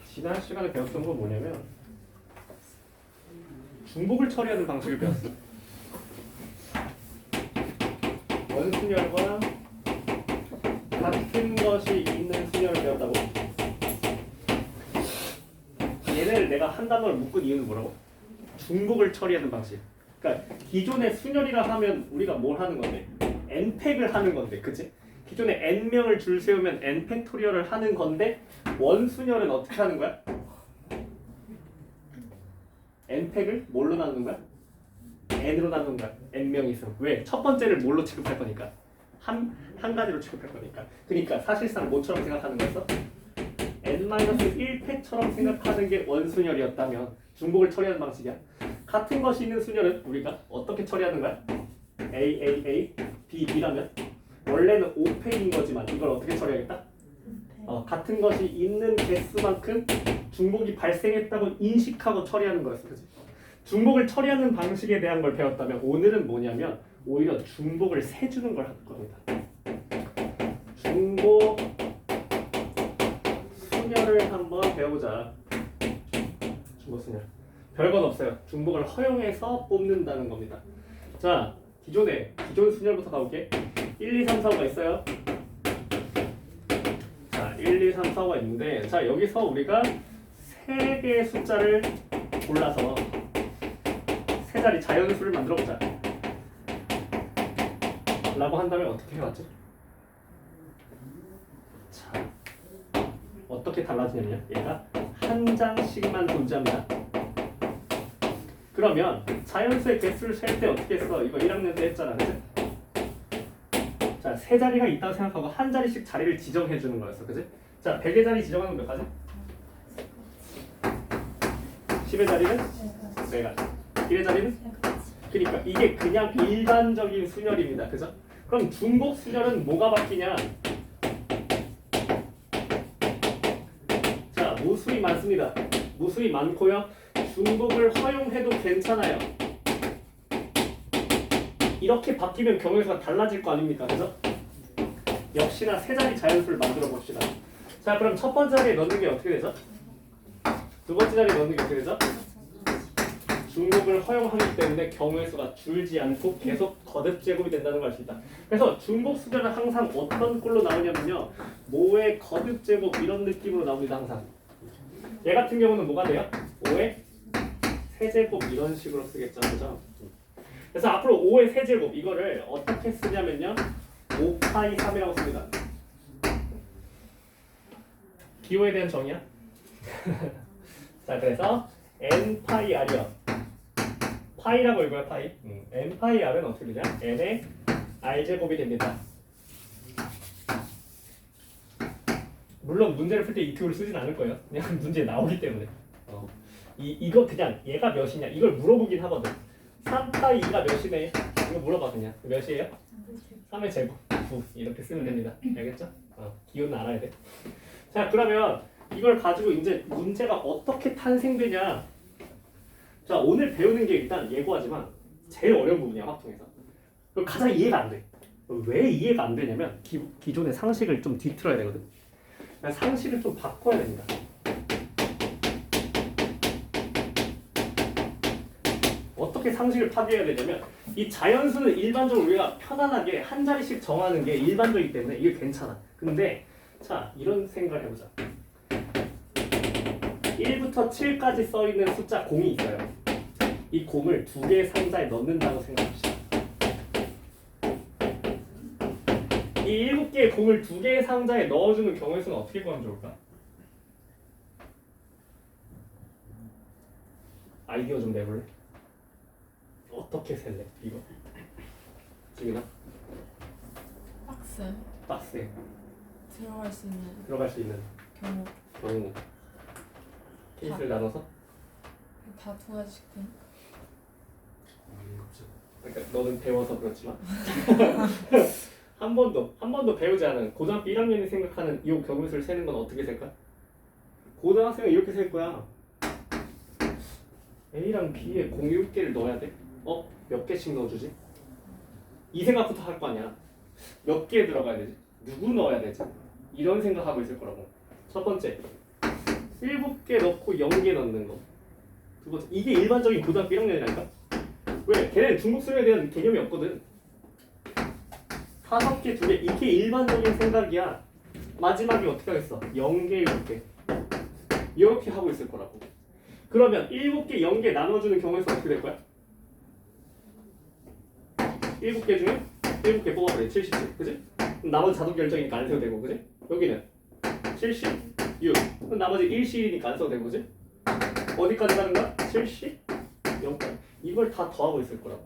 지난 시간에 배웠던 건 뭐냐면 중복을 처리하는 방식을 배웠어. 원순열과 같은 것이 있는 순열을 배웠다고. 얘네를 내가 한 단어를 묶은 이유는 뭐라고? 중복을 처리하는 방식. 그러니까 기존의 순열이라 하면 우리가 뭘 하는 건데? n팩을 하는 건데, 그치? 기존에 n명을 줄 세우면 n팩토리얼을 하는 건데 원순열은 어떻게 하는 거야? n팩을 뭘로 나누는 거야? n으로 나누는 거야. n명이 있으면. 왜? 첫 번째를 뭘로 취급할 거니까? 한 가지로 취급할 거니까. 그러니까 사실상 뭐처럼 생각하는 거였어? n-1팩처럼 생각하는 게 원순열이었다면 중복을 처리하는 방식이야. 같은 것이 있는 순열은 우리가 어떻게 처리하는 거야? A, B, B라면 원래는 5팩인 거지만 이걸 어떻게 처리하겠다? 같은 것이 있는 개수만큼 중복이 발생했다고 인식하고 처리하는 거였어. 그치? 중복을 처리하는 방식에 대한 걸 배웠다면 오늘은 뭐냐면 오히려 중복을 세주는 걸 할 겁니다. 중복 순열을 한번 배우자. 중복 순열. 별건 없어요. 중복을 허용해서 뽑는다는 겁니다. 자, 기존 순열부터 가볼게. 1, 2, 3, 4가 있어요. 자, 1, 2, 3, 4가 있는데, 자, 여기서 우리가 3개의 숫자를 골라서 세 자리 자연수를 만들어 보자. 라고 한다면 어떻게 해왔지? 자, 어떻게 달라지냐면요. 얘가 한 장씩만 존재합니다. 그러면 자연수의 개수를 셀 때 어떻게 했어? 이거 1학년 때 했잖아. 그치? 자, 세 자리가 있다고 생각하고 한 자리씩 자리를 지정해 주는 거였어. 그치? 자, 100의 자리 지정하는 몇 가지? 10의 자리는? 4가지. 1의 자리는? 그러니까 이게 그냥 일반적인 순열입니다. 그죠? 그럼 중복 순열은 뭐가 바뀌냐? 자, 무수히 많습니다. 무수히 많고요. 중복을 허용해도 괜찮아요. 이렇게 바뀌면 경우수가 달라질 거 아닙니까? 그죠? 역시나 세 자리 자연수를 만들어 봅시다. 자, 그럼 첫 번째 자리에 넣는 게 어떻게 되죠? 두 번째 자리에 넣는 게 어떻게 되죠? 중복을 허용하기 때문에 경우의 수가 줄지 않고 계속 거듭 제곱이 된다는 걸 알 수 있다. 그래서 중복 수열은 항상 어떤 꼴로 나오냐면요. 모의 거듭 제곱 이런 느낌으로 나옵니다. 항상. 얘 같은 경우는 뭐가 돼요? 5의 세제곱 이런 식으로 쓰겠죠. 그죠? 그래서 앞으로 5의 세제곱 이거를 어떻게 쓰냐면요. 5파이 3이라고 씁니다. 기호에 대한 정의야. 자, 그래서 n파이 r이요. 파이라고 읽어요. 파이. n파이 r은 어떻게 되냐? n의 r제곱이 됩니다. 물론 문제를 풀 때 이 툴을 쓰진 않을 거예요. 그냥 문제에 나오기 때문에. 이거 그냥 얘가 몇이냐 이걸 물어보긴 하거든. 3파이 2가 몇이네? 이거 물어봐 그냥. 몇이에요? 3의 제곱 9 이렇게 쓰면 됩니다. 알겠죠? 기호는 알아야 돼. 자, 그러면 이걸 가지고 이제 문제가 어떻게 탄생되냐? 자, 오늘 배우는 게 일단 예고하지만 제일 어려운 부분이야. 확통에서. 가장 이해가 안 돼. 왜 이해가 안 되냐면 기존의 상식을 좀 뒤틀어야 되거든. 상식을 좀 바꿔야 됩니다. 어떻게 상식을 파괴해야 되냐면 이 자연수는 일반적으로 우리가 편안하게 한 자리씩 정하는 게 일반적이기 때문에 이게 괜찮아. 근데 자, 이런 생각을 해보자. 1부터 7까지 써있는 숫자 0이 있어요. 이 0을 두 개의 상자에 넣는다고 생각합시다. 이 7개의 0을 두 개의 상자에 넣어주는 경우의 수는 어떻게 구하면 좋을까? 아이디어 좀 내볼래? 어떻게 셀래? 이거 지민아? 박스에 들어갈 수 있는 경우 케이스를 나눠서? 다 두 가지씩 돼? 그러니까 너는 배워서 그렇지만 한 번도 배우지 않은 고등학교 1학년이 생각하는 이 경우수를 세는 건 어떻게 셀까? 고등학생은 이렇게 셀 거야. A랑 B에 0, 7개를 넣어야 돼? 몇 개씩 넣어주지? 이 생각부터 할 거 아니야. 몇 개 들어가야 되지? 누구 넣어야 되지? 이런 생각하고 있을 거라고. 첫 번째 7개 넣고 0개 넣는 거. 두 번째 이게 일반적인 고등학교 1학년이라니까. 왜? 걔는 중국 수련에 대한 개념이 없거든. 5개, 2개 이게 일반적인 생각이야. 마지막에 어떻게 하겠어? 0개, 7개 이렇게 하고 있을 거라고. 그러면 7개, 0개 나눠주는 경우에서 어떻게 될 거야? 7개 중에 7개 뽑아버려. 77, 그지? 그럼 나머지 자동 결정이니까 안 써도 되고, 그지? 여기는 70, 6 그럼 나머지 1C이니까 안 써도 되고, 그지? 어디까지 가는 거야? 70, 0까지 이걸 다 더하고 있을 거라고.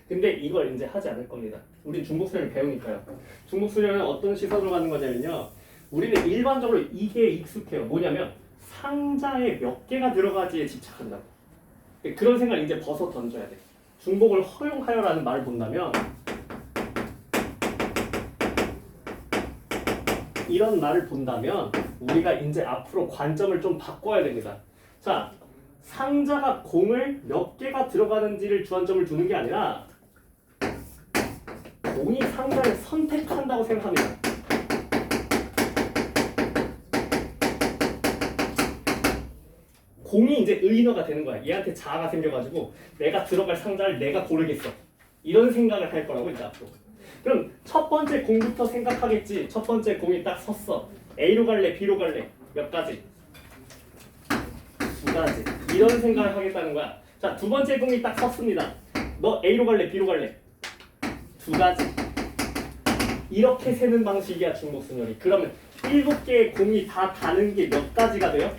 근데 이걸 이제 하지 않을 겁니다. 우린 중국 수련을 배우니까요. 중국 수련은 어떤 시선으로 가는 거냐면요, 우리는 일반적으로 이게 익숙해요. 뭐냐면 상자에 몇 개가 들어가지에 집착한다고. 그런 생각을 이제 벗어 던져야 돼. 중복을 허용하여라는 말을 본다면 이런 말을 본다면 우리가 이제 앞으로 관점을 좀 바꿔야 됩니다. 자, 상자가 공을 몇 개가 들어가는지를 주안점을 두는 게 아니라 공이 상자를 선택한다고 생각합니다. 공이 이제 의인어가 되는 거야. 얘한테 자아가 생겨가지고 내가 들어갈 상자를 내가 고르겠어. 이런 생각을 할 거라고 이제 앞으로. 그럼 첫 번째 공부터 생각하겠지. 첫 번째 공이 딱 섰어. A로 갈래, B로 갈래. 몇 가지? 2가지. 이런 생각을 하겠다는 거야. 자, 두 번째 공이 딱 섰습니다. 너 A로 갈래, B로 갈래? 2가지. 이렇게 세는 방식이야 중복 순열이. 그러면 7개의 공이 다 다는 게 몇 가지가 돼요?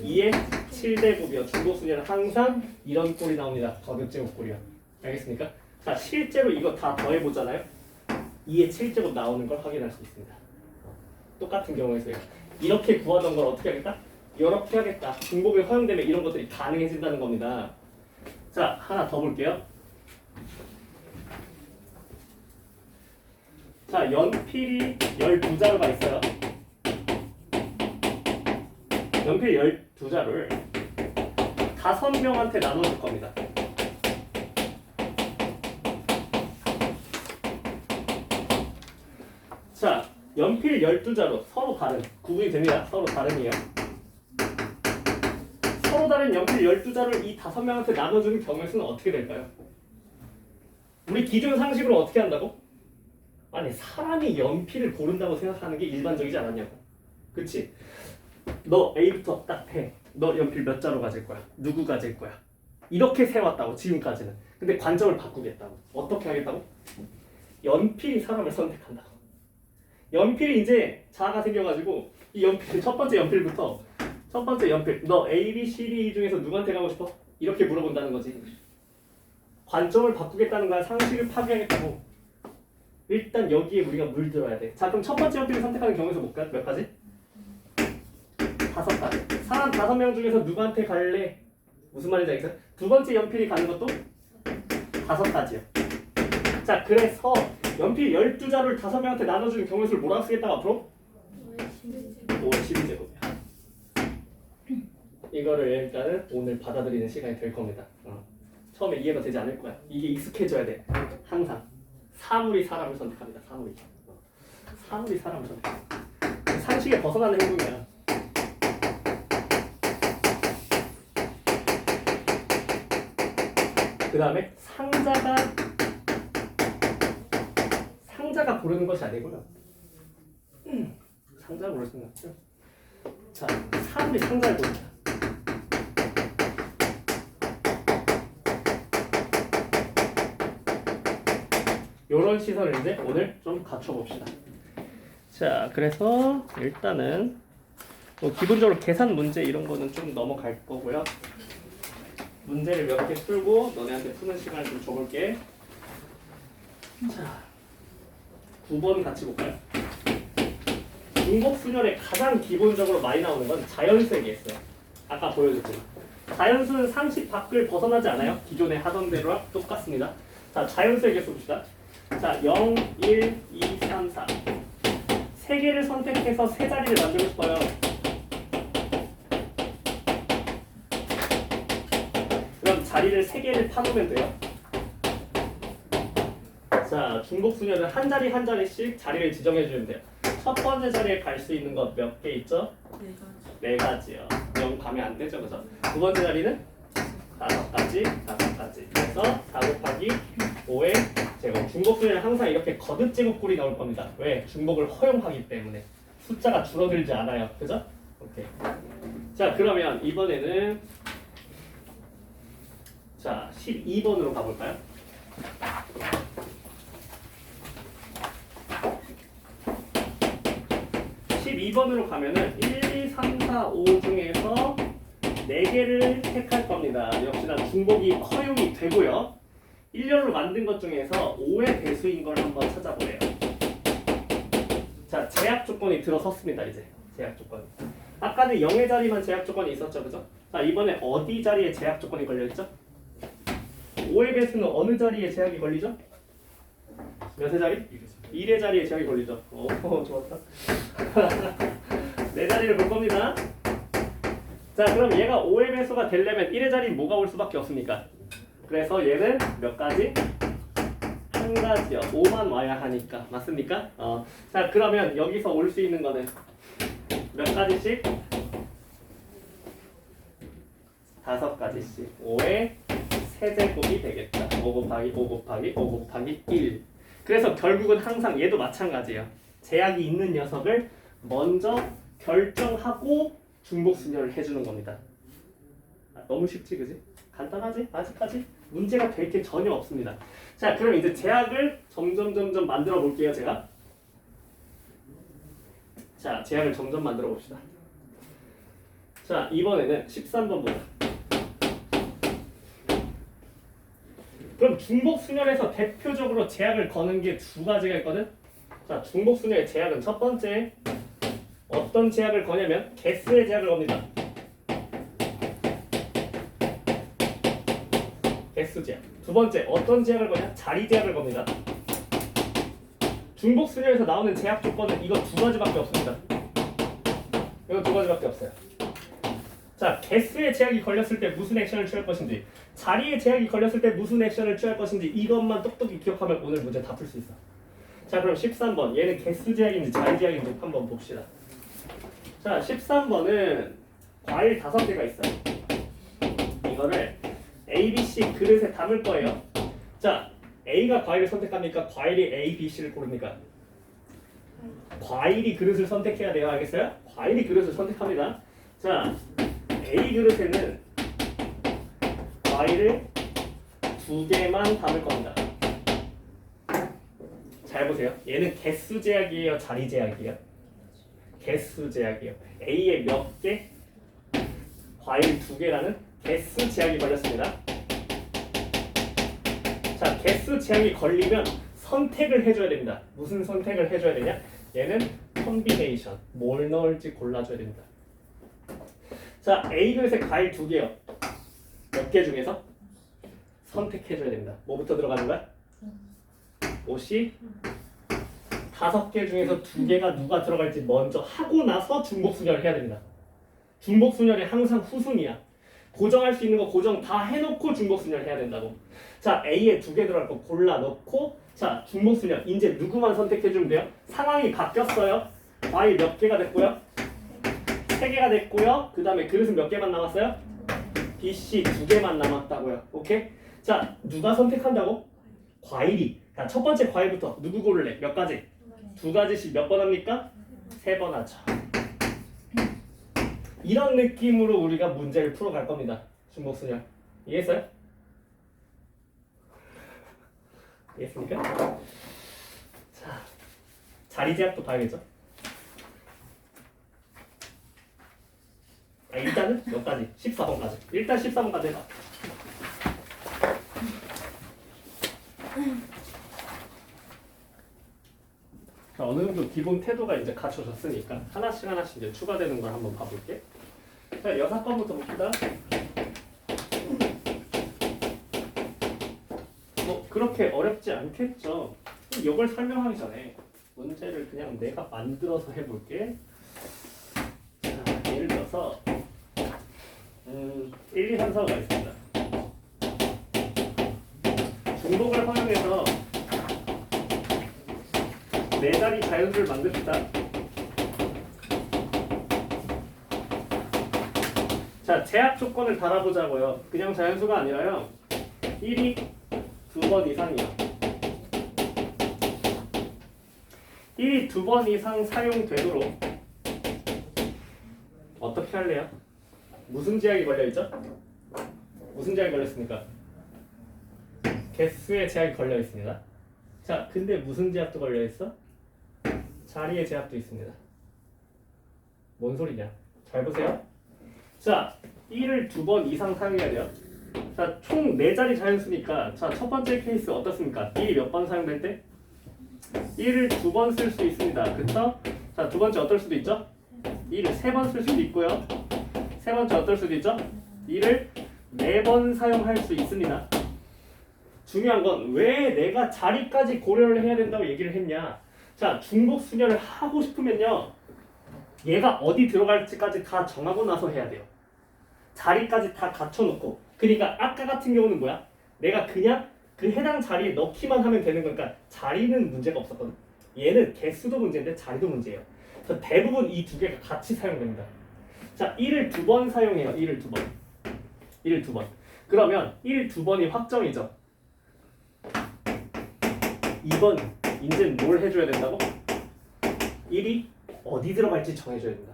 2의 7제곱이요. 중복 순열은 항상 이런 꼴이 나옵니다. 거듭제곱 꼴이요. 알겠습니까? 자, 실제로 이거 다 더해보잖아요. 2의 7제곱 나오는 걸 확인할 수 있습니다. 똑같은 경우에서요. 이렇게 구하던 걸 어떻게 하겠다? 이렇게 하겠다. 중복이 허용되면 이런 것들이 가능해진다는 겁니다. 자, 하나 더 볼게요. 자, 연필이 12자루가 있어요. 연필 12자루를 5명한테 나눠줄 겁니다. 자, 연필 12자루 서로 다른, 구분이 됩니다. 서로 다른이에요. 서로 다른 연필 12자루를 이 5명한테 나눠주는 경우에서는 어떻게 될까요? 우리 기존 상식으로 어떻게 한다고? 아니, 사람이 연필을 고른다고 생각하는 게 일반적이지 않았냐고. 그치? 너 A부터 딱 해. 너 연필 몇 자루 가질 거야? 누구 가질 거야? 이렇게 세웠다고, 지금까지는. 근데 관점을 바꾸겠다고. 어떻게 하겠다고? 연필이 사람을 선택한다고. 연필이 이제 자아가 생겨가지고 이 연필, 첫 번째 연필부터 첫 번째 연필, 너 A, B, C, D 중에서 누구한테 가고 싶어? 이렇게 물어본다는 거지. 관점을 바꾸겠다는 거야. 상식을 파괴하겠다고. 일단 여기에 우리가 물들어야 돼. 자, 그럼 첫 번째 연필을 선택하는 경우에서 몇 가지? 5가지. 사람 5명 중에서 누구한테 갈래? 무슨 말인지 알겠어요? 두 번째 연필이 가는 것도 5가지요. 자, 그래서 연필 12자루를 5명한테 나눠주는 경우에서를 뭐라고 쓰겠다고 앞으로? 5의 12제곱이야. 이거를 일단은 오늘 받아들이는 시간이 될 겁니다. 처음에 이해가 되지 않을 거야. 이게 익숙해져야 돼. 항상. 사물이 사람을 선택합니다. 사물이. 사물이 사람을 선택합니다. 상식에 벗어나는 행동이야. 그 다음에 상자가 고르는 것이 아니고요. 상자가 고를 수는 없죠. 자, 사물이 상자를 고른다. 요런 시선을 이제 오늘 좀 갖춰봅시다. 자, 그래서 일단은 뭐 기본적으로 계산 문제 이런 거는 좀 넘어갈 거고요. 문제를 몇 개 풀고 너네한테 푸는 시간을 좀 줘볼게. 자, 9번 같이 볼까요? 중복 순열에 가장 기본적으로 많이 나오는 건 자연수에게였어요. 아까 보여줬지만 자연수는 상식 밖을 벗어나지 않아요. 기존에 하던 대로랑 똑같습니다. 자, 자연수에게 봅시다. 자, 0, 1, 2, 3, 4 세 개를 선택해서 세 자리를 만들고 싶어요. 그럼 자리를 세 개를 파놓으면 돼요. 자, 중복 순열은 한 자리 한 자리씩 자리를 지정해 주면 돼요. 첫 첫 번째 자리에 갈 수 있는 것 몇 개 있죠? 네 가지. 4가지요. 0 가면 안 되죠, 그죠? 두 번째 자리는 5가지, 5가지. 그래서 4 곱하기 5의 제곱. 중복수는 항상 이렇게 거듭 제곱꼴이 나올 겁니다. 왜? 중복을 허용하기 때문에 숫자가 줄어들지 않아요, 그죠? 오케이. 자, 그러면 이번에는 자 12번으로 가볼까요? 12번으로 가면은 1, 2, 3, 4, 5 중에서 4개를 택할 겁니다. 역시나 중복이 허용이 되고요. 일렬로 만든 것 중에서 5의 배수인 걸 한번 찾아보래요. 자, 제약 조건이 들어섰습니다. 이제 제약 조건. 아까는 0의 자리만 제약 조건이 있었죠, 그죠? 자, 이번에 어디 자리에 제약 조건이 걸려있죠? 5의 배수는 어느 자리에 제약이 걸리죠? 몇의 자리? 1의 자리에 제약이 걸리죠. 오, 좋았다. 네 자리를 볼 겁니다. 자, 그럼 얘가 5의 배수가 되려면 1의 자리에 뭐가 올 수밖에 없습니까? 그래서 얘는 몇 가지? 한 가지요. 5만 와야 하니까. 맞습니까? 자, 그러면 여기서 올 수 있는 거는 몇 가지씩? 5가지씩. 5의 세제곱이 되겠다. 5 곱하기 5 곱하기 5 곱하기 1. 그래서 결국은 항상 얘도 마찬가지예요. 제약이 있는 녀석을 먼저 결정하고 중복순열을 해주는 겁니다. 너무 쉽지, 그지? 간단하지? 아직까지? 문제가 될 게 전혀 없습니다. 자, 그럼 이제 제약을 점점 만들어 볼게요, 제가. 자, 제약을 점점 만들어 봅시다. 자, 이번에는 13번 보자. 그럼 중복순열에서 대표적으로 제약을 거는 게 2가지가 있거든? 자, 중복순열의 제약은 첫 번째 어떤 제약을 거냐면 개수의 제약을 겁니다. 개수 제약. 두 번째 어떤 제약을 거냐? 자리 제약을 겁니다. 중복순열에서 나오는 제약 조건은 이거 2가지밖에 없습니다. 이거 2가지밖에 없어요. 자, 개수의 제약이 걸렸을 때 무슨 액션을 취할 것인지, 자리의 제약이 걸렸을 때 무슨 액션을 취할 것인지 이것만 똑똑히 기억하면 오늘 문제 다 풀 수 있어. 자, 그럼 13번 얘는 개수 제약인지 자리 제약인지 한번 봅시다. 자, 13번은 과일 5개가 있어요. 이거를 A, B, C 그릇에 담을 거예요. 자, A가 과일을 선택합니까? 과일이 A, B, C를 고릅니까? 과일이 그릇을 선택해야 돼요. 알겠어요? 과일이 그릇을 선택합니다. 자, A 그릇에는 과일을 2개만 담을 겁니다. 잘 보세요. 얘는 개수 제약이에요, 자리 제약이에요? 개수 제약이에요. A에 몇 개? 과일 2개라는 개수 제약이 걸렸습니다. 자, 개수 제약이 걸리면 선택을 해줘야 됩니다. 무슨 선택을 해줘야 되냐? 얘는 컴비네이션. 뭘 넣을지 골라줘야 됩니다. 자, A 그릇에 과일 2개요. 몇 개 중에서 선택해줘야 됩니다. 뭐부터 들어가는 거야? 옷이 5개 중에서 2개가 누가 들어갈지 먼저 하고 나서 중복순열을 해야 됩니다. 중복순열이 항상 후순위야. 고정할 수 있는 거 고정 다 해놓고 중복순열 해야 된다고. 자, A에 2개 들어갈 거 골라 넣고, 자, 중복순열 이제 누구만 선택해주면 돼요? 상황이 바뀌었어요. 과일 몇 개가 됐고요? 3개가 됐고요. 그 다음에 그릇은 몇 개만 남았어요? B, C 2개만 남았다고요. 오케이? 자, 누가 선택한다고? 과일이. 자, 첫 번째 과일부터 누구 고를래? 몇 가지? 2가지씩 몇 번 합니까? 3번 하죠. 이런 느낌으로 우리가 문제를 풀어갈 겁니다. 중복순열. 이해했어요? 이해했습니까? 자, 자리 제약도 봐야겠죠? 일단은 몇 가지? 14번까지. 일단 14번까지 해봐. 자, 어느 정도 기본 태도가 이제 갖춰졌으니까 하나씩 이제 추가되는 걸 한번 봐볼게. 자, 6번부터 봅시다. 뭐 그렇게 어렵지 않겠죠. 이걸 설명하기 전에 문제를 그냥 내가 만들어서 해볼게. 자, 예를 들어서 1, 2, 3, 4가 있습니다. 중복을 활용해서 4자리 자연수를 만듭시다. 자, 제약 조건을 달아보자고요. 그냥 자연수가 아니라요. 1이 2번 이상이요. 1이 2번 이상 사용되도록 어떻게 할래요? 무슨 제약이 걸려있죠? 무슨 제약이 걸렸습니까? 개수의 제약이 걸려있습니다. 자, 근데 무슨 제약도 걸려있어? 자리의 제약도 있습니다. 뭔 소리냐? 잘 보세요. 자, 1을 2번 이상 사용해야 돼요. 자, 총 4자리 자연수니까 자, 첫 번째 케이스 어떻습니까? 1이 몇 번 사용될 때? 1을 2번 쓸 수 있습니다. 그쵸? 자, 두 번째 어떨 수도 있죠? 1을 3번 쓸 수도 있고요. 세 번째 어떨 수도 있죠? 1을 4번 사용할 수 있습니다. 중요한 건 왜 내가 자리까지 고려를 해야 된다고 얘기를 했냐? 자, 중복 순열을 하고 싶으면요. 얘가 어디 들어갈지까지 다 정하고 나서 해야 돼요. 자리까지 다 갖춰놓고. 그러니까 아까 같은 경우는 뭐야? 내가 그냥 그 해당 자리에 넣기만 하면 되는 거니까 자리는 문제가 없었거든. 얘는 개수도 문제인데 자리도 문제예요. 그래서 대부분 이 두 개가 같이 사용됩니다. 자, 1을 2번 사용해요. 1을 2번. 1을 2번. 그러면 1, 2번이 확정이죠. 2번 이제 뭘 해줘야 된다고? 1이 어디 들어갈지 정해줘야 된다.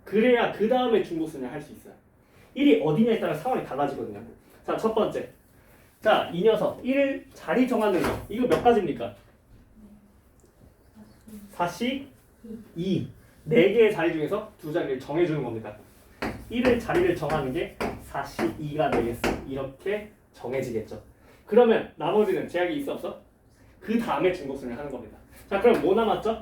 그래야 그 다음에 중복순열 할 수 있어요. 1이 어디냐에 따라 상황이 달라지거든요. 자, 첫 번째. 자, 이 녀석 1 자리 정하는 거. 이거 몇 가지입니까? 4시 2. 4개의 자리 중에서 두 자리를 정해주는 겁니다. 1을 자리를 정하는 게 4시 2가 되겠어. 이렇게 정해지겠죠. 그러면 나머지는 제약이 있어 없어? 그 다음에 중복순열 하는 겁니다. 자, 그럼 뭐 남았죠?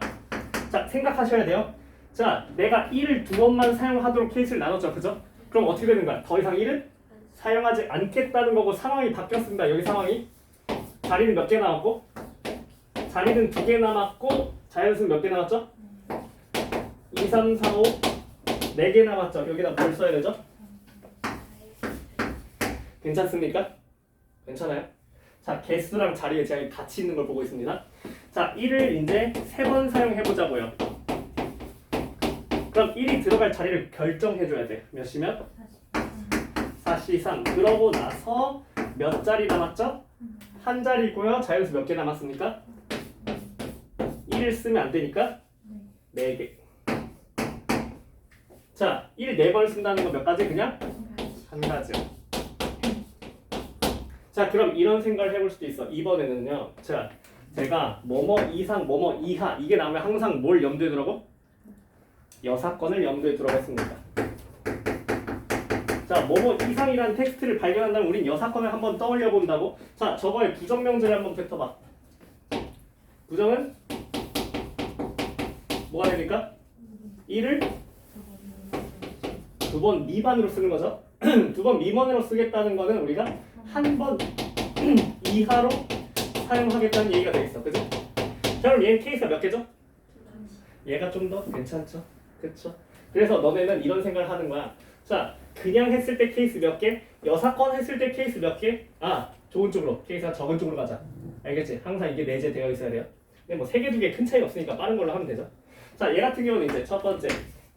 자, 생각하셔야 돼요. 자, 내가 1을 2번만 사용하도록 케이스를 나눴죠. 그죠? 그럼 어떻게 되는 거야? 더 이상 1은 사용하지 않겠다는 거고 상황이 바뀌었습니다. 여기 상황이. 자리는 몇 개 남았고? 자리는 2개 남았고 자연수는 몇 개 남았죠? 2, 3, 4, 5 4개 남았죠. 여기다 뭘 써야 되죠? 괜찮습니까? 괜찮아요? 자, 개수랑 자리의 제약이 같이 있는 걸 보고 있습니다. 자, 1을 이제 3번 사용해보자고요. 그럼 1이 들어갈 자리를 결정해줘야 돼. 몇 시면? 4시 3. 그러고 나서 몇 자리 남았죠? 한 자리고요. 자연수 몇 개 남았습니까? 1을 쓰면 안 되니까 4개. 자, 1 4번 쓴다는 거 몇 가지? 그냥? 한 가지요. 자, 그럼 이런 생각을 해볼 수도 있어. 이번에는요. 자, 제가 뭐뭐 이상 뭐뭐 이하 이게 나오면 항상 뭘 염두에 두라고? 여사건을 염두에 두라고 했습니다. 자, 뭐뭐 이상이라는 텍스트를 발견한다면 우린 여사건을 한번 떠올려 본다고. 자, 저거의 부정명제를 한번 뱉어봐. 부정은 뭐가 됩니까? 1을 2번 미만으로 쓰는 거죠. 2번 미만으로 쓰겠다는 거는 우리가 한 번 이하로 사용하겠다는 얘기가 되겠어. 그죠? 자, 그럼 얘는 케이스가 몇 개죠? 얘가 좀 더 괜찮죠? 그쵸? 그래서 너네는 이런 생각을 하는 거야. 자, 그냥 했을 때 케이스 몇 개? 여사건 했을 때 케이스 몇 개? 아, 좋은 쪽으로. 케이스가 적은 쪽으로 가자. 알겠지? 항상 이게 내재되어 있어야 돼요. 근데 뭐 3개, 2개 큰 차이가 없으니까 빠른 걸로 하면 되죠. 자, 얘 같은 경우는 이제 첫 번째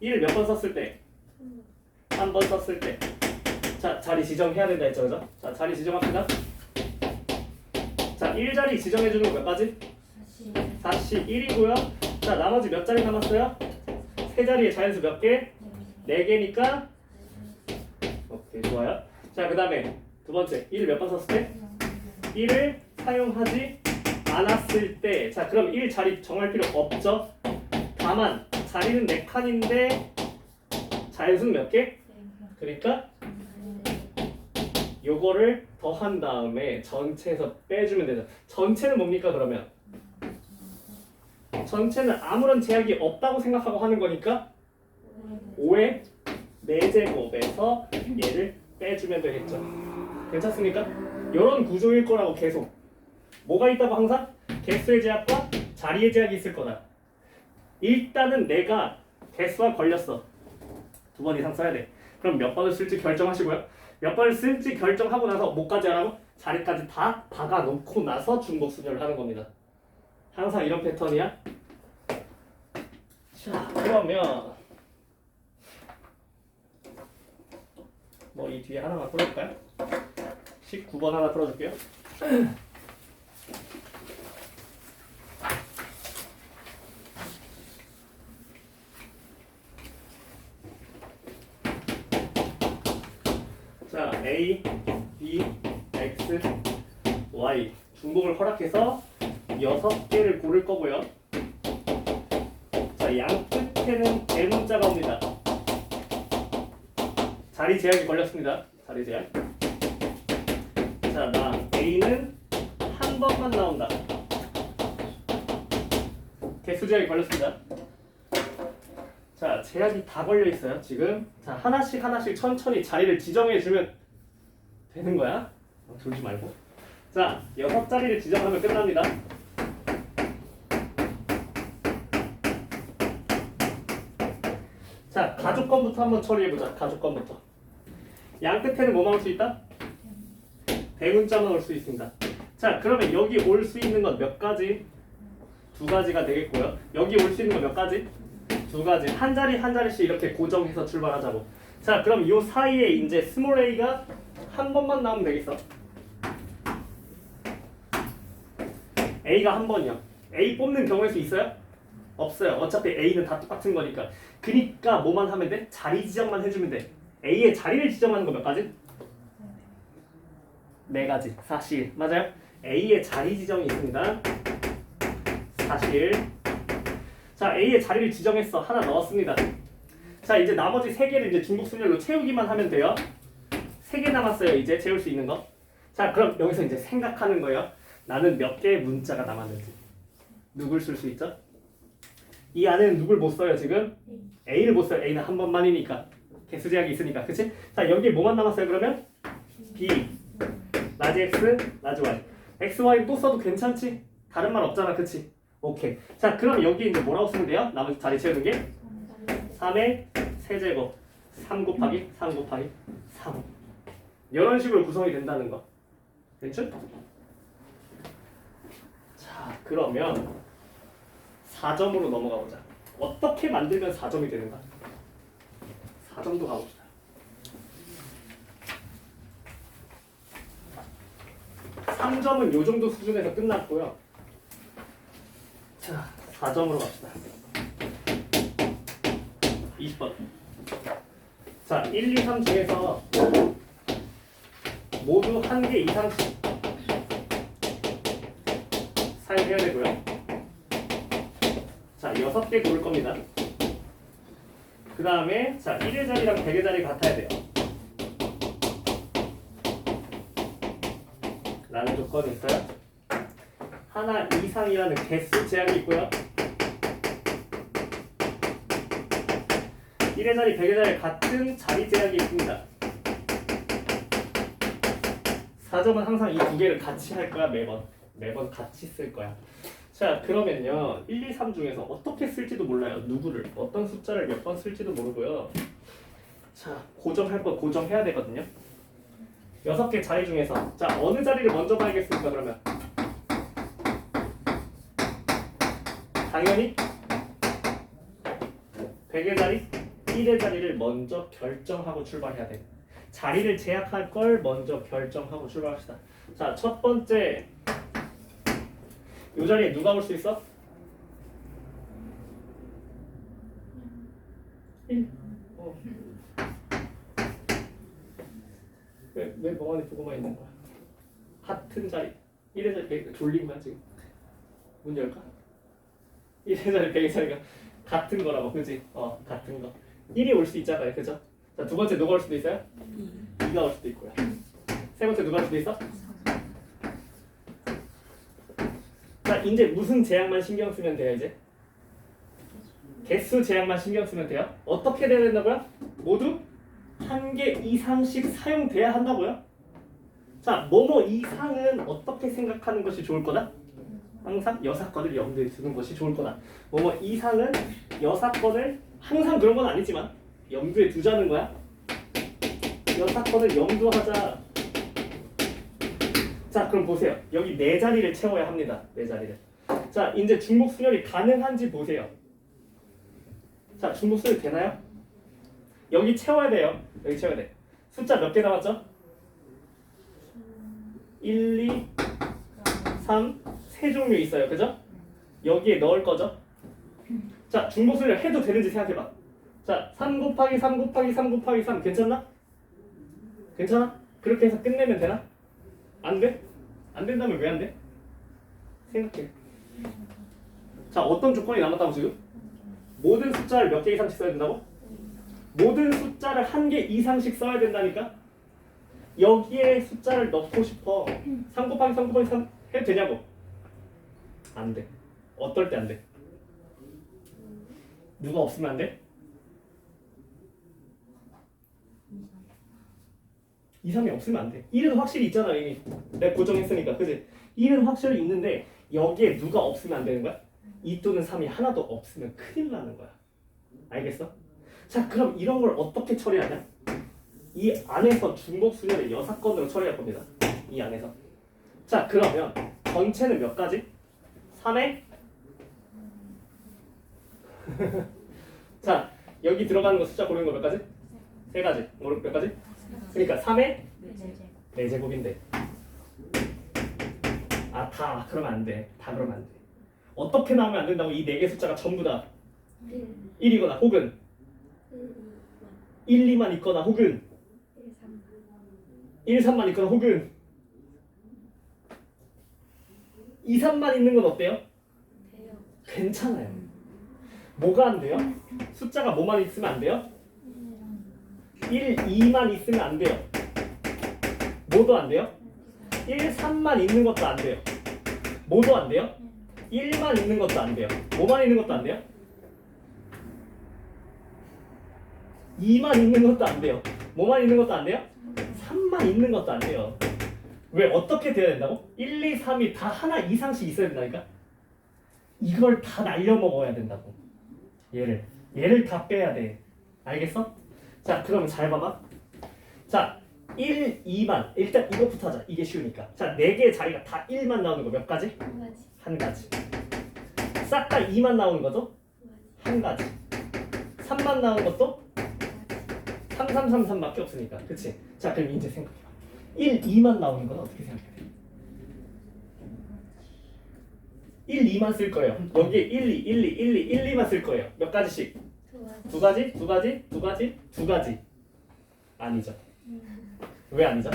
1을 몇 번 썼을 때? 한 번 썼을 때. 자, 자리 지정해야 된다 했죠, 그죠? 자, 자리 지정합니다. 자, 1자리 지정해주는 거 몇 가지? 4시 1이고요. 자, 나머지 몇 자리 남았어요? 3자리에 자연수 몇 개? 4개니까 오케이, 좋아요. 자, 그 다음에 두 번째 1을 몇 번 썼을 때? 1을 사용하지 않았을 때. 자, 그럼 1 자리 정할 필요 없죠? 다만 자리는 4칸인데 자연수는 몇 개? 그러니까 요거를 더한 다음에 전체에서 빼주면 되죠. 전체는 뭡니까 그러면? 전체는 아무런 제약이 없다고 생각하고 하는 거니까 5의 4제곱에서 얘를 빼주면 되겠죠. 괜찮습니까? 이런 구조일 거라고 계속. 뭐가 있다고 항상? 개수의 제약과 자리의 제약이 있을 거다. 일단은 내가 개수가 걸렸어. 2번 이상 써야 돼. 그럼 몇 번을 쓸지 결정하시고요. 몇 번을 쓸지 결정하고 나서 뭐까지 하라고? 자리까지 다 박아놓고 나서 중복순열을 하는 겁니다. 항상 이런 패턴이야. 자, 그러면 뭐 이 뒤에 하나만 풀어볼까요? 19번 하나 풀어줄게요. 자, A, B, X, Y 중복을 허락해서 6개를 고를 거고요. 자, 양 끝에는 대문자가 옵니다. 자리 제약이 걸렸습니다. 자리 제약. 자, 나 A는 한 번만 나온다. 개수 제약이 걸렸습니다. 자, 제약이 다 걸려 있어요. 지금 자 하나씩 천천히 자리를 지정해 주면 되는 거야. 졸지 말고. 자, 6자리를 지정하면 끝납니다. 자, 가족권부터 한번 처리해보자. 가족권부터. 양 끝에는 뭐만 올 수 있다? 대문자만 올 수 있습니다. 자, 그러면 여기 올 수 있는 건 몇 가지? 2가지가 되겠고요. 여기 올 수 있는 건 몇 가지? 2가지. 한 자리 한 자리씩 이렇게 고정해서 출발하자고. 자, 그럼 요 사이에 이제 스몰 a가 한 번만 나오면 되겠어. a가 한 번이요. a 뽑는 경우의 수 있어요? 없어요. 어차피 a는 다 똑같은 거니까. 그니까 뭐만 하면 돼? 자리 지정만 해주면 돼. a의 자리를 지정하는 거 몇 가지? 4가지. 사실. 맞아요? a의 자리 지정이 있습니다. 사실. 자, A의 자리를 지정했어. 하나 넣었습니다. 자, 이제 나머지 3개를 이제 중복 순열로 채우기만 하면 돼요. 3개 남았어요. 이제 채울 수 있는 거. 자, 그럼 여기서 이제 생각하는 거예요. 나는 몇 개의 문자가 남았는지. 누굴 쓸 수 있죠? 이 안에는 누굴 못 써요, 지금? A를 못 써요. A는 한 번만이니까. 개수 제약이 있으니까. 그치? 자, 여기에 뭐만 남았어요, 그러면? B. 라지 X, 라지 Y. X, Y 또 써도 괜찮지? 다른 말 없잖아, 그치? 오케이. 자, 그럼 여기 이제 뭐라고 쓰면 돼요? 나머지 자리 채우는 게 3의 세제곱 3 곱하기 3 곱하기 3 이런 식으로 구성이 된다는 거. 됐죠? 자, 그러면 4점으로 넘어가 보자. 어떻게 만들면 4점이 되는가? 4점도 가봅시다. 삼 3점은 요 정도 수준에서 끝났고요. 자, 4점으로 갑시다. 20번. 자, 1, 2, 3 중에서 모두 1개 이상씩 사용해야 되고요. 자, 6개 고를 겁니다. 그 다음에 자, 1의 자리랑 100의 자리 같아야 돼요. 라는 조건이 있어요. 하나 이상이라는 개수 제한이 있고요. 1의 자리, 100의 자리 같은 자리 제약이 있습니다. 4점은 항상 이 2개를 같이 할 거야. 매번 같이 쓸 거야. 자, 그러면요 1, 2, 3 중에서 어떻게 쓸지도 몰라요. 누구를 어떤 숫자를 몇 번 쓸지도 모르고요. 자, 고정할 거 고정해야 되거든요. 6개 자리 중에서 자, 어느 자리를 먼저 봐야겠습니까? 그러면 당연히 100의 자리, 1의 자리를 먼저 결정하고 출발해야 돼. 자리를 제약할 걸 먼저 결정하고 출발합시다. 자, 첫 번째 이 자리에 누가 올 수 있어? 1. 왜 멍하니 보고만 있는 거야? 같은 자리 1의 자리 졸린 거야 지금? 문 열까? 1의 자리 100의 자리가 같은 거라고, 그지? 같은 거 1이 올 수 있잖아요, 그죠? 자, 두 번째 누가 올 수도 있어요? 2가 올 수도 있고요. 세 번째 누가 올 수도 있어? 자, 이제 무슨 제약만 신경 쓰면 돼요, 이제? 개수 제약만 신경 쓰면 돼요. 어떻게 돼야 된다고요? 모두 1개 이상씩 사용돼야 한다고요? 자, 뭐뭐 이상은 어떻게 생각하는 것이 좋을 거다? 항상 여사건을 염두에 두는 것이 좋을 거다. 뭐뭐 이상은 여사건을 항상 그런 건 아니지만 염두에 두자는 거야. 여사건을 염두하자. 자, 그럼 보세요. 여기 4자리를 채워야 합니다. 4자리를. 자, 이제 중복 수열이 가능한지 보세요. 자, 중복 수열 되나요? 여기 채워야 돼요. 여기 채워야 돼. 숫자 몇 개 남았죠? 1, 2, 3, 세 종류 있어요. 그죠? 여기에 넣을 거죠? 자, 중복수를 해도 되는지 생각해봐. 자, 3 곱하기 3 곱하기 3 곱하기 3 괜찮나? 괜찮아? 그렇게 해서 끝내면 되나? 안 돼? 안 된다면 왜 안 돼? 생각해. 자, 어떤 조건이 남았다고 지금? 모든 숫자를 몇 개 이상씩 써야 된다고? 모든 숫자를 한 개 이상씩 써야 된다니까? 여기에 숫자를 넣고 싶어. 3 곱하기 3 곱하기 3 해도 되냐고? 안 돼. 어떨 때 안 돼? 누가 없으면 안 돼? 2, 3이 없으면 안 돼. 1은 확실히 있잖아 이미. 내가 고정했으니까. 그지? 1은 확실히 있는데 여기에 누가 없으면 안 되는 거야? 2 또는 3이 하나도 없으면 큰일 나는 거야. 알겠어? 자, 그럼 이런 걸 어떻게 처리하냐? 이 안에서 중복수열의 여사건으로 처리할 겁니다. 이 안에서. 자, 그러면 전체는 몇 가지? 3에 자, 여기 들어가는 거 숫자 고르는 거 몇 가지? 3가지. 몇 가지? 그러니까 3에 4제곱인데. 아, 다 그러면 안 돼. 다 그러면 안 돼. 어떻게 나오면 안 된다고? 이 4개 숫자가 전부 다 1이거나 혹은 1, 2만 있거나 혹은 1, 3만 있거나 혹은 2, 3만 있는 건 어때요? 괜찮아요. 뭐가 안 돼요? 숫자가 뭐만 있으면 안 돼요? 1, 2만 있으면 안 돼요. 뭐도 안 돼요? 1, 3만 있는 것도 안 돼요. 뭐도 안 돼요? 1만 있는 것도 안 돼요. 뭐만 있는 것도 안 돼요? 2만 있는 것도 안 돼요. 뭐만 있는 것도 안 돼요? 3만 있는 것도 안 돼요. 왜? 어떻게 돼야 된다고? 1, 2, 3이 다 하나 이상씩 있어야 된다니까? 이걸 다 날려먹어야 된다고. 얘를 다 빼야 돼. 알겠어? 자, 그러면 잘 봐봐. 자, 1, 2만. 일단 이것부터 하자. 이게 쉬우니까. 자, 4개의 자리가 다 1만 나오는 거 몇 가지? 한 가지. 싹 다 2만 나오는 거죠? 한 가지. 3만 나오는 것도 3, 3, 3, 3밖에 없으니까. 그치? 자, 그럼 이제 생각해봐. 1, 2만 나오는 건 어떻게 생각해? 1, 2만 쓸 거예요. 여기에 1, 2, 1, 2, 1, 2, 1, 2만 쓸 거예요. 몇 가지씩? 두 가지? 두 가지? 두 가지? 두 가지. 아니죠. 왜 아니죠?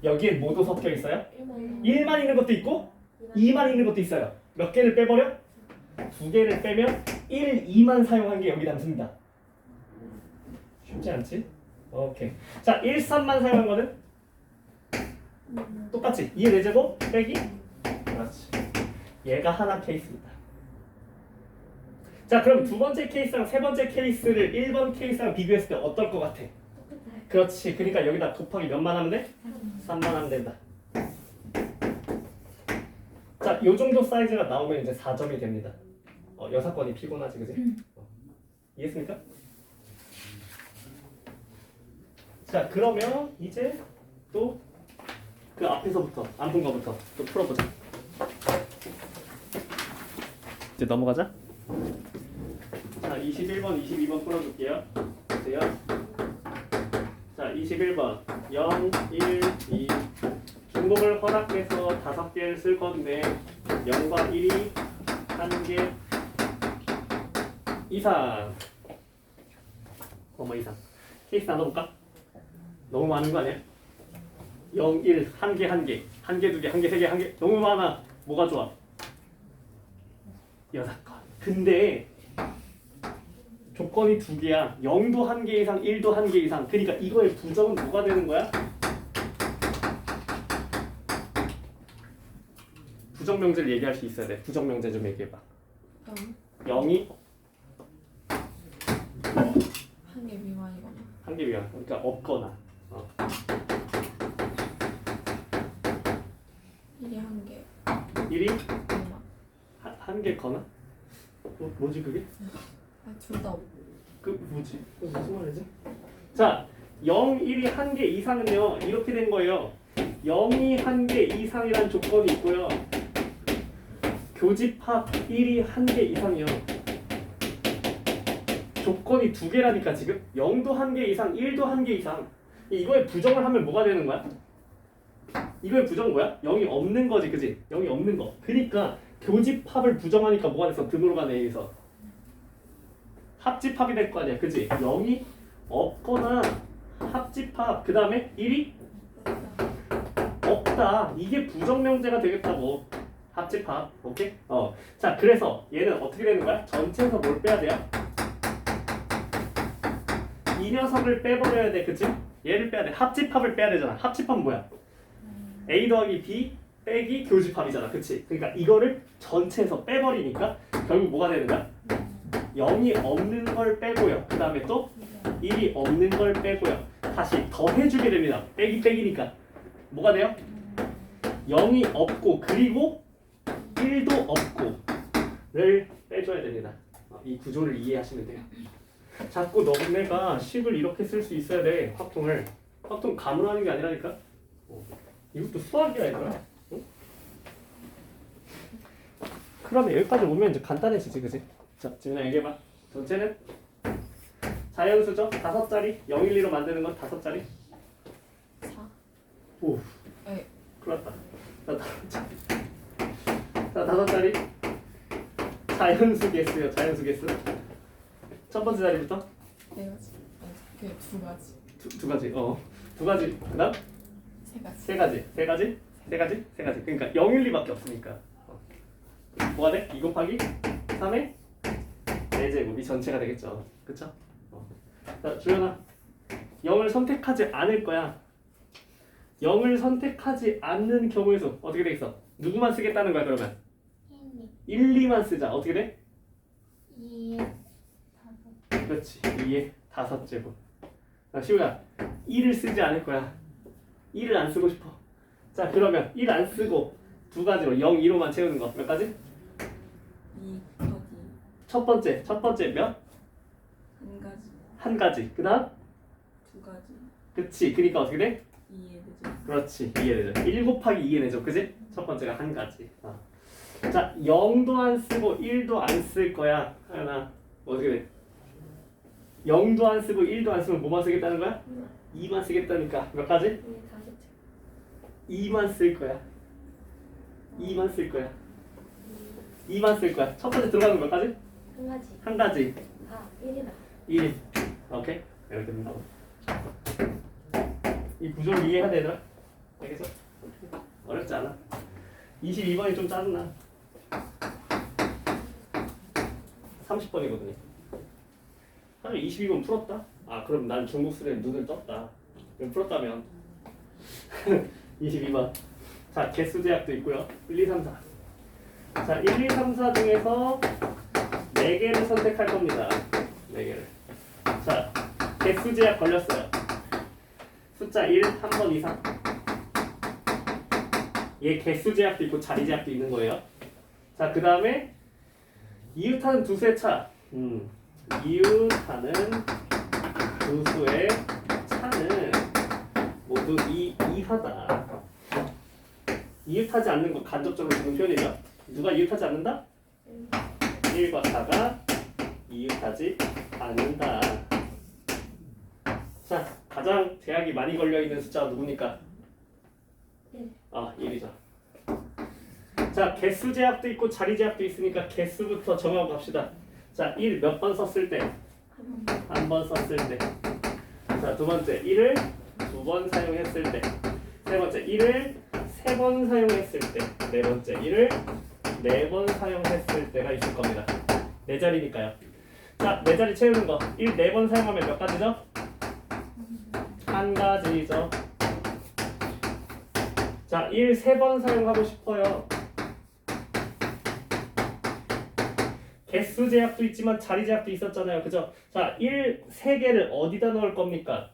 여기에 뭐도 섞여 있어요? 1만 있는 것도 있고 2만 있는 것도 있어요. 몇 개를 빼버려? 2개를 빼면 1, 2만 사용한 게 여기 남습니다. 쉽지 않지? 오케이. 자, 1, 3만 사용한 거는? 똑같지? 2의 4제곱 빼기? 그렇지. 얘가 하나 케이스입니다. 자, 그럼 두 번째 케이스랑 세 번째 케이스를 1번 케이스랑 비교했을 때 어떨 것 같아? 그렇지. 그러니까 여기다 곱하기 몇만 하면 돼? 3만 하면 된다. 자, 요 정도 사이즈가 나오면 이제 4점이 됩니다. 여사건이 피곤하지, 그지? 이해했습니까? 자, 그러면 이제 또 그 앞에서부터 안 본 거부터 또 풀어보자. 이제 넘어가자. 자, 21번, 22번 풀어줄게요. 보세요. 자, 21번 0, 1, 2 중복을 허락해서 5개를 쓸 건데 0과 1이 1개 이상. 뭐 이상. 케이스 나눠볼까? 너무 많은 거 아니야? 0, 1, 1개, 1개, 1개, 2개, 1개, 3개, 1개. 너무 많아. 뭐가 좋아? 여사건. 근데 조건이 2개야. 0도 1개 이상, 1도 1개 이상. 그러니까 이거의 부정은 뭐가 되는 거야? 부정명제를 얘기할 수 있어야 돼. 부정명제 좀 얘기해봐. 0이 1개 미만이거나 1개 미만. 그러니까 없거나. 1이 1개 1이 미만. 1개 거나? 뭐지 그게? 둘 다 없. 그 뭐지? 무슨 말이지? 자, 0, 1이 1개 이상은요 이렇게 된 거예요. 0이 1개 이상이란 조건이 있고요. 교집합 1이 1개 이상이요. 조건이 두 개라니까 지금 0도 한 개 이상 1도 한 개 이상 이거에 부정을 하면 뭐가 되는 거야? 이거의 부정은 뭐야? 0이 없는 거지 그지? 0이 없는 거 그러니까 교집합을 부정하니까 뭐가 돼서 등으로 가네 A에서 합집합이 될 거 아니야 그지? 0이 없거나 합집합 그 다음에 1이 없다 이게 부정명제가 되겠다고 합집합 오케이? 자 그래서 얘는 어떻게 되는 거야? 전체에서 뭘 빼야 돼요? 이 녀석을 빼버려야 돼 그치? 얘를 빼야 돼 합집합을 빼야 되잖아 합집합은 뭐야? A 더하기 B 빼기 교집합이잖아 그치? 그러니까 이거를 전체에서 빼버리니까 결국 뭐가 되는 거야? 0이 없는 걸 빼고요 그 다음에 또 1이 없는 걸 빼고요 다시 더해주게 됩니다 빼기니까 뭐가 돼요? 0이 없고 그리고 1도 없고를 빼줘야 됩니다 이 구조를 이해하시면 돼요 자꾸 너네가 식을 이렇게 쓸 수 있어야 돼 확통을 확통 감으로 하는 게 아니라니까 이것도 수학이야 얘들아 응? 그러면 여기까지 오면 이제 간단해지지 그지? 자 지민아 얘기해봐 전체는 자연수죠? 5자리 0, 1, 2로 만드는 건 5자리 4. 오 네. 큰일 났다 자 5자리 자연수 개수요 자연수 개수 첫 번째 자리부터 4가지. 아니, 두 가지. 두 가지 두 가지 그 다음 3가지. 세 가지 그러니까 0, 1, 2밖에 없으니까 뭐가 돼? 2 곱하기 3의 4제곱이 전체가 되겠죠 그쵸? 자 주연아 0을 선택하지 않을 거야 0을 선택하지 않는 경우의 수 어떻게 되겠어? 누구만 쓰겠다는 거야 그러면? 1, 2만 쓰자 어떻게 돼? 2에 5. 그렇지 2의 5제곱 시우야 1을 쓰지 않을 거야 1을 안 쓰고 싶어 자 그러면 1 안 쓰고 두 가지로 0, 2로만 채우는 거 몇 가지? 2 더기. 첫 번째 몇? 1가지. 한 가지 그 다음? 2가지. 그치 그러니까 어떻게 돼? 2에 되죠. 그렇지 2의 내죠 1 곱하기 2의 내죠 그치? 첫 번째가 한 가지 자 0도 안 쓰고 1도 안 쓸 거야 하연아 어떻게 돼? 0도 안 쓰고 1도 안 쓰면 뭐만 쓰겠다는 거야? 2만 쓰겠다니까 몇 가지? 2에 5. 2만 쓸 거야 2만 쓸 거야 2만 쓸 거야 첫 번째 들어가는 몇 가지? 한 가지. 한 가지 1이다. 1 오케이? 이렇게 됩니다 이 구조를 이해해야 되더라 알겠어? 어렵지 않아 22번이 좀 짜증나 30번이거든요 사실 22번 풀었다? 아 그럼 난 중국 수련에 눈을 떴다 그럼 풀었다면 22번 자 개수 제약도 있고요 1, 2, 3, 4 자 1, 2, 3, 4 중에서 4개를 선택할 겁니다 4개를 자 개수 제약 걸렸어요 숫자 1 한 번 이상 얘 개수 제약도 있고 자리 제약도 있는 거예요 자 그 다음에 이웃하는 두 수의 차 이웃하는 두 수의 차는 모두 이하다 이웃하지 않는 거 간접적으로 주는 표현이죠 누가 이웃하지 않는다? 1과 4가 이웃하지 않는다 자 가장 제약이 많이 걸려있는 숫자가 누굽니까? 1이죠 자 개수 제약도 있고 자리 제약도 있으니까 개수부터 정하고 갑시다 자 1 몇 번 썼을 때? 한 번 썼을 때 자 두 번째 1을 2번 사용했을 때 세 번째 1을 3번 사용했을 때 네 번째 1을 4번 사용했을 때가 있을 겁니다 네 자리니까요 자 네 자리 채우는 거 1 4번 사용하면 몇 가지죠? 한 가지죠 자 1 3번 사용하고 싶어요 개수 제약도 있지만 자리 제약도 있었잖아요 그죠? 자 1 3개를 어디다 넣을 겁니까?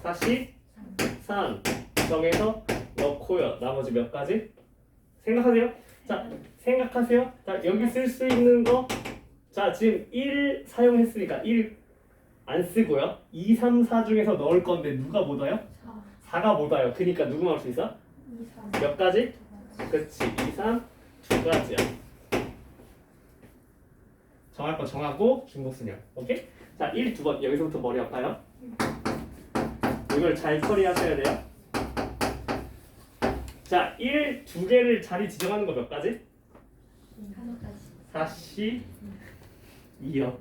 43 정해서 넣고요 나머지 몇 가지? 생각하세요 자 생각하세요 자 여기 쓸 수 있는 거 자 지금 1 사용했으니까 1 안 쓰고요 2, 3, 4 중에서 넣을 건데 누가 못 와요? 4가 못 와요 그니까 누구 나올 수 있어? 2, 3. 몇 가지? 그치 2, 3 두 가지야 정할 거 정하고 중복순열. 오케이? 자, 1, 2번 여기서부터 머리 아파요. 이걸 잘 처리하셔야 돼요. 자, 1, 2개를 자리 지정하는 거 몇 가지? 4C 2요.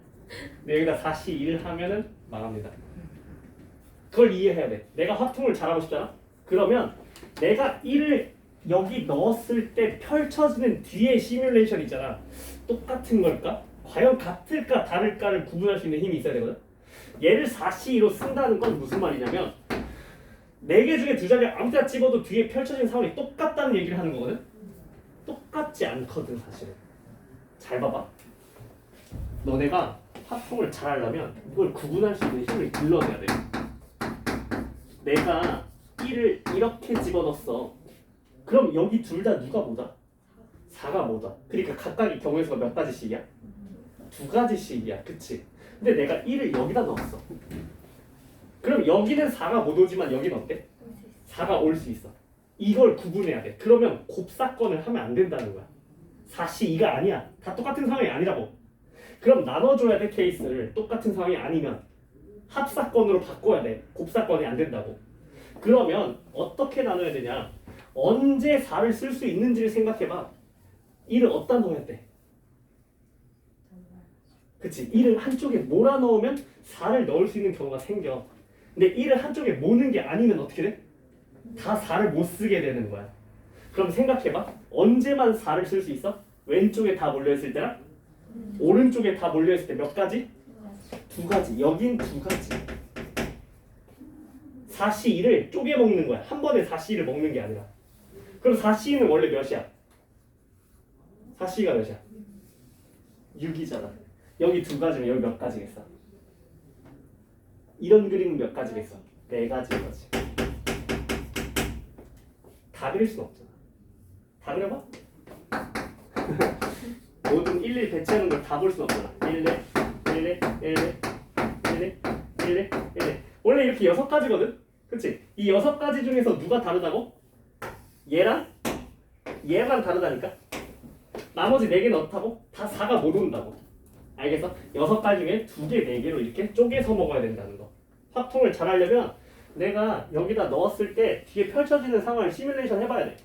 근데 여기다 4C 2를 하면은 망합니다. 그걸 이해해야 돼. 내가 확통을 잘하고 싶잖아. 그러면 내가 1을 여기 넣었을 때 펼쳐지는 뒤에 시뮬레이션 있잖아. 똑같은 걸까? 과연 같을까 다를까를 구분할 수 있는 힘이 있어야 되거든. 얘를 4C2로 쓴다는 건 무슨 말이냐면 4개 중에 2자리를 아무 데나 집어도 뒤에 펼쳐진 상황이 똑같다는 얘기를 하는 거거든. 똑같지 않거든 사실은. 잘 봐봐. 너네가 합통을 잘 하려면 이걸 구분할 수 있는 힘을 길러내야 돼. 내가 1을 이렇게 집어넣었어. 그럼 여기 둘 다 누가 뭐다? 4가 뭐다? 그러니까 각각의 경우의 수가 몇 가지씩이야? 2가지씩이야. 그치? 근데 내가 1을 여기다 넣었어. 그럼 여기는 4가 못 오지만 여기는 어때? 4가 올 수 있어. 이걸 구분해야 돼. 그러면 곱사건을 하면 안 된다는 거야. 4C2가 아니야. 다 똑같은 상황이 아니라고. 그럼 나눠줘야 돼. 케이스를. 똑같은 상황이 아니면 합사건으로 바꿔야 돼. 곱사건이 안 된다고. 그러면 어떻게 나눠야 되냐? 언제 4를 쓸 수 있는지를 생각해봐. 1을 어디다 넣어야 돼? 그치? 1을 한쪽에 몰아넣으면 4를 넣을 수 있는 경우가 생겨. 근데 1을 한쪽에 모는 게 아니면 어떻게 돼? 다 4를 못 쓰게 되는 거야. 그럼 생각해봐. 언제만 4를 쓸 수 있어? 왼쪽에 다 몰려있을 때랑 오른쪽에 다 몰려있을 때 몇 가지? 2가지. 여긴 2가지. 4C2를 쪼개 먹는 거야. 한 번에 4C2를 먹는 게 아니라. 그럼 4C2는 원래 몇이야? 4C가 몇이야? 6이잖아. 여기 2가지면 여기 몇 가지겠어? 이런 그림은 몇 가지겠어? 4가지인 거지. 다 그릴 순 없잖아. 다 그려봐? 모든 1, 배치하는 걸 다 볼 순 없잖아. 1, 1, 1, 원래 이렇게 6가지거든? 그치? 이 6가지 중에서 누가 다르다고? 얘랑 얘만 다르다니까? 나머지 4개 넣다고? 다 4가 못 온다고. 알겠어? 6가지 중에 2개, 4개로 이렇게 쪼개서 먹어야 된다는 거. 확통을 잘 하려면 내가 여기다 넣었을 때 뒤에 펼쳐지는 상황을 시뮬레이션 해봐야 돼.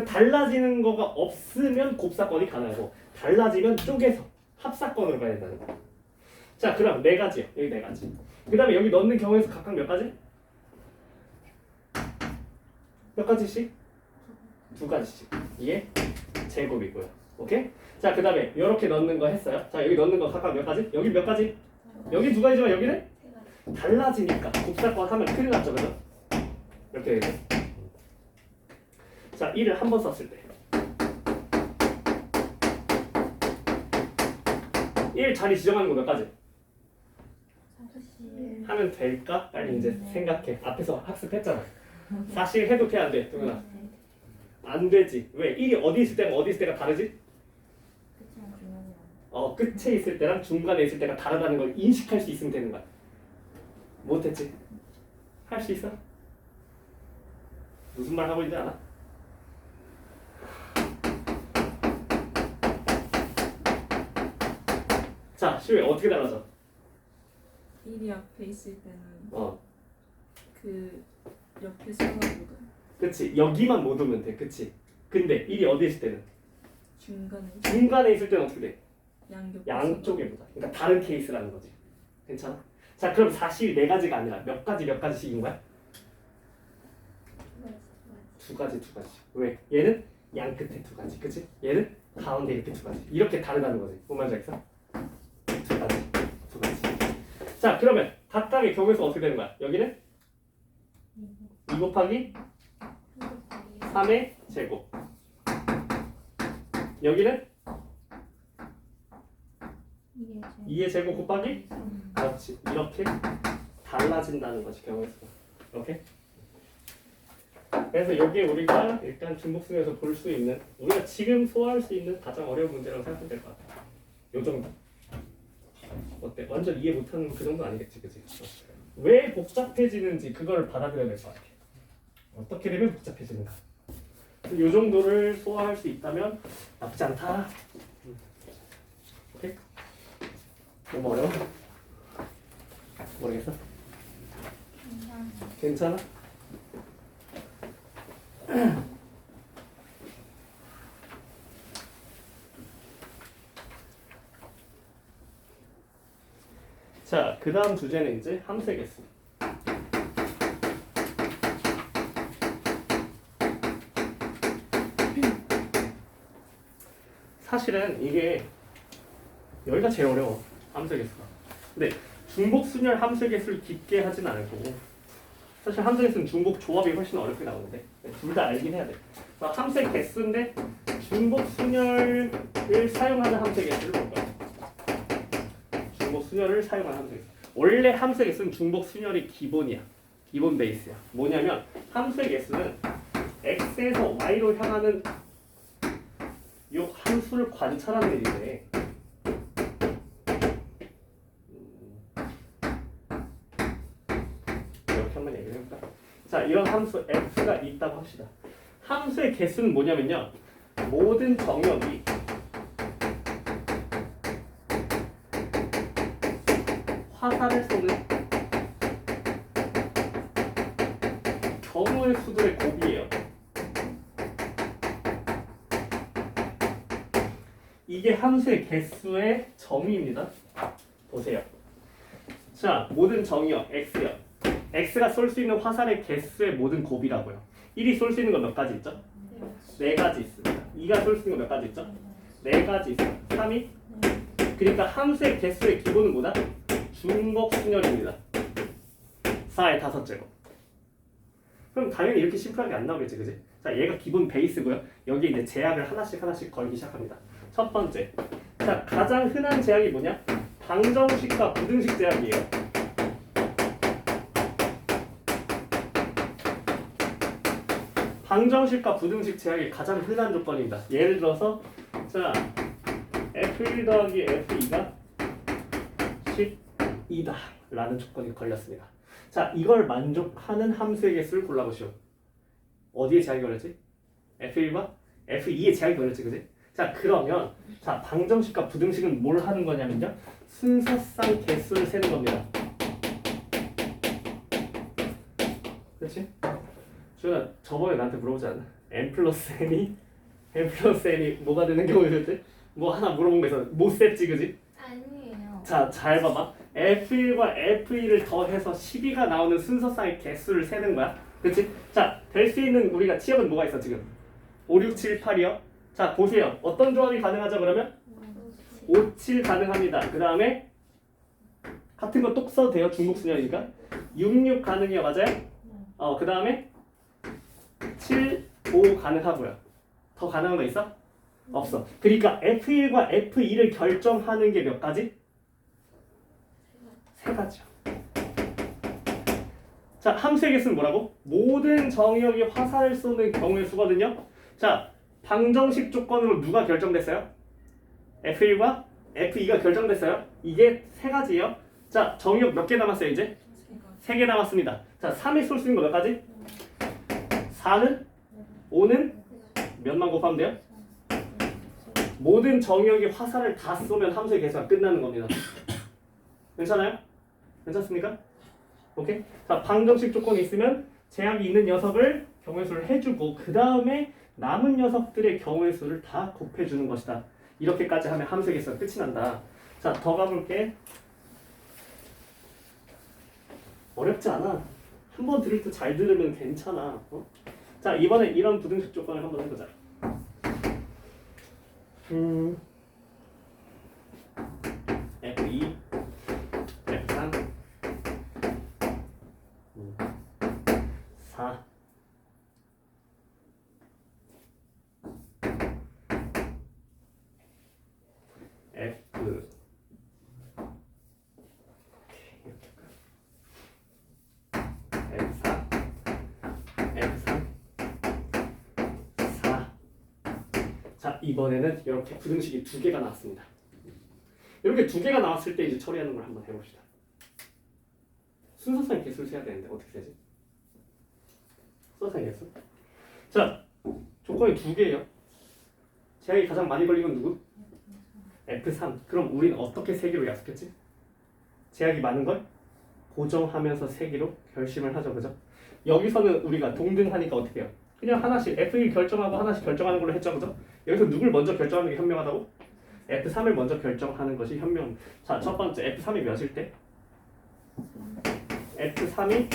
달라지는 거가 없으면 곱사건이 가능하고 달라지면 쪼개서 합사건으로 가야 된다는 거. 자, 그럼 4가지요. 여기 4가지. 그 다음에 여기 넣는 경우에서 각각 몇 가지? 몇 가지씩? 2가지씩. 이게 제곱이고요. 오케이? 자, 그 다음에 이렇게 넣는 거 했어요. 자, 여기 넣는 거 각각 몇 가지? 여기 몇 가지? 여기 2가지지만 여기는? 달라지니까 곱사건 하면 큰일 났죠. 그죠? 이렇게 되죠. 자, 1을 한 번 썼을 때 1 자리 지정하는 거 몇 가지? 하면 될까? 빨리 이제 생각해. 앞에서 학습했잖아. 사실 해도 돼, 안 돼? 동현아? 안 되지. 왜? 1이 어디 있을 때랑 어디 있을 때가 다르지? 끝에 있을 때랑 중간에 있을 때가 다르다는 걸 인식할 수 있으면 되는 거야. 못했지? 할 수 있어? 무슨 말 하고 있는지 알아? 자, 시우야 어떻게 달라져? 1이 앞에 있을 때는 어, 그 옆에 수가 보다 그치. 여기만 못 오면 돼. 그치. 근데 1이 어디 있을 때는? 중간에 중간에 있을 때는 어떻게 돼? 양옆 양쪽에 보다. 그러니까 다른 케이스라는 거지. 괜찮아? 자, 그럼 사실 4가지가 아니라 몇 가지씩인 거야? 2가지. 왜? 얘는 양 끝에 2가지. 그치? 얘는 가운데 이렇게 2가지. 이렇게 다르다는 거지. 뭔 말인지 알겠어? 2가지. 자, 그러면 각각의 경우에서 어떻게 되는 거야? 여기는 2 곱하기 3의 제곱. 여기는 2의 제곱 곱하기 그렇지. 이렇게 달라진다는 거지 경우의 수가. 오케이? 그래서 여기에 우리가 일단 중복순에서 볼 수 있는 우리가 지금 소화할 수 있는 가장 어려운 문제라고 생각하면 될 것 같아. 요 정도. 어때? 완전 이해 못하는 그 정도 아니겠지, 그치? 왜 복잡해지는지 그걸 받아들여야 될 것 같아. 어떻게 되면 복잡해지는가? 이 정도를 소화할 수 있다면 나쁘지 않다. 오케이? 너무 어려워? 모르겠어? 괜찮아? 자, 그 다음 주제는 이제 함수의 개수. 사실은 이게 여기가 제일 어려워. 함수의 개수가. 근데 중복 순열 함수의 개수를 깊게 하진 않을 거고, 사실 함수의 개수는 중복 조합이 훨씬 어렵게 나오는데 둘 다 알긴 해야 돼. 그러니까 함수의 개수인데 중복 순열을 사용하는 함수의 개수를 볼 거야. 중복 순열을 사용하는 함수의 개수. 원래 함수의 개수는 중복 순열이 기본이야. 기본 베이스야. 뭐냐면 함수의 개수는 x에서 y로 향하는 이 함수를 관찰하는 일인데, 이렇게 한번 얘기를 해볼까? 자, 이런 함수 f가 있다고 합시다. 함수의 개수는 뭐냐면요, 모든 정역이 화살을 쏘는 경우의 수들의 곱이에요. 이게 함수의 개수의 정의입니다. 보세요. 자, 모든 정의역 x요. x가 쏠 수 있는 화살의 개수의 모든 곱이라고요. 1이 쏠 수 있는 건 몇 가지 있죠? 4가지 있습니다. 2가 쏠 수 있는 건 몇 가지 있죠? 4가지 있어요. 3이? 그러니까 함수의 개수의 기본은 뭐다? 중복 순열입니다. 4의 5제곱. 그럼 당연히 이렇게 심플하게 안 나오겠지, 그지? 자, 얘가 기본 베이스고요. 여기 이제 제약을 하나씩 걸기 시작합니다. 첫 번째, 자, 가장 흔한 제약이 뭐냐? 방정식과 부등식 제약이에요. 방정식과 부등식 제약이 가장 흔한 조건입니다. 예를 들어서, 자, f1 더하기 f2가 10이다 라는 조건이 걸렸습니다. 자, 이걸 만족하는 함수의 개수를 골라보시오. 어디에 제약이 걸렸지? f1과 f2에 제약이 걸렸지, 그지? 자, 그러면 자, 방정식과 부등식은 뭘 하는 거냐면요, 순서상 개수를 세는 겁니다. 그렇지? 주연아, 저번에 나한테 물어보지 않아? n 플러스 n이 뭐가 되는 경우였지? 뭐 하나 물어본 거 있어. 못 셌지, 그지? 아니에요. 자, 잘 봐봐. F1과 F2를 더해서 12가 나오는 순서상의 개수를 세는 거야. 그렇지? 자, 될 수 있는 우리가 치역은 뭐가 있어, 지금? 5, 6, 7, 8이요. 자, 보세요. 어떤 조합이 가능하죠, 그러면? 5, 7 가능합니다. 그 다음에 같은 거 똑 써도 돼요. 중복순열이니까. 6, 6 가능해요. 맞아요? 그 다음에 7, 5 가능하고요. 더 가능한 거 있어? 없어. 그러니까 F1과 F2를 결정하는 게 몇 가지? 3가지요. 자, 함수의 개수는 뭐라고? 모든 정역이 화살을 쏘는 경우의 수거든요. 자, 방정식 조건으로 누가 결정됐어요? F1과 F2가 결정됐어요. 이게 3가지예요. 자, 정역 몇 개 남았어요, 이제? 3개 남았습니다. 자, 3이 쏠 수 있는 거 몇 가지? 4는? 5는? 몇만 곱하면 돼요? 모든 정역이 화살을 다 쏘면 함수의 개수가 끝나는 겁니다. 괜찮아요? 괜찮습니까? 오케이? 자, 방정식 조건이 있으면 제약이 있는 녀석을 경우의 수를 해주고 그 다음에 남은 녀석들의 경우의 수를 다 곱해주는 것이다. 이렇게까지 하면 함수의 개수가 끝이 난다. 자, 더 가볼게. 어렵지 않아. 한 번 들을 때 잘 들으면 괜찮아. 자, 이번에 이런 부등식 조건을 한번 해보자. F2, F3, 4, F, F4, F3, 4. 자, 이번에는 이렇게 부등식이 2개가 나왔습니다. 이렇게 2개가 나왔을 때 이제 처리하는 걸 한번 해봅시다. 순서상 개수를 세야 되는데 어떻게 세지? 순서상 개수. 자, 조건이 2개예요. 제약이 가장 많이 걸린 건 누구? F3. 그럼 우리는 어떻게 세기로 약속했지? 제약이 많은 걸 고정하면서 세기로 결심을 하죠. 그죠? 여기서는 우리가 동등하니까 어떻게 해요? 그냥 하나씩 F1 결정하고 하나씩 결정하는 걸로 했죠. 그죠? 여기서 누굴 먼저 결정하는 게 현명하다고? F3을 먼저 결정하는 것이 현명. 자, 첫 번째 F3이 몇일 때? F3이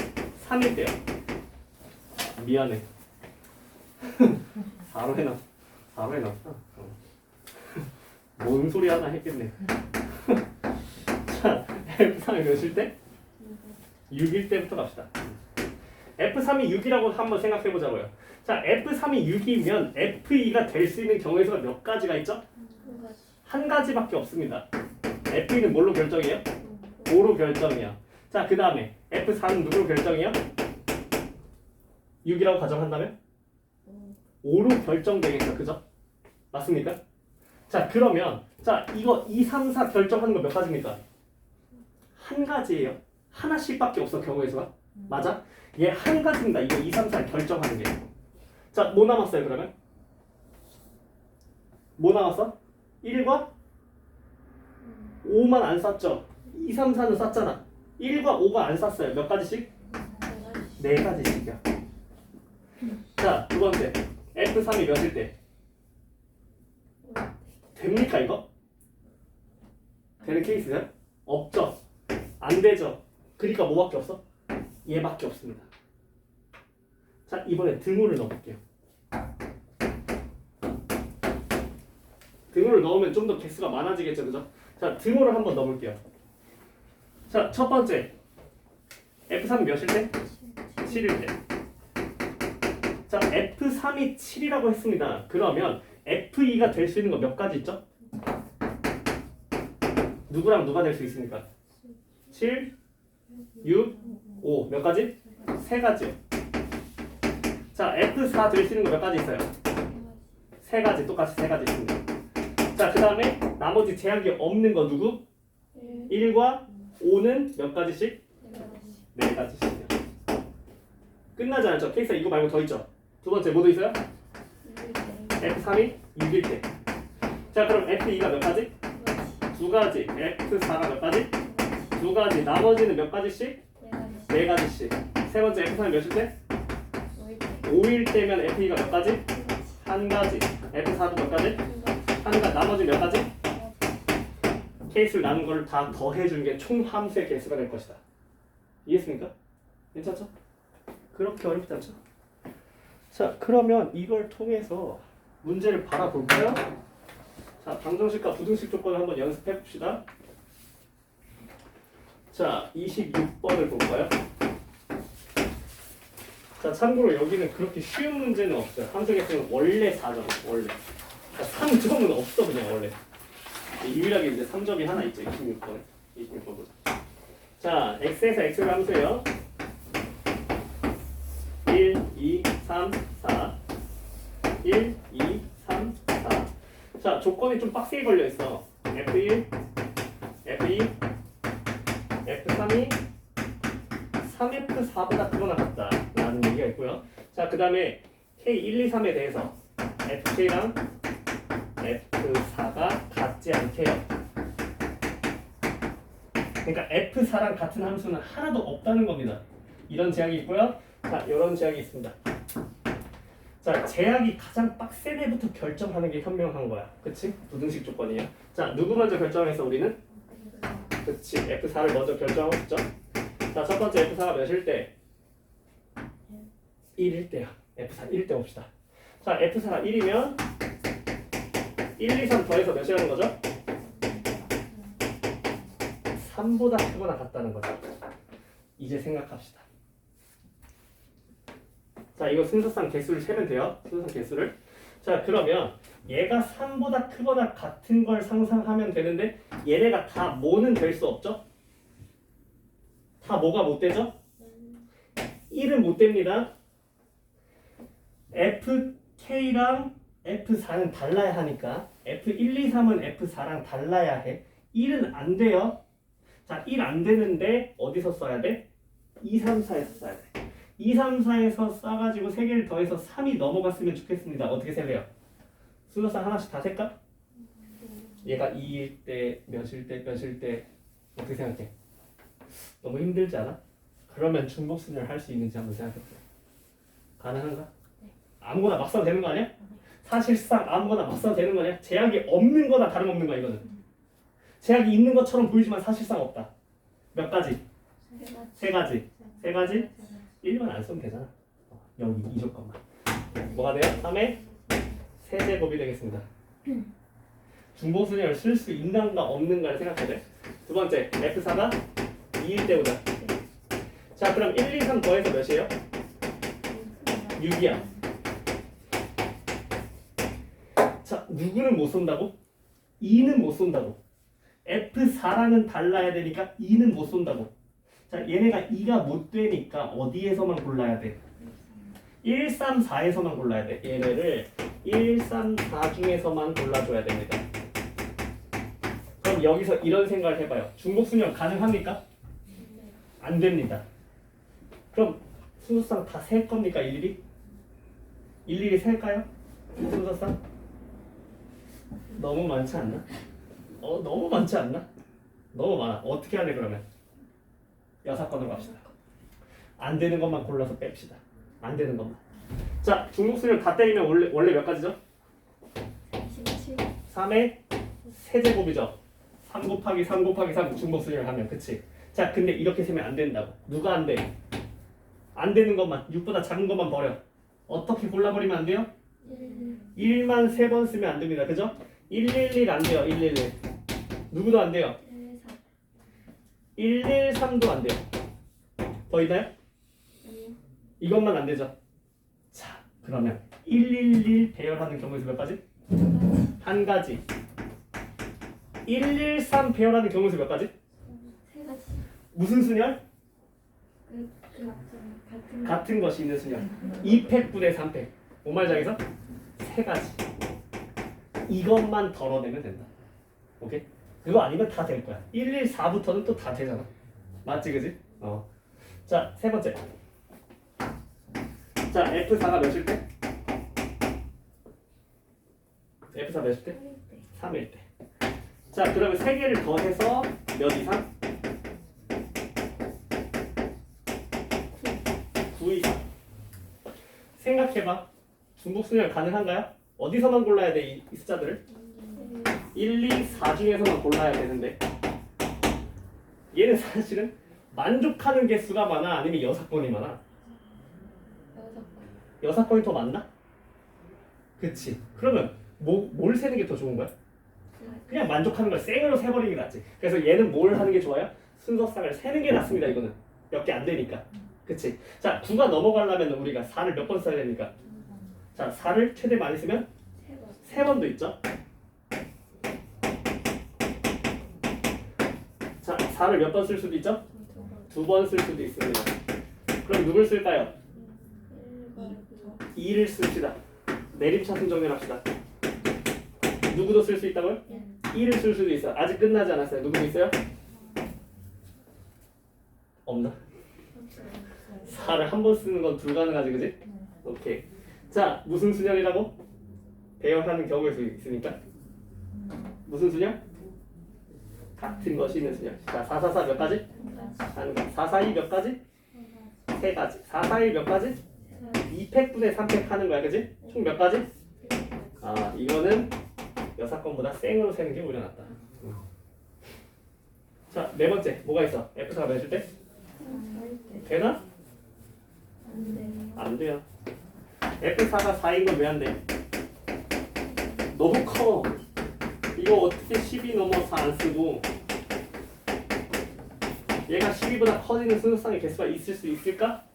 3일 때요. 미안해. 4로 해놨어. 4로 해놨어. 뭔 소리 하나 했겠네. 자, F3이 몇일 때? 6일 때부터 갑시다. F3이 6이라고 한번 생각해 보자고요. 자, F3이 6이면 F2가 될 수 있는 경우의 수가 몇 가지가 있죠? 한 가지밖에 없습니다. F2는 뭘로 결정해요? 5로 결정이야. 자, 그 다음에 F4는 누구로 결정이야? 6이라고 가정한다면? 5로 결정되겠죠. 그죠? 맞습니까? 자, 그러면 자, 이거 2, 3, 4 결정하는 거 몇 가지입니까? 한 가지예요. 하나씩밖에 없어, 경우의 수가. 맞아? 얘 한 가지입니다. 이거 2, 3, 4 결정하는 게. 자, 뭐 남았어요, 그러면? 뭐 남았어? 1과 5만 안 쌌죠? 2, 3, 4는 쌌잖아. 1과 5가 안 쌌어요. 몇 가지씩? 4가지씩이야. 자, 두 번째. F3이 몇일 때? 됩니까, 이거? 되는 케이스요? 없죠? 안 되죠? 그러니까 뭐밖에 없어? 얘밖에 없습니다. 자, 이번에 등호를 넣어볼게요. 등호를 넣으면 좀 더 개수가 많아지겠죠, 그죠? 자, 등호를 한번 넣어볼게요. 자, 첫 번째 F3이 몇일 때? 7일 때. 자, F3이 7이라고 했습니다. 그러면 F2가 될 수 있는 거 몇 가지 있죠? 누구랑 누가 될 수 있습니까? 7, 6, 5. 몇 가지? 3가지요. 자, F4 될 수 있는 거 몇 가지 있어요? 3가지. 똑같이 3가지 있습니다. 자, 그 다음에 나머지 제약이 없는 거 누구? 1과 5는 몇 가지씩? 4가지씩이요. 끝나지 않았죠? 케이스 이거 말고 더 있죠? 두 번째 뭐도 있어요? F3이 6일 때. 자, 그럼 F2가 몇 가지? 2가지. F4가 몇 가지? 2가지. 나머지는 몇 가지씩? 4가지씩. 세 번째 F3이 몇일 때? 5일 때면 F2가 몇 가지? 1가지. F4도 몇 가지? 1가지. 나머지 몇 가지? 케이스를 나눈 걸 다 더해준 게 총 함수의 개수가 될 것이다. 이해했습니까? 괜찮죠? 그렇게 어렵지 않죠? 자, 그러면 이걸 통해서 문제를 바라볼까요? 자, 방정식과 부등식 조건을 한번 연습해 봅시다. 자, 26번을 볼까요? 자, 참고로 여기는 그렇게 쉬운 문제는 없어요. 함수 개수는 원래 4점, 원래. 그러니까 3점은 없어, 그냥 원래. 유일하게 이제 3점이 하나 있죠, 26번에. 26번 보자. 자, x에서 x를 함수예요. 1, 2, 3, 4. 1, 2, 3, 4. 자, 조건이 좀 빡세게 걸려있어. F1, F2, F3이 3F4보다 크거나 같다 라는 얘기가 있고요. 자, 그 다음에 K1, 2, 3에 대해서 FK랑 F4가 같지 않게요. 그러니까 F4랑 같은 함수는 하나도 없다는 겁니다. 이런 제약이 있고요. 자, 이런 제약이 있습니다. 자, 제약이 가장 빡센 애부터 결정하는 게 현명한 거야. 그치? 부등식 조건이에요. 자, 누구 먼저 결정해서 우리는? 그치, F4를 먼저 결정하고 싶죠? 자, 첫 번째 F4가 몇일 때? 1일 때야. F4 1일 때 봅시다. 자, F4가 1이면 1, 2, 3 더해서 몇이라는 거죠? 3보다 크거나 같다는 거죠. 이제 생각합시다. 자, 이거 순서상 개수를 세면 돼요. 순서상 개수를. 자, 그러면 얘가 3보다 크거나 같은 걸 상상하면 되는데 얘네가 다 뭐는 될 수 없죠? 다 뭐가 못 되죠? 1은 못 됩니다. FK랑 F4는 달라야 하니까 F1, 2, 3은 F4랑 달라야 해. 1은 안 돼요. 자, 1 안 되는데 어디서 써야 돼? 2, 3, 4에서 써야 돼. 2, 3, 4에서 써가지고 3개를 더해서 3이 넘어갔으면 좋겠습니다. 어떻게 셀래요? 순서상 하나씩 다 셀까? 얘가 2일 때 몇일 때 몇일 때 어떻게 생각해? 너무 힘들지 않아? 그러면 중복순열 할 수 있는지 한번 생각해보세요. 가능한가? 아무거나 막 써도 되는 거 아니야? 사실상 아무거나 막 써도 되는 거 아니야? 제약이 없는 거나 다름없는 거야 이거는. 제약이 있는 것처럼 보이지만 사실상 없다. 몇 가지? 세 가지. 세 가지? 1만 안 쓰면 되잖아. 여기 이 조건만. 뭐가 돼요? 3의 세제곱이 되겠습니다. 중복순열을 쓸 수 있는가 없는가를 생각해야 돼. 두 번째, F4가 2일 때 오자. 자, 그럼 1, 2, 3 더해서 몇이에요? 6이야. 자, 누구는 못 쏜다고? 2는 못 쏜다고. F4랑은 달라야 되니까 2는 못 쏜다고. 자, 얘네가 2가 못 되니까 어디에서만 골라야 돼? 1, 3, 4에서만 골라야 돼. 얘네를 1, 3, 4 중에서만 골라줘야 됩니다. 그럼 여기서 이런 생각을 해봐요. 중복순열 가능합니까? 안 됩니다. 그럼 순서상 다 셀 겁니까? 일일이? 일일이 셀까요? 순서상? 너무 많지 않나? 너무 많지 않나? 너무 많아. 어떻게 할래 그러면? 여사건으로 갑시다. 안 되는 것만 골라서 뺍시다. 안 되는 것만. 자, 중복순열 다 때리면 원래 몇 가지죠? 37. 3의 세제곱이죠. 3 곱하기 3 곱하기 3 중복순열 하면 그치? 자, 근데 이렇게 세면 안 된다고. 누가 안 돼? 안 되는 것만, 6보다 작은 것만 버려. 어떻게 골라버리면 안 돼요? 1만 3번 쓰면 안 됩니다. 그죠? 111 안 돼요. 111. 누구도 안 돼요. 113도 안 돼요. 더 있나요? 이것만 안 되죠. 자, 그러면 111 배열하는 경우에서 몇 가지? 한 가지. 113 배열하는 경우에서 몇 가지? 세 가지. 무슨 순열? 같은 같은 것이 있는 순열. 2팩 분의 3팩. 뭔 말인지 알겠어? 세 가지. 이것만 덜어내면 된다. 오케이? 그거 아니면 다 될 거야. 114부터는 또 다 되잖아. 맞지, 그지? 자, 세 번째. 자, F4가 몇일 때? F4 몇일 때? 3일 때. 자, 그러면 세 개를 더해서 몇 이상? 9 이상. 생각해봐. 중복순열 가능한가요? 어디서만 골라야 돼, 이 숫자들을? 1, 2, 4 중에서만 골라야 되는데 얘는 사실은 만족하는 개수가 많아? 아니면 여사건이 많아? 여사건이 더 많나? 그치. 그러면 뭘 세는 게 더 좋은 거야? 그냥 만족하는 걸 생으로 세버리는 게 낫지. 그래서 얘는 뭘 하는 게 좋아요? 순서상을 세는 게 낫습니다. 이거는 몇 개 안 되니까. 그치. 자, 9가 넘어가려면 우리가 4를 몇 번 써야 됩니까? 자, 4를 최대 많이 쓰면 3번도 있죠. 자, 4를 몇 번 쓸 수도 있죠? 2번 쓸 수도 있습니다. 그럼 누굴 쓸까요? 2를 씁시다. 내림차순 정렬합시다. 누구도 쓸 수 있다고요? 2를 쓸 수도 있어요. 아직 끝나지 않았어요. 누구 있어요? 없나? 4를 한 번 쓰는 건 불가능하지, 그지? 오케이. 자, 무슨 순열이라고? 배열하는 경우에서 있으니까. 무슨 순열? 같은 것이 있는 순열. 자, 4, 4, 4 몇 가지? 한 가지. 4, 4, 2 몇 가지? 세 가지. 4, 4, 1 몇 가지? 2팩 분의 3팩 하는 거야, 그지? 총 몇 가지? 아, 이거는 여사건보다 생으로 세는 게 오히려 낫다. 자, 네 번째. 뭐가 있어? F4가 몇일 때? 되나? 안 돼요. F4가 4인 건 왜 안 돼? 너무 커. 이거 어떻게 10이 넘어서 안 쓰고 얘가 12보다 커지는 순서상의 개수가 있을 수 있을까?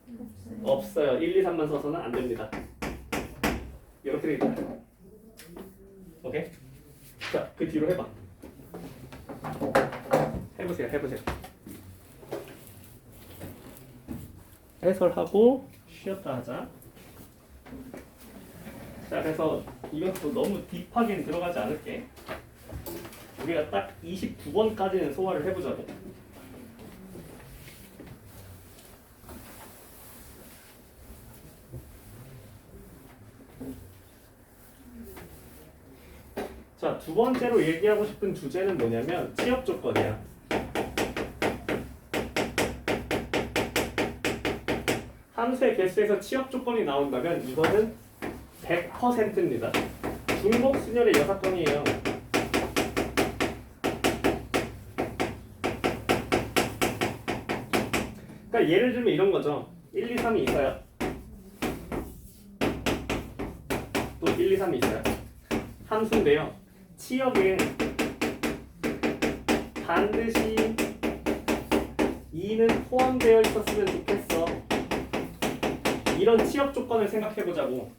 없어요. 1, 2, 3만 써서는 안 됩니다. 이렇게 되겠다. 오케이? 자, 그 뒤로 해봐. 해보세요. 해설하고 쉬었다 하자. 자, 그래서 이것도 너무 딥하게는 들어가지 않을게. 우리가 딱 29번까지는 소화를 해보자고. 자, 두 번째로 얘기하고 싶은 주제는 뭐냐면 취업 조건이야. 함수의 개수에서 취업 조건이 나온다면 이거는 100%입니다. 중복 순열의 여사건이에요. 그러니까 예를 들면 이런 거죠. 1, 2, 3이 있어요. 또 1, 2, 3이 있어요. 함수인데요. 치역에 반드시 2는 포함되어 있었으면 좋겠어. 이런 취업 조건을 생각해 보자고.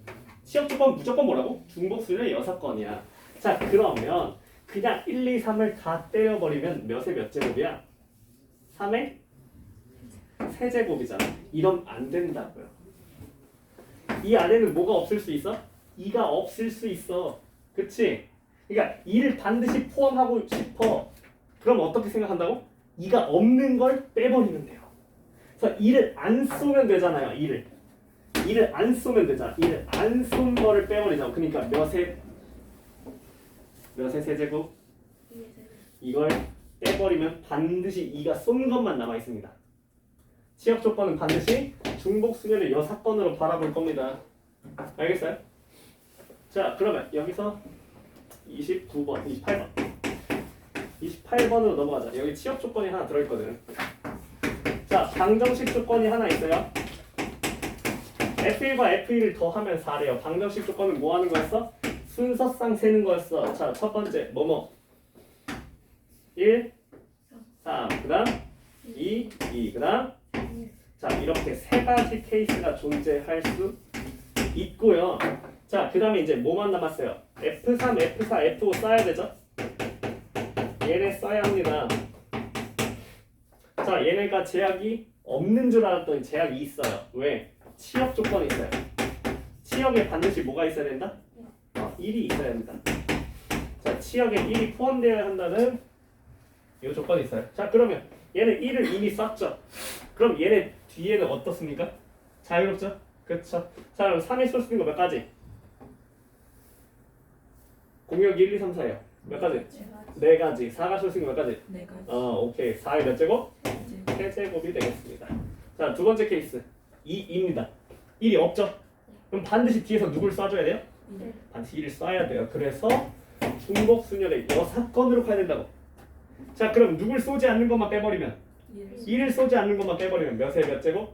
취업 조건 무조건 뭐라고? 중복순열 6건이야. 자, 그러면 그냥 1, 2, 3을 다 떼어버리면 몇의 몇 제곱이야? 3의 세제곱이잖아. 이러면 안 된다고요. 이 안에는 뭐가 없을 수 있어? 2가 없을 수 있어. 그치? 그러니까 2를 반드시 포함하고 싶어. 그럼 어떻게 생각한다고? 2가 없는 걸 빼버리면 돼요. 그래서 2를 안 쏘면 되잖아요. 2를 안 쏘면 되잖아. 2를 안 쏜 거를 빼버리자고. 그러니까 몇의 세제곱? 이걸 빼버리면 반드시 2가 쏜 것만 남아 있습니다. 취업 조건은 반드시 중복 순열의 여사건으로 바라볼 겁니다. 알겠어요? 자, 그러면 여기서 29번, 28번. 28번으로 넘어가자. 여기 취업 조건이 하나 들어있거든. 자, 방정식 조건이 하나 있어요. F1과 F2를 더하면 4래요. 방정식 조건은 뭐 하는 거였어? 순서상 세는 거였어. 자, 첫 번째 뭐뭐 1, 3, 그 다음 2, 2, 그 다음 자, 이렇게 세 가지 케이스가 존재할 수 있고요. 자, 그 다음에 이제 뭐만 남았어요? F3, F4, F5 써야 되죠? 얘네 써야 합니다. 자, 얘네가 제약이 없는 줄 알았더니 제약이 있어요. 왜? 취업 조건이 있어요. 취업에 반드시 뭐가 있어야 된다? 1이 있어야 된다. 자, 취업에 1이 포함되어야 한다는 이 조건이 있어요. 자, 그러면 얘는 1을 이미 썼죠? 그럼 얘네 뒤에는 어떻습니까? 자유롭죠? 그쵸? 자, 그럼 3이 쓸 수 있는 거 몇 가지? 공역 1, 2, 3, 4예요. 몇 가지? 네 가지. 4가 쓸 수 있는 거 몇 가지? 네 가지. 오케이. 4의 몇 제곱? 이제 3제곱이 되겠습니다. 자, 두 번째 케이스 2입니다. 1이 없죠? 그럼 반드시 뒤에서 누굴 쏴줘야 돼요? 네. 반드시 1을 쏴야 돼요. 그래서 중복 순열의 여사건으로 가야 된다고. 자, 그럼 누굴 쏘지 않는 것만 빼버리면 1을 쏘지 않는 것만 빼버리면 몇의 몇 제곱?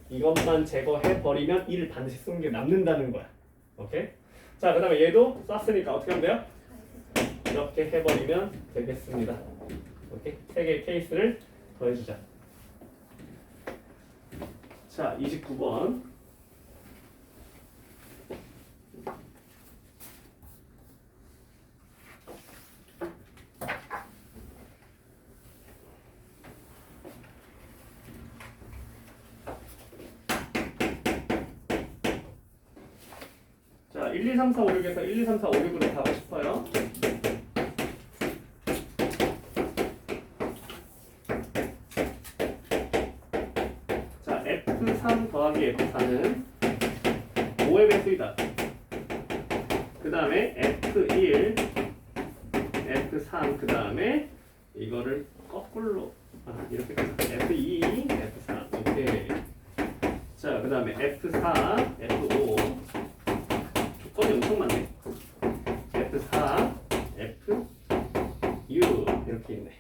이것만 제거해버리면 1을 반드시 쏘는 게 남는다는 거야. 오케이? 자, 그 다음에 얘도 쐈으니까 어떻게 하면 돼요? 이렇게 해버리면 되겠습니다. 오케이? 세 개의 케이스를 더해주자. 자, 29번. 자, 1, 2, 3, 4, 5, 6에서 1, 2, 3, 4, 5, 6으로 가고 싶어요. 자, F3 더하기 F4는 5의 배수이다. 그 다음에 F1, F3, 그 다음에 이거를 거꾸로 이렇게 가자. F2, F3, 오케이. 자, 그 다음에 F4, F5 조건이 엄청 많네. F4, F, U 이렇게 있네.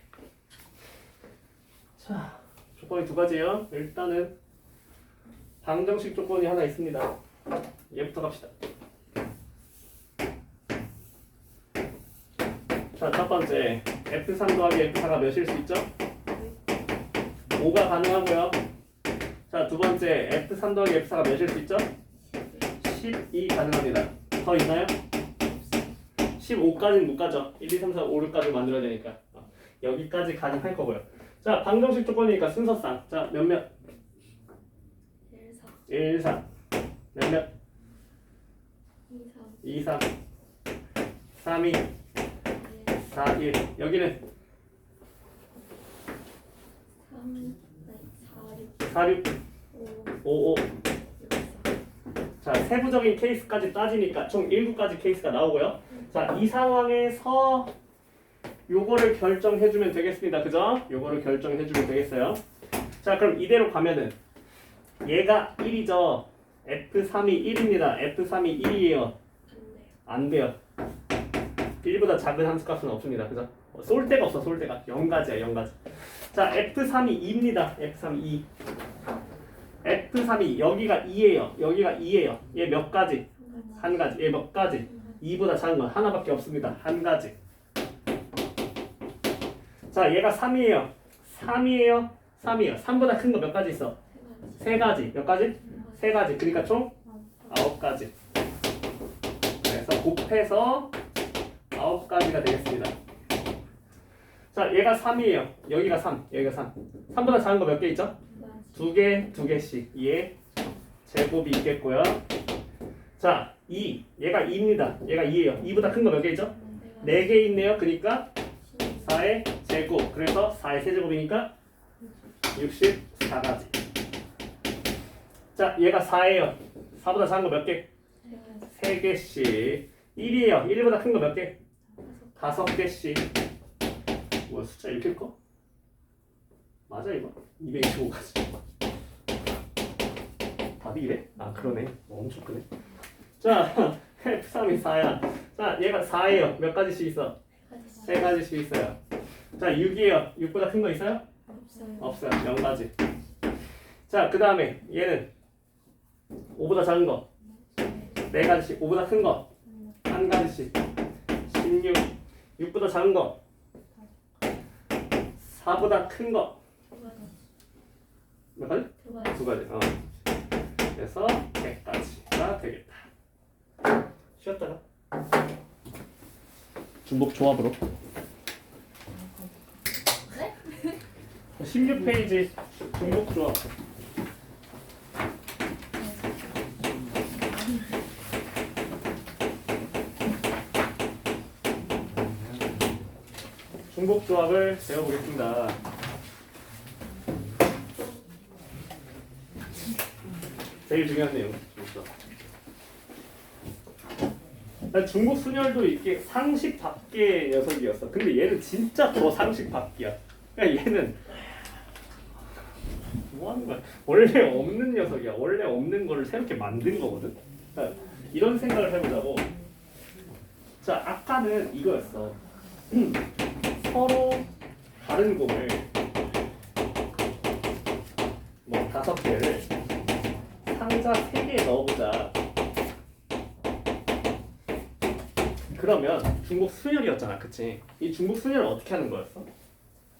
자, 조건이 두 가지예요. 일단은 방정식 조건이 하나 있습니다. 얘부터 갑시다. 자, 첫 번째 F3 더하기 F4가 몇일 수 있죠? 5가 가능하고요. 자, 두 번째 F3 더하기 F4가 몇일 수 있죠? 12 가능합니다. 더 있나요? 15까지는 못 가죠. 1, 2, 3, 4, 5, 6까지 만들어야 되니까. 여기까지 가능할 거고요. 자, 방정식 조건이니까 순서상. 자, 몇몇? 1, 4. 몇몇? 2, 3. 3, 2. 4, 1. 여기는 4, 6. 5, 5. 자, 세부적인 케이스까지 따지니까 총 7가지 케이스가 나오고요. 자, 이 상황에서 요거를 결정해주면 되겠습니다. 그죠? 요거를 결정해주면 되겠어요. 자, 그럼 이대로 가면은 얘가 1이죠. F3이 1입니다. F3이 1이에요. 안 돼요. 1보다 작은 함수값은 없습니다. 그죠? 쏠 데가 없어. 쏠 데가 0가지야. 0가지. 자, F3이 2입니다. F3이 2. F3이 여기가 2예요. 여기가 2예요. 얘 몇 가지? 한 가지. 얘 몇 가지? 2보다 작은 건 하나밖에 없습니다. 한 가지. 자, 얘가 3이에요. 3이에요. 3이에요. 3보다 큰 거 몇 가지 있어? 세 가지. 몇 가지? 세 가지. 그러니까 총 9가지. 그래서 곱해서 9가지가 되겠습니다. 자, 얘가 3이에요. 여기가 3. 여기가 3. 3보다 작은 거 몇 개 있죠? 2개, 2개씩. 얘 제곱이 있겠고요. 자, 2. 얘가 2입니다. 얘가 2예요. 2보다 큰 거 몇 개 있죠? 4개 있네요. 그러니까 4의 제곱. 그래서 4의 세제곱이니까 64가지. 자, 얘가 4예요. 4보다 작은 거 몇 개? 3개씩. 1이에요. 1보다 큰 거 몇 개? 5개씩. 뭐야, 숫자 이렇게 커? 맞아 이거? 225가지. 답이 이래? 아, 그러네. 엄청 크네. 자, F3이 4야. 자, 얘가 4예요. 몇 가지씩 있어? 3가지씩 있어요. 자, 6이에요. 6보다 큰 거 있어요? 없어요. 0가지. 자, 그 다음에 얘는 5보다 작은 거 4가지씩. 5보다 큰 거 1가지씩. 16. 6보다 작은 거 4보다 큰 거 몇 가지? 2가지. 그래서 100가지가 되겠다. 쉬었다가 중복 조합으로 16페이지 중복 조합. 중복 조합을 배워보겠습니다. 제일 중요한 내용. 중복 순열도 이게 상식 밖의 녀석이었어. 근데 얘는 진짜 더 상식 밖이야. 그러니까 얘는 뭐 하는 거야? 원래 없는 녀석이야. 원래 없는 거를 새롭게 만든 거거든. 그러니까 이런 생각을 해보자고. 자, 아까는 이거였어. 서로 다른 공을 뭐 5개를 상자 3개에 넣어보자. 그러면 중복 순열이었잖아, 그치? 이 중복 순열을 어떻게 하는 거였어?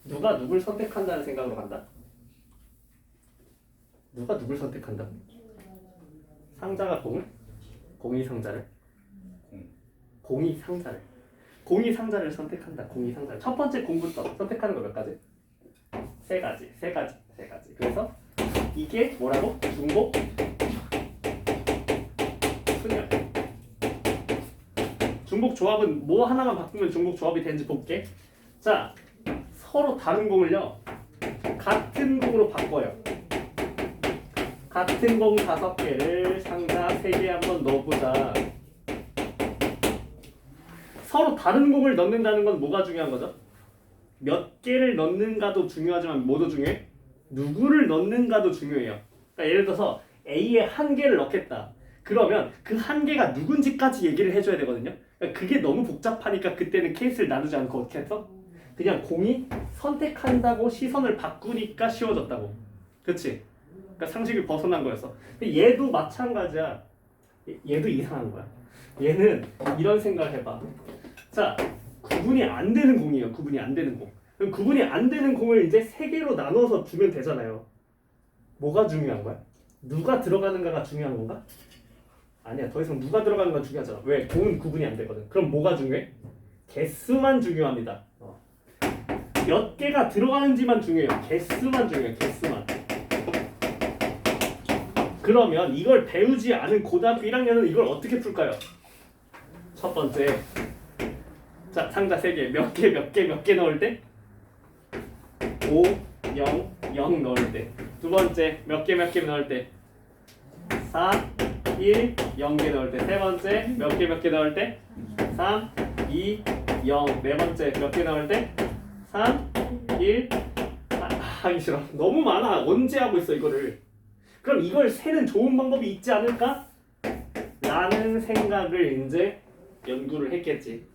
누가 누굴 선택한다는 생각으로 간다? 누가 누굴 선택한다? 상자가 공을? 공이 상자를? 공이 상자를. 공이 상자를 선택한다. 공이 상자를. 첫 번째 공부터 선택하는 거 몇 가지? 3가지. 3가지. 3가지. 그래서 이게 뭐라고? 중복 순열. 중복 조합은 뭐 하나만 바꾸면 중복 조합이 되는지 볼게. 자, 서로 다른 공을요 같은 공으로 바꿔요. 같은 공 5개를 상자 3개에 한번 넣어보자. 서로 다른 공을 넣는다는 건 뭐가 중요한 거죠? 몇 개를 넣는가도 중요하지만 뭐도 중요해? 누구를 넣는가도 중요해요. 그러니까 예를 들어서 A에 1개를 넣겠다. 그러면 그 1개가 누군지까지 얘기를 해줘야 되거든요. 그러니까 그게 너무 복잡하니까 그때는 케이스를 나누지 않고 어떻게 했어? 그냥 공이 선택한다고 시선을 바꾸니까 쉬워졌다고. 그치? 그러니까 상식을 벗어난 거였어. 근데 얘도 마찬가지야. 얘도 이상한 거야. 얘는 이런 생각을 해봐. 자, 구분이 안 되는 공이에요. 구분이 안 되는 공. 그럼 구분이 안 되는 공을 이제 3개로 나눠서 주면 되잖아요. 뭐가 중요한 거야? 누가 들어가는가가 중요한 건가? 아니야. 더 이상 누가 들어가는 건 중요하잖아. 왜? 공은 구분이 안 되거든. 그럼 뭐가 중요해? 개수만 중요합니다. 몇 개가 들어가는지만 중요해요. 개수만 중요해요. 개수만. 그러면 이걸 배우지 않은 고등학교 1학년은 이걸 어떻게 풀까요? 첫 번째, 자, 상자 3개 몇 개 넣을 때? 5, 0, 0 넣을 때. 두 번째, 몇 개 넣을 때? 4, 1, 0개 넣을 때 세 번째 몇 개 넣을 때 3, 2, 0 네 번째 몇 개 넣을 때 3, 1 하기 싫어. 너무 많아. 언제 하고 있어 이거를. 그럼 이걸 세는 좋은 방법이 있지 않을까? 라는 생각을 이제 연구를 했겠지.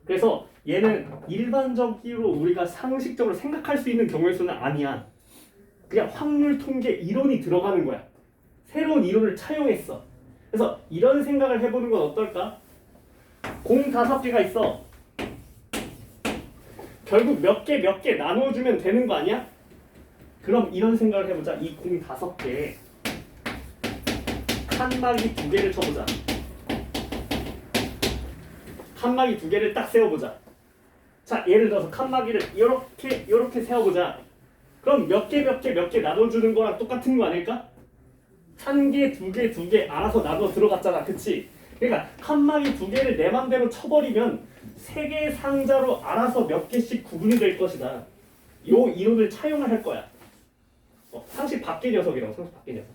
그래서 얘는 일반적으로 우리가 상식적으로 생각할 수 있는 경우의 수는 아니야. 그냥 확률 통계 이론이 들어가는 거야. 새로운 이론을 차용했어. 그래서 이런 생각을 해보는 건 어떨까? 공 5개가 있어. 결국 몇 개 나눠주면 되는 거 아니야? 그럼 이런 생각을 해보자. 이 공 5개에 칸막이 2개를 쳐보자. 칸막이 2개를 딱 세워보자. 자, 예를 들어서 칸막이를 이렇게 세워보자. 그럼 몇 개 나눠주는 거랑 똑같은 거 아닐까? 1개, 2개 알아서 나눠 들어갔잖아. 그치? 그러니까 칸막이 2개를 내 맘대로 쳐버리면 3개의 상자로 알아서 몇 개씩 구분이 될 것이다. 요 이론을 차용을 할 거야. 상식 밖의 녀석이라고. 상식 밖의 녀석.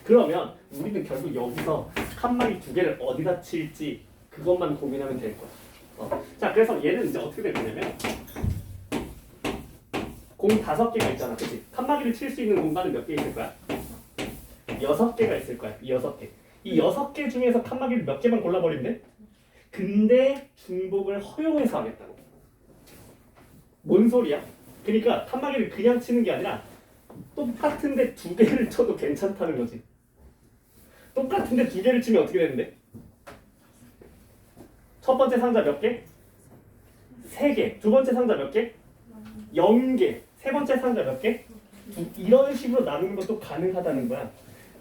그러면 우리는 결국 여기서 칸막이 2개를 어디다 칠지 그것만 고민하면 될 거야. 자, 그래서 얘는 이제 어떻게 될 거냐면 공 5개가 있잖아. 그치? 칸막이를 칠 수 있는 공간은 몇 개 있을 거야? 6개가 있을 거야. 이 6개. 이 6개 중에서 칸막이를 몇 개만 골라버리면 돼? 근데 중복을 허용해서 하겠다고. 뭔 소리야? 그러니까 칸막이를 그냥 치는 게 아니라 똑같은데 2개를 쳐도 괜찮다는 거지. 똑같은데 2개를 치면 어떻게 되는데? 첫 번째 상자 몇 개? 3개. 두 번째 상자 몇 개? 0개. 세 번째 상자 몇 개? 이런 식으로 나누는 것도 가능하다는 거야.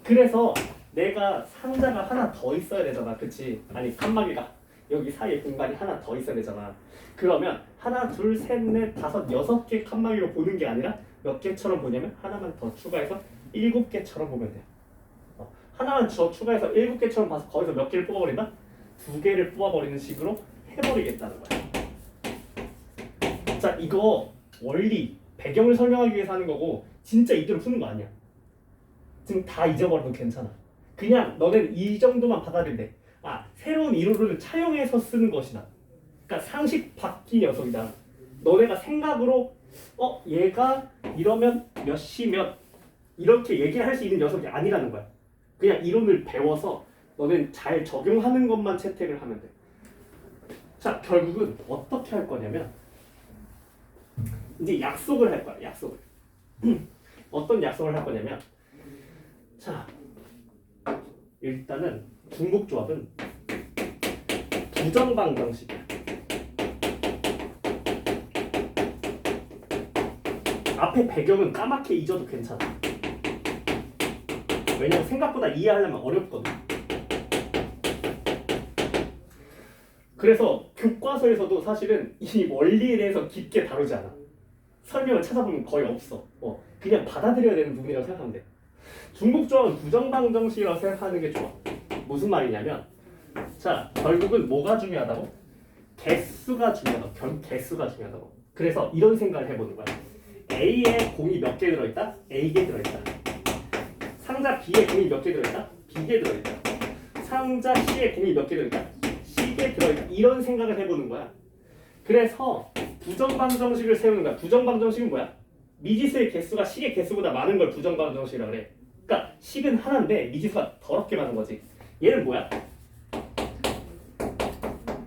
그래서 내가 상자가 하나 더 있어야 되잖아. 그치? 아니 칸막이가 여기 사이에 공간이 하나 더 있어야 되잖아. 그러면 하나, 둘, 셋, 넷, 다섯, 6개 칸막이로 보는 게 아니라 몇 개처럼 보냐면 하나만 더 추가해서 7개처럼 보면 돼. 하나만 더 추가해서 7개처럼 봐서 거기서 몇 개를 뽑아버린다? 2개를 뽑아버리는 식으로 해버리겠다는 거야. 자, 이거 원리, 배경을 설명하기 위해서 하는 거고 진짜 이대로 푸는 거 아니야. 지금 다 잊어버려도 괜찮아. 그냥 너는 이 정도만 받아들이면 돼. 아, 새로운 이론을 차용해서 쓰는 것이다. 그러니까 상식 밖의 녀석이다. 너네가 생각으로 얘가 이러면 몇 시 몇 이렇게 얘기를 할 수 있는 녀석이 아니라는 거야. 그냥 이론을 배워서 너는 잘 적용하는 것만 채택을 하면 돼. 자, 결국은 어떻게 할 거냐면 이제 약속을 할 거야. 약속을. 어떤 약속을 할 거냐면 자, 일단은 중복조합은 부정방정식이야. 앞에 배경은 까맣게 잊어도 괜찮아. 왜냐면 생각보다 이해하려면 어렵거든. 그래서 교과서에서도 사실은 이 원리에 대해서 깊게 다루지 않아. 설명을 찾아보면 거의 없어. 그냥 받아들여야 되는 부분이라고 생각하면 돼. 중복조합은 부정방정식이라고 생각하는 게 좋아. 무슨 말이냐면 자, 결국은 뭐가 중요하다고? 개수가 중요하다고. 결국 개수가 중요하다고. 그래서 이런 생각을 해보는 거야. A에 공이 몇 개 들어있다? A개 들어있다. 상자 B에 공이 몇 개 들어있다? B개 들어있다. 상자 C에 공이 몇 개 들어있다? C개 들어있다. 이런 생각을 해보는 거야. 그래서 부정방정식을 세우는 거야. 부정방정식은 뭐야? 미지수의 개수가 식의 개수보다 많은 걸 부정방정식이라고 그래. 그러니까 식은 하나인데 미지수가 더럽게 많은 거지. 얘는 뭐야?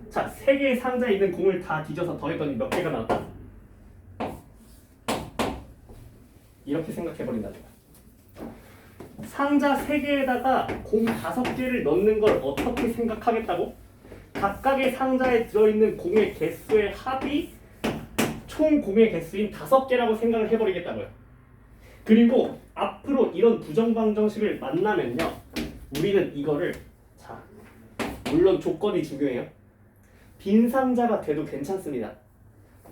자, 3개의 상자에 있는 공을 다 뒤져서 더했더니 몇 개가 나왔다? 이렇게 생각해버린다는 거야. 상자 3개에다가 공 5개를 넣는 걸 어떻게 생각하겠다고? 각각의 상자에 들어있는 공의 개수의 합이 총 공의 개수인 5개라고 생각을 해버리겠다고요. 그리고 앞으로 이런 부정방정식을 만나면요, 우리는 이거를 자, 물론 조건이 중요해요. 빈 상자가 돼도 괜찮습니다.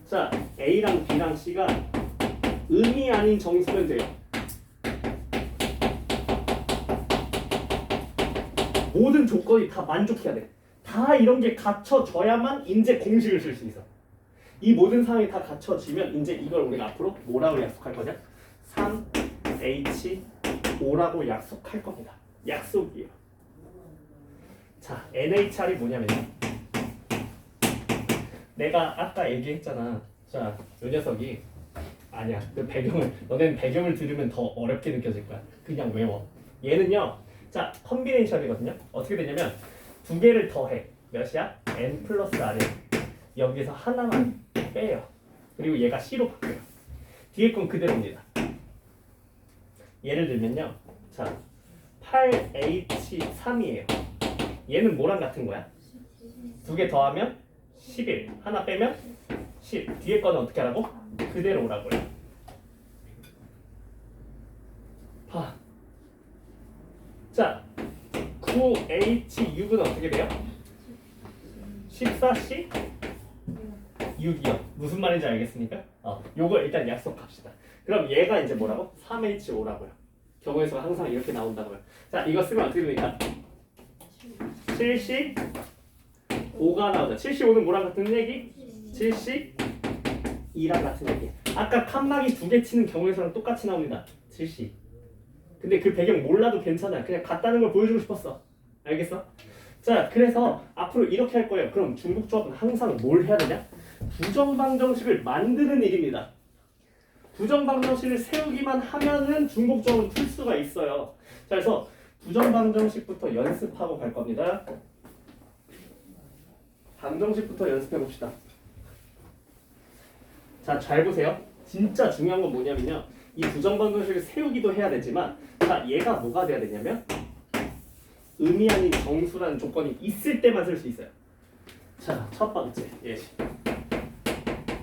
자, A랑 B랑 C가 음이 아닌 정수면 돼요. 모든 조건이 다 만족해야 돼. 다 이런 게 갖춰져야만 이제 공식을 쓸 수 있어. 이 모든 상황이 다 갖춰지면 이제 이걸 우리가 앞으로 뭐라고 약속할 거냐? 3H5라고 약속할 겁니다. 약속이에요. 자, NHR이 뭐냐면요. 내가 아까 얘기했잖아. 자, 요 녀석이 아니야. 그 배경을 너네는 배경을 들으면 더 어렵게 느껴질 거야. 그냥 외워. 얘는요. 자, 컨비네이션이거든요. 어떻게 되냐면 두 개를 더해. 몇이야? n 플러스 r에 여기서 하나만 빼요. 그리고 얘가 c로 바뀌어요. 뒤에 건 그대로입니다. 예를 들면요. 자, 8H3이에요. 얘는 뭐랑 같은 거야? 두 개 더하면 11. 하나 빼면 10. 뒤에 거는 어떻게 하라고? 그대로 오라고요. 봐. 자, 9H6은 어떻게 돼요? 14C 6이요. 무슨 말인지 알겠습니까? 요걸 일단 약속합시다. 그럼 얘가 이제 뭐라고? 3H5라고요. 경우에서 항상 이렇게 나온다고요. 자, 이거 쓰면 어떻게 됩니까? 75가 나오죠. 75는 뭐랑 같은 얘기? 72랑 같은 얘기. 아까 칸막이 두 개 치는 경우에서랑 똑같이 나옵니다. 70. 근데 그 배경 몰라도 괜찮아요. 그냥 같다는 걸 보여주고 싶었어. 알겠어? 자, 그래서 앞으로 이렇게 할 거예요. 그럼 중복조합은 항상 뭘 해야 되냐? 부정방정식을 만드는 일입니다. 부정방정식을 세우기만 하면은 중복조합은 풀 수가 있어요. 자, 그래서 부정방정식부터 연습하고 갈 겁니다. 방정식부터 연습해 봅시다. 자, 잘 보세요. 진짜 중요한 건 뭐냐면요. 이 부정방정식을 세우기도 해야 되지만, 자, 얘가 뭐가 돼야 되냐면 의미 아닌 정수라는 조건이 있을 때만 쓸 수 있어요. 자, 첫 번째 예시.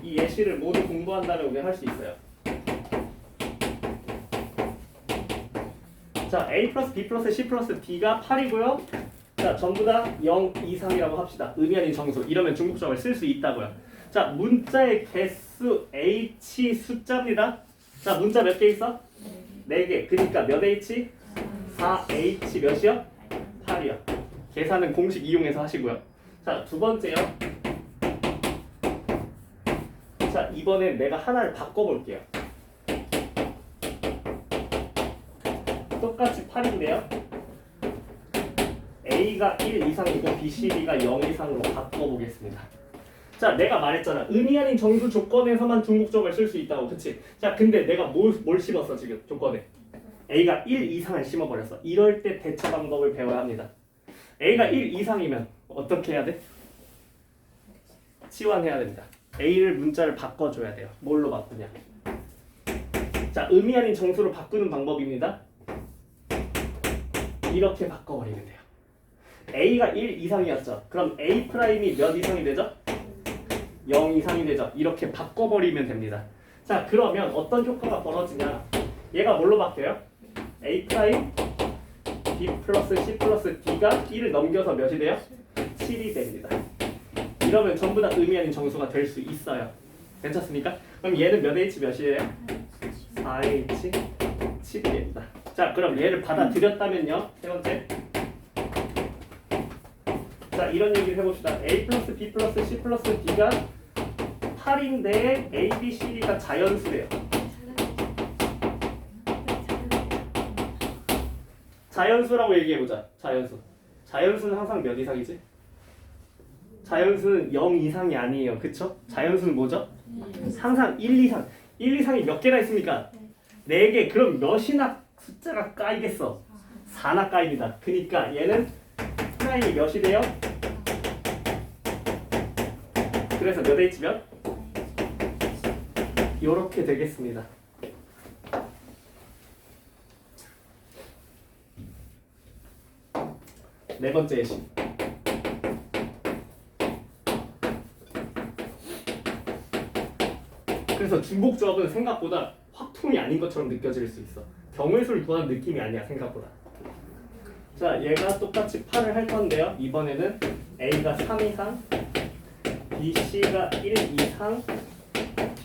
이 예시를 모두 공부한다면 우리 할 수 있어요. 자, A 플러스 B 플러스 C 플러스 D가 8이고요. 자, 전부 다 0 이상이라고 합시다. 의미 아닌 정수. 이러면 중복조합을 쓸 수 있다고요. 자, 문자의 개수 H 숫자입니다. 자, 문자 몇 개 있어? 4개. 그러니까 몇 H? 4H 몇이요? 8이요. 계산은 공식 이용해서 하시고요. 자, 두 번째요. 자, 이번엔 내가 하나를 바꿔볼게요. 똑같이 8인데요. A가 1 이상이고 B, C, D가 0 이상으로 바꿔보겠습니다. 자, 내가 말했잖아. 의미 아닌 정수 조건에서만 중복조합을 쓸 수 있다고. 그치? 자, 근데 내가 뭘 심었어 지금 조건에? A가 1 이상을 심어버렸어. 이럴 때 대처 방법을 배워야 합니다. A가 1 이상이면 어떻게 해야 돼? 치환해야 됩니다. A를 문자를 바꿔줘야 돼요. 뭘로 바꾸냐? 자, 의미 아닌 정수로 바꾸는 방법입니다. 이렇게 바꿔버리면 돼요. A가 1 이상이었죠. 그럼 A 프라임이 몇 이상이 되죠? 0 이상이 되죠. 이렇게 바꿔버리면 됩니다. 자, 그러면 어떤 효과가 벌어지냐? 얘가 뭘로 바뀌어요? A 프라임 B 플러스 C 플러스 D가 1을 넘겨서 몇이 돼요? 7이 됩니다. 이러면 전부 다 의미 아닌 정수가 될 수 있어요. 괜찮습니까? 그럼 얘는 몇 H 몇이에요? 4H 7이 됩니다. 자, 그럼 얘를 받아들였다면요. 세 번째. 자, 이런 얘기를 해봅시다. A 플러스 B 플러스 C 플러스 D가 8인데 A, B, C, D가 자연수래요. 자연수라고 얘기해보자. 자연수. 자연수는 항상 몇 이상이지? 자연수는 0 이상이 아니에요. 그쵸? 자연수는 뭐죠? 항상 1 이상. 1 이상이 몇 개나 있습니까? 4개. 그럼 몇이나 숫자가 까이겠어? 4나 까입니다. 그러니까 얘는 프라임이 몇이 돼요? 그래서 몇 H 몇? 요렇게 되겠습니다. 네 번째 예시. 그래서 중복조합은 생각보다 확통이 아닌 것처럼 느껴질 수 있어. 경우의 수를 구하는 느낌이 아니야, 생각보다. 자, 얘가 똑같이 8을 할 건데요. 이번에는 A가 3 이상, B, C가 1 이상,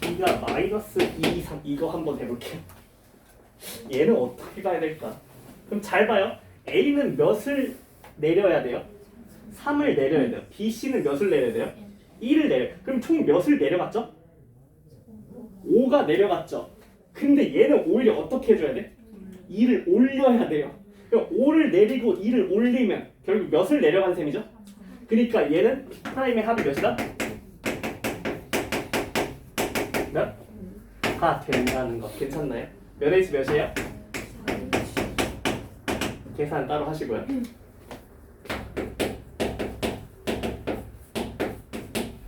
D가 마이너스 2 이상. 이거 한번 해볼게요. 얘는 어떻게 가야 될까? 그럼 잘 봐요. A는 몇을 내려야 돼요? 3을 내려야 돼요. B, C는 몇을 내려야 돼요? 1을 내려요. 그럼 총 몇을 내려갔죠? 5가 내려갔죠. 근데 얘는 오히려 어떻게 해줘야 돼? 2를 올려야 돼요. 그럼 5를 내리고 2를 올리면 결국 몇을 내려간 셈이죠? 그러니까 얘는 P'의 합이 몇이다? 몇? 가 된다는 거 괜찮나요? 몇 H 몇이에요? 계산 따로 하시고요.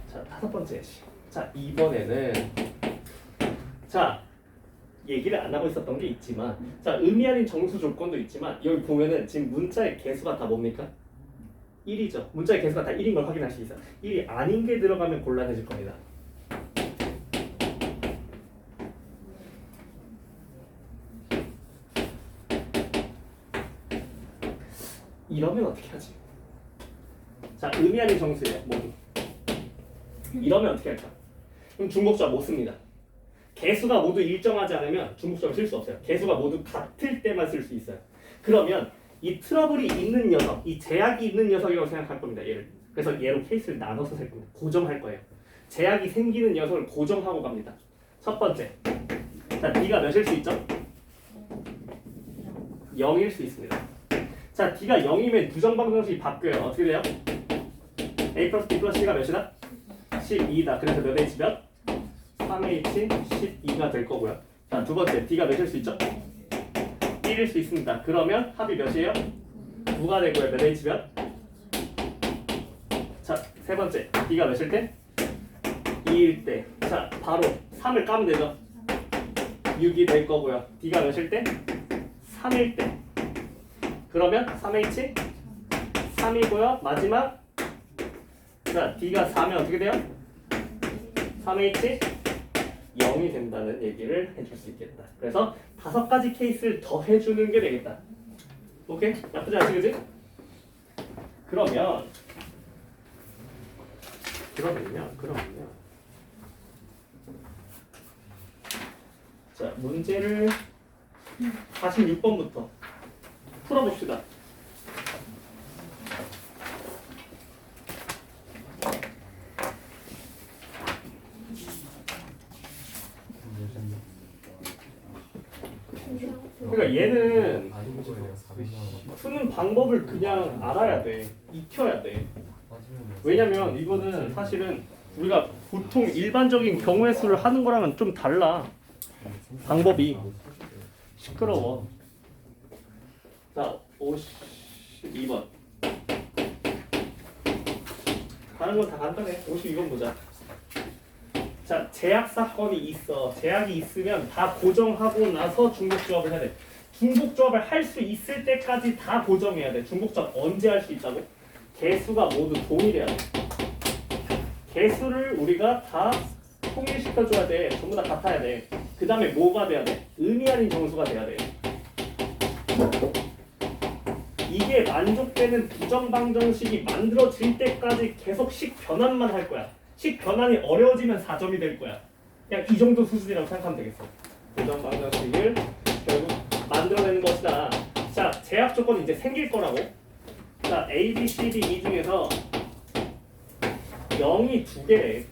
자, 5번째 예시. 자, 이번에는 자, 얘기를 안 하고 있었던 게 있지만 자, 의미 아닌 정수 조건도 있지만 여기 보면은 지금 문자의 개수가 다 뭡니까? 1이죠. 문자의 개수가 다 1인 걸 확인할 수 있어요. 1이 아닌 게 들어가면 곤란해질 겁니다. 이러면 어떻게 하지? 자, 의미 아닌 정수예요. 모두. 이러면 어떻게 할까? 그럼 중복조합 못 씁니다. 개수가 모두 일정하지 않으면 중복조합을 쓸 수 없어요. 개수가 모두 같을 때만 쓸 수 있어요. 그러면 이 트러블이 있는 녀석, 이 제약이 있는 녀석이라고 생각할 겁니다. 얘를. 그래서 얘로 케이스를 나눠서 셀 겁니다. 고정할 거예요. 제약이 생기는 녀석을 고정하고 갑니다. 첫 번째. 자, D가 몇일 수 있죠? 0일 수 있습니다. 자, D가 0이면 부정방정식이 바뀌어요. 어떻게 돼요? A 플러스 B 플러스 C가 몇이다? 12다. 그래서 몇 H 몇? 3H 12가 될 거고요. 자, 두 번째. D가 몇일 수 있죠? 1일 수 있습니다. 그러면 합이 몇이에요? 9가 되고요. 몇 H 몇? 자, 세 번째. D가 몇일 때? 2일 때. 자, 바로 3을 까면 되죠? 6이 될 거고요. D가 몇일 때? 3일 때. 그러면 3H 3이고요. 마지막 자, D가 4면 어떻게 돼요? 3H 0이 된다는 얘기를 해줄 수 있겠다. 그래서 5가지 케이스를 더 해주는 게 되겠다. 오케이? 나쁘지 않지, 그지? 그러면요. 자, 문제를 46번부터 풀어봅시다. 그러니까 얘는 푸는 방법을 그냥 알아야 돼. 익혀야 돼. 왜냐면 이거는 사실은 우리가 보통 일반적인 경우의 수를 하는 거랑은 좀 달라. 방법이 시끄러워. 자, 52번. 다른 건 다 간단해. 52번 보자. 자, 제약 사건이 있어. 제약이 있으면 다 고정하고 나서 중복조합을 해야 돼. 중복조합을 할 수 있을 때까지 다 고정해야 돼. 중복조합 언제 할 수 있다고? 개수가 모두 동일해야 돼. 개수를 우리가 다 통일시켜줘야 돼. 전부 다 같아야 돼. 그 다음에 뭐가 돼야 돼? 의미 아닌 정수가 돼야 돼. 이게 만족되는 부정방정식이 만들어질 때까지 계속 식 변환만 할 거야. 식 변환이 어려워지면 4점이 될 거야. 그냥 이 정도 수준이라고 생각하면 되겠어. 부정방정식을 결국 만들어내는 것이다. 자, 제약 조건이 이제 생길 거라고. 자, A, B, C, D 이 중에서 0이 2개래.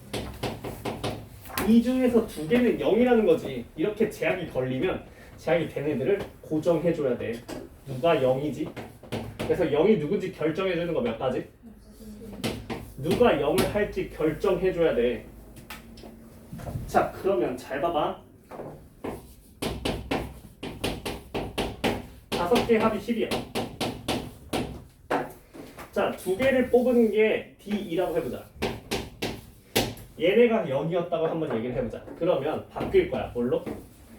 이 중에서 2개는 0이라는 거지. 이렇게 제약이 걸리면 제약이 된 애들을 고정해줘야 돼. 누가 0이지? 그래서 0이 누군지 결정해주는 거 몇 가지? 누가 0을 할지 결정해줘야 돼. 자, 그러면 잘 봐봐. 5개 합이 10이야. 자, 2개를 뽑은 게 D2라고 해보자. 얘네가 0이었다고 한번 얘기를 해보자. 그러면 바뀔 거야. 뭘로?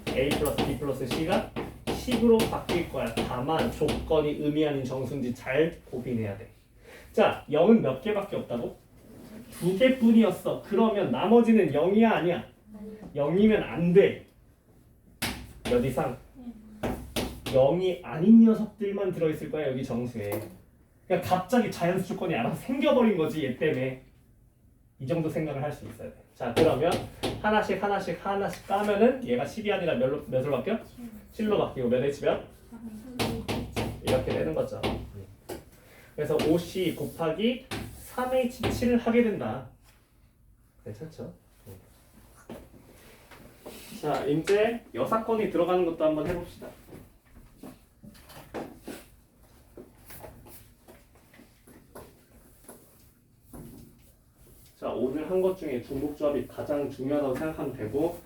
A 플러스 B 플러스 C가 10으로 바뀔 거야. 다만 조건이 의미 아닌 정수인지 잘 고민해야 돼. 자, 0은 몇 개밖에 없다고? 2개뿐이었어. 그러면 나머지는 0이야 아니야? 0이면 안 돼. 몇 이상? 0이 아닌 녀석들만 들어있을 거야. 여기 정수에. 그러니까 갑자기 자연수 조건이 알아서 생겨버린 거지. 얘 때문에. 이 정도 생각을 할 수 있어야 돼. 자, 그러면 하나씩 까면은 얘가 10이 아니라 몇으로 바뀌어? 7로 바뀌고 몇 H 몇? 이렇게 되는 거죠. 그래서 5C 곱하기 3H7을 하게 된다. 괜찮죠? 자, 이제 여사건이 들어가는 것도 한번 해봅시다. 오늘 한 것 중에 중복조합이 가장 중요하다고 생각하면 되고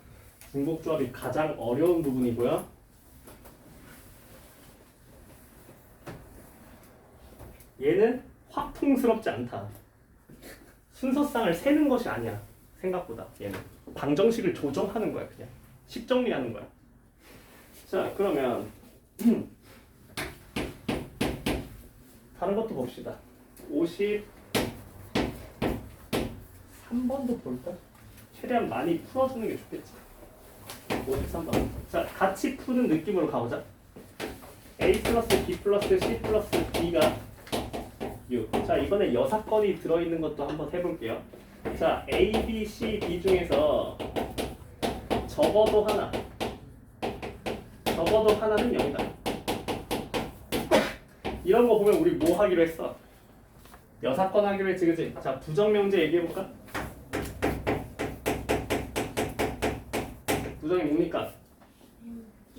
중복조합이 가장 어려운 부분이고요. 얘는 확통스럽지 않다. 순서상을 세는 것이 아니야. 생각보다 얘는 방정식을 조정하는 거야. 그냥 식 정리하는 거야. 자 그러면 다른 것도 봅시다. 53번도 볼까? 최대한 많이 풀어주는 게 좋겠지. 53번. 자 같이 푸는 느낌으로 가보자. A 플러스 B 플러스 C 플러스 D가 6. 자 이번에 여사건이 들어있는 것도 한번 해볼게요. 자 A, B, C, D 중에서 적어도 하나는 0이다. 이런 거 보면 우리 뭐 하기로 했어? 여사건 하기로 했지, 그치? 자 부정명제 얘기해볼까? 부정이 뭡니까?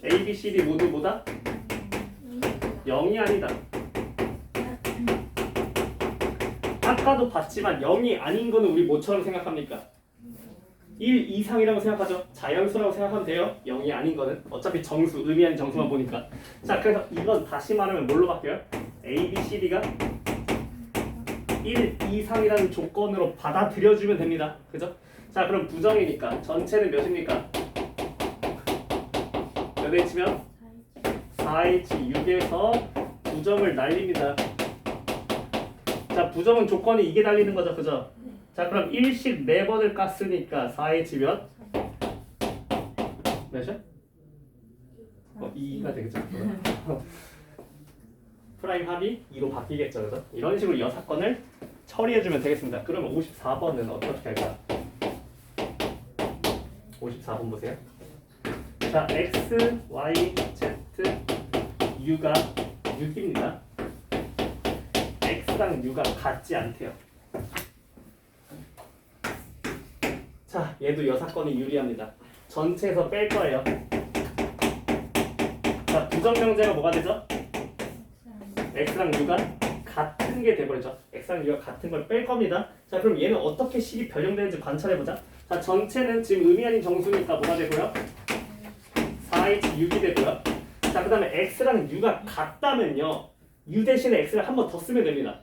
A, B, C, D 모두 뭐다? 0이 아니다. 아까도 봤지만 0이 아닌 거는 우리 뭐처럼 생각합니까? 1 이상이라고 생각하죠. 자연수라고 생각하면 돼요. 0이 아닌 거는 어차피 정수, 의미하는 정수만 보니까. 자 그래서 이건 다시 말하면 뭘로 바뀌어요? A, B, C, D가 1 이상이라는 조건으로 받아들여주면 됩니다. 그죠? 자 그럼 부정이니까 전체는 몇입니까? 몇 H면? 4H 6에서 부정을 날립니다. 자 부정은 조건이 이게 달리는 거죠. 그죠? 자 그럼 1씩 4번을 깠으니까 4H 몇? 몇이야? 2가 되겠죠. 프라임 합이 2로 바뀌겠죠. 그죠? 이런 식으로 여사건을 처리해주면 되겠습니다. 그러면 54번은 어떻게 할까? 54번 보세요. 자 X, Y, Z, U가 6입니다. X랑 U가 같지 않대요. 자, 얘도 여사건이 유리합니다. 전체에서 뺄 거예요. 자, 부정명제가 뭐가 되죠? X랑 U가 같은 게 돼버리죠. X랑 U가 같은 걸 뺄 겁니다. 자, 그럼 얘는 어떻게 식이 변형되는지 관찰해보자. 자, 전체는 지금 의미 아닌 정수니까 뭐가 되고요? 4H 6이 되고요. 자, 그 다음에 X랑 U가 같다면요. U 대신에 X를 한 번 더 쓰면 됩니다.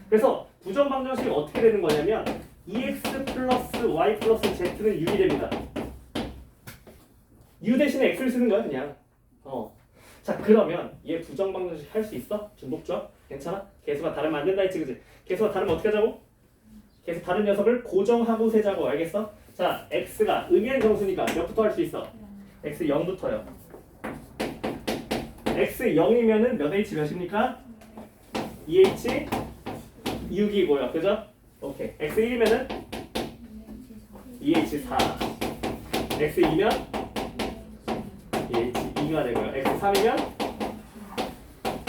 그래서 부정 방정식이 어떻게 되는 거냐면 2x 플러스 y 플러스 z는 6이 됩니다. u 대신에 x를 쓰는 거야 그냥. 자 그러면 얘 부정 방정식 할 수 있어? 중복조합? 괜찮아? 개수가 다르면 안 된다 했지 그지? 개수가 다르면 어떻게 하자고? 개수 다른 녀석을 고정하고 세자고. 알겠어? 자 x가 의미한 정수니까 몇부터 할 수 있어? x 0부터요. x 0이면은 몇 h 몇입니까? 2h 6이고요. 그죠? 오케이. x 1이면은 2h 4. x 2면 2h 2가 되고요. x 3이면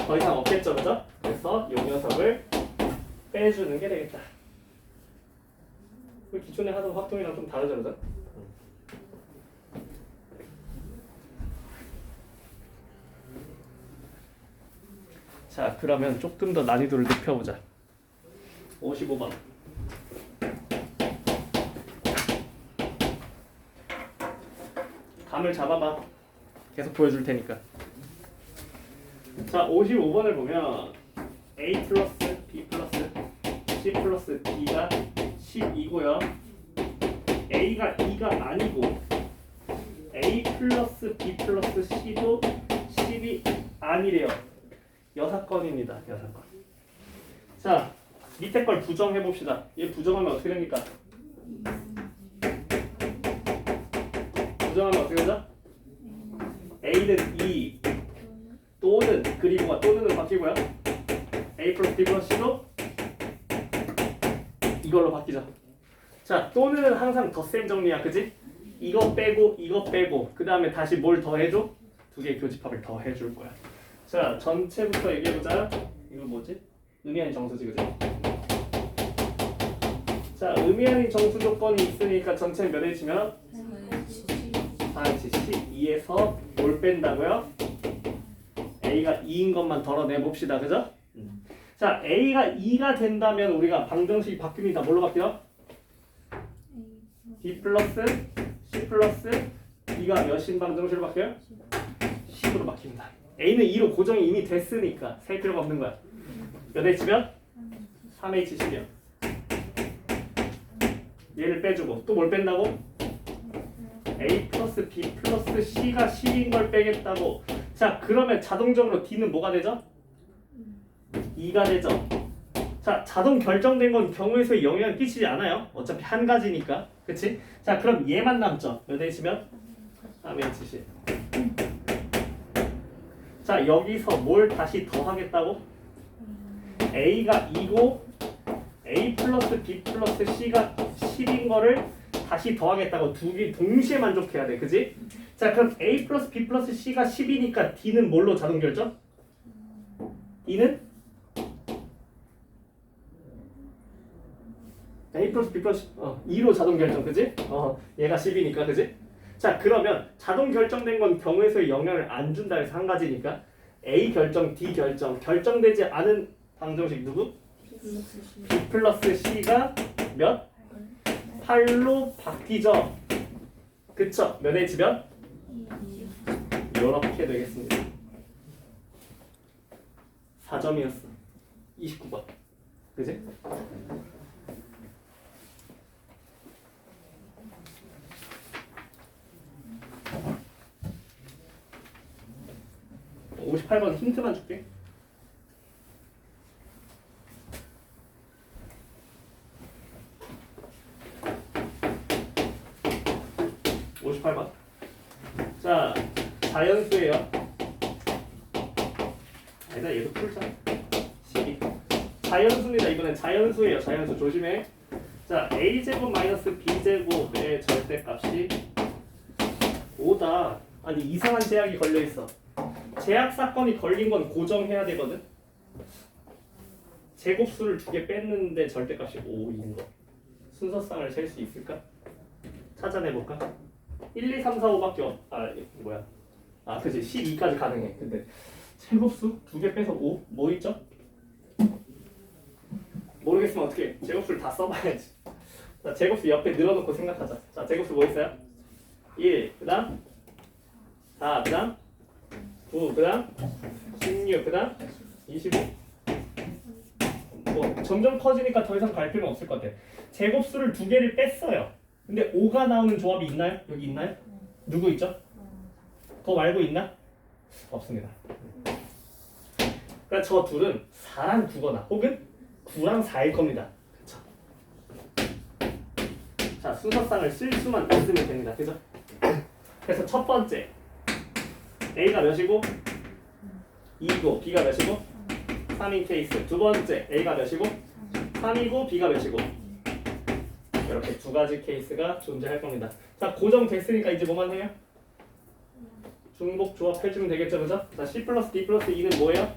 더 이상 없겠죠, 그죠? 그래서 이 녀석을 빼주는 게 되겠다. 기존에 하던 확동이랑 좀 다르죠, 그죠? 자, 그러면 조금 더 난이도를 높여보자. 55번. 감을 잡아봐. 계속 보여줄 테니까. 자, 55번을 보면 A 플러스 B 플러스 C 플러스 D가 12고요. A가 2가 아니고 A 플러스 B 플러스 C도 10이 아니래요. 여사건입니다. 여사건. 자, 밑에 걸 부정해 봅시다. 얘 부정하면 어떻게 됩니까? 부정하면 어떻게 되죠? A는 2 또는 그리고가 또는은 바뀌고요. A 플러스 B 플러스 C도 이걸로 바뀌죠. 자, 또는은 항상 덧셈 정리야, 그지? 이거 빼고 그 다음에 다시 뭘 더해줘? 두 개의 교집합을 더해줄 거야. 자, 전체부터 얘기해보자. 이거 뭐지? 의미 아닌 정수지, 그지? 자, 의미 아닌 정수 조건이 있으니까 전체는 몇 H면? 4H 12에서 뭘 뺀다고요? A가 2인 것만 덜어내봅시다, 그죠? 자, A가 2가 된다면 우리가 방정식이 바뀝니다. 뭘로 바뀌어? B 플러스 C 플러스 B가 몇인 방정식으로 바뀌어요? 10으로 바뀝니다. A는 2로 고정이 이미 됐으니까 셀 필요가 없는 거야. 몇 H면? 3H10이요. 얘를 빼주고 또 뭘 뺀다고? A 플러스 B 플러스 C가 10인 걸 빼겠다고. 자 그러면 자동적으로 D는 뭐가 되죠? 2가 되죠. 자 자동 결정된 건 경우의 수에 영향을 끼치지 않아요. 어차피 한 가지니까. 그치? 자 그럼 얘만 남죠. 몇 H면? 3H10. 자 여기서 뭘 다시 더하겠다고? A가 2고 A 플러스 B 플러스 C가 10인 거를 다시 더하겠다고. 두 개 동시에 만족해야 돼. 그지? 자 그럼 A 플러스 B 플러스 C가 10이니까 D는 뭘로 자동 결정? 2는? A 플러스 B 플러스 2로 자동 결정. 그지? 얘가 10이니까. 그지? 자 그러면 자동 결정된 건 경우의 수에 영향을 안 준다 해서 한 가지니까 A 결정, D 결정. 결정되지 않은 방정식 누구? B 플러스 C가 몇? 8로 바뀌죠. 그쵸? 몇 H면? 이렇게 되겠습니다. 4점이었어. 29번. 그지? 어, 58번 힌트만 줄게. 자, 자연수예요. 아니다, 얘도 풀자. 12. 자연수입니다. 이번엔 자연수예요. 자연수 조심해. 자, a제곱 마이너스 b제곱의 절대값이 5다. 아니 이상한 제약이 걸려 있어. 제약 사건이 걸린 건 고정해야 되거든. 제곱수를 2개 뺐는데 절대값이 5인 거. 순서상을 셀 수 있을까? 찾아내볼까? 1, 2, 3, 4, 5밖에 뭐야? 그치 12까지 가능해. 근데 제곱수 2개 빼서 5? 뭐 있죠? 모르겠으면 어떻게 해? 제곱수를 다 써봐야지. 자, 제곱수 옆에 늘어놓고 생각하자. 자, 제곱수 뭐 있어요? 1, 그 다음 4, 그 다음 9, 그 다음 16, 그 다음 25. 뭐 점점 커지니까 더 이상 갈 필요는 없을 것 같아. 제곱수를 2개를 뺐어요. 근데 5가 나오는 조합이 있나요? 여기 있나요? 누구 있죠? 그거 말고 있나? 없습니다. 그러니까 저 둘은 4랑 9거나 혹은 9랑 4일 겁니다. 그쵸? 자, 순서상을 쓸 수만 있으면 됩니다. 그죠? 그래서 첫 번째 A가 몇이고 2이고 B가 몇이고 3인 케이스. 두 번째 A가 몇이고 3이고 B가 몇이고. 이렇게 두 가지 케이스가 존재할 겁니다. 자, 고정됐으니까 이제 뭐만 해요? 중복 조합해주면 되겠죠, 그죠? 자, C 플러스 D 플러스 E는 뭐예요?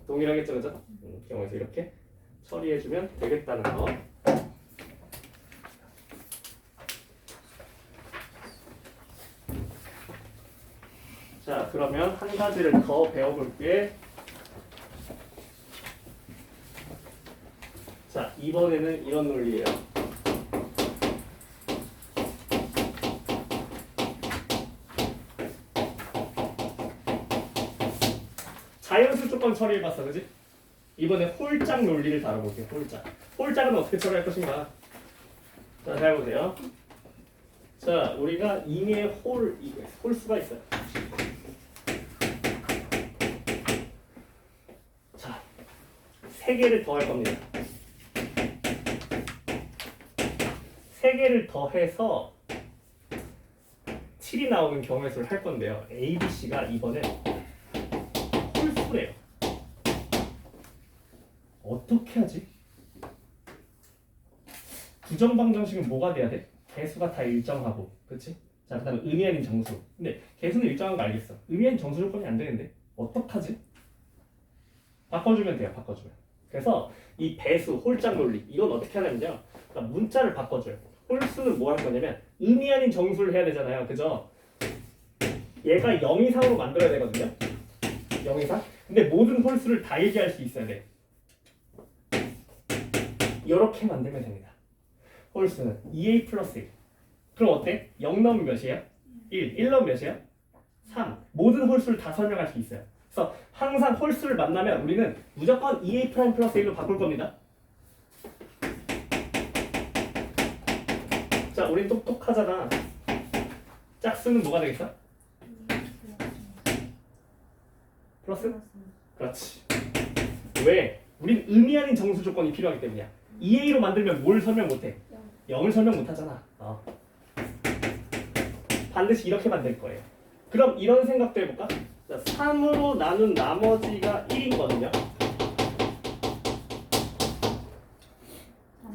동일하겠죠, 그죠? 경우에서 이렇게 처리해주면 되겠다는 거. 자, 그러면 한 가지를 더 배워볼게. 자, 이번에는 이런 논리예요. 자연수 조건 처리해봤어, 그지? 이번에 홀짝 논리를 다뤄볼게요. 홀짝. 홀짝은 어떻게 처리할 것인가? 자, 잘 보세요. 자, 우리가 임의의 홀수가 있어요. 자, 3개를 더할 겁니다. 3개를 더해서 7이 나오는 경우의 수를 할 건데요. A, B, C가 이번에 홀수래요. 어떻게 하지? 부정방정식은 뭐가 돼야 돼? 개수가 다 일정하고, 그렇지? 자, 그다음에 의미 아닌 정수. 근데 개수는 일정한 거 알겠어. 의미 아닌 정수 조건이 안 되는데 어떡하지? 바꿔주면 돼요. 바꿔주면. 그래서 이 배수, 홀짝 논리 이건 어떻게 하냐면요. 그러니까 문자를 바꿔줘요. 홀수는 뭐 할 거냐면 의미 아닌 정수를 해야 되잖아요. 그죠? 얘가 0 이상으로 만들어야 되거든요. 0 이상. 근데 모든 홀수를 다 얘기할 수 있어야 돼. 이렇게 만들면 됩니다. 홀수는 2a 플러스 1. 그럼 어때? 0 넣으면 몇이에요? 1 넣으면 몇이에요? 3. 모든 홀수를 다 설명할 수 있어요. 그래서 항상 홀수를 만나면 우리는 무조건 2a 프라임 플러스 1로 바꿀 겁니다. 자, 우린 똑똑하잖아. 짝수는 뭐가 되겠어? 플러스? 그렇지. 왜? 우린 의미 아닌 정수 조건이 필요하기 때문이야. 2a로 만들면 뭘 설명 못해? 0을 설명 못하잖아. 반드시 이렇게 만들 거예요. 그럼 이런 생각도 해볼까? 자, 3으로 나눈 나머지가 1이거든요.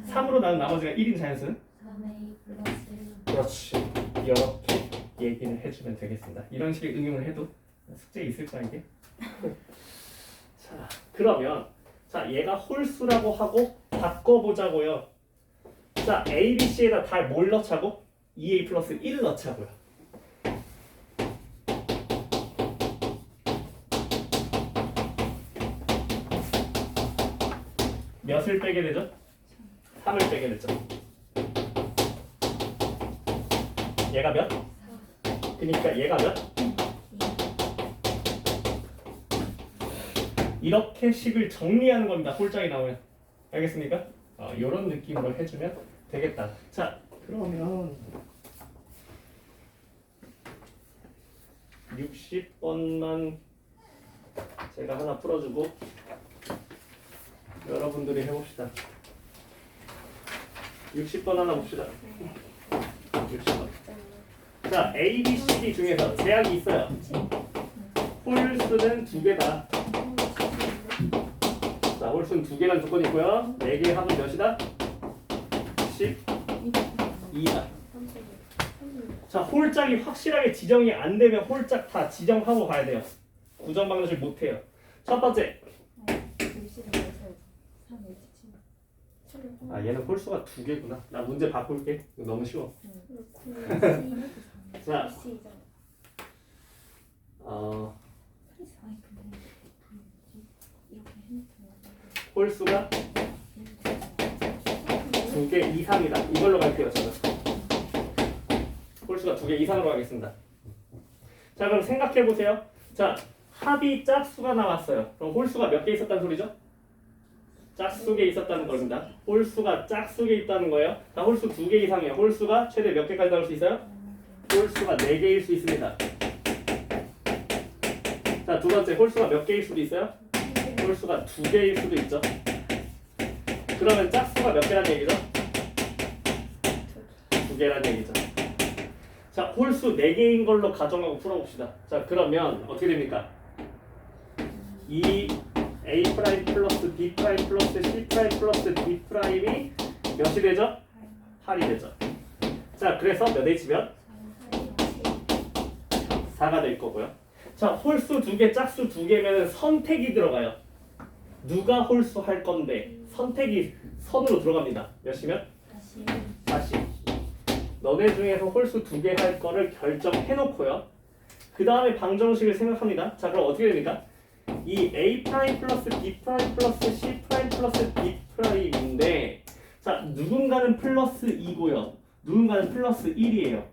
3으로 나눈 나머지가 1인 자연수는? 3a 플러스 1. 그렇지. 이렇게 얘기를 해주면 되겠습니다. 이런 식의 응용을 해도 숙제 있을 거야 이게. 자, 그러면 자 얘가 홀수라고 하고 바꿔보자고요. 자, A, B, C에다 다 뭘 넣자고? 2A 플러스 1 넣자고요. 몇을 빼게 되죠? 3을 빼게 되죠. 얘가 몇? 그러니까 얘가 몇? 이렇게 식을 정리하는 겁니다. 홀짝이 나오면. 알겠습니까? 이런 느낌으로 해주면 되겠다. 자, 그러면 60번만 제가 하나 풀어주고 여러분들이 해봅시다. 60번 하나 봅시다. 60번. 자, A, B, C, D 중에서 제약이 있어요. 홀수는 2개다. 자, 홀수는 2개라는 조건이 있고요. 4개의 합은 몇이다? 12다. 자, 홀짝이 확실하게 지정이 안 되면 홀짝 다 지정하고 가야 돼요. 구정 방정식 못 해요. 첫 번째. 얘는 홀수가 2개구나. 나 문제 바꿀게. 이거 너무 쉬워. 자, 홀수가 2개 이상이다. 이걸로 갈게요, 저는. 홀수가 2개 이상으로 가겠습니다. 자, 그럼 생각해 보세요. 자, 합이 짝수가 나왔어요. 그럼 홀수가 몇 개 있었다는 소리죠? 짝수개 있었다는 겁니다. 홀수가 짝수개 있다는 거예요. 자, 홀수 2개 이상이에요. 홀수가 최대 몇 개까지 나올 수 있어요? 홀수가 4개일 수 있습니다. 자, 두 번째, 홀수가 몇 개일 수도 있어요? 홀수가 2개일 수도 있죠. 그러면 짝수가 몇 개란 얘기죠? 2개란 얘기죠. 자, 홀수 4개인 걸로 가정하고 풀어봅시다. 자, 그러면 어떻게 됩니까? 이 A 프라임 플러스 B 프라임 플러스 C 프라임 플러스 D 프라임이 몇이 되죠? 8이 되죠. 자, 그래서 몇 H면? 4가 될 거고요. 자, 홀수 2개, 짝수 2개면 선택이 들어가요. 누가 홀수 할 건데 선택이 선으로 들어갑니다. 몇이면? 40. 너네 중에서 홀수 2개 할 거를 결정해 놓고요. 그 다음에 방정식을 생각합니다. 자, 그럼 어떻게 됩니까? 이 A 프라임 플러스 B 프라임 플러스 C 프라임 플러스 D 프라임인데, 자, 누군가는 플러스 2고요. 누군가는 플러스 1이에요.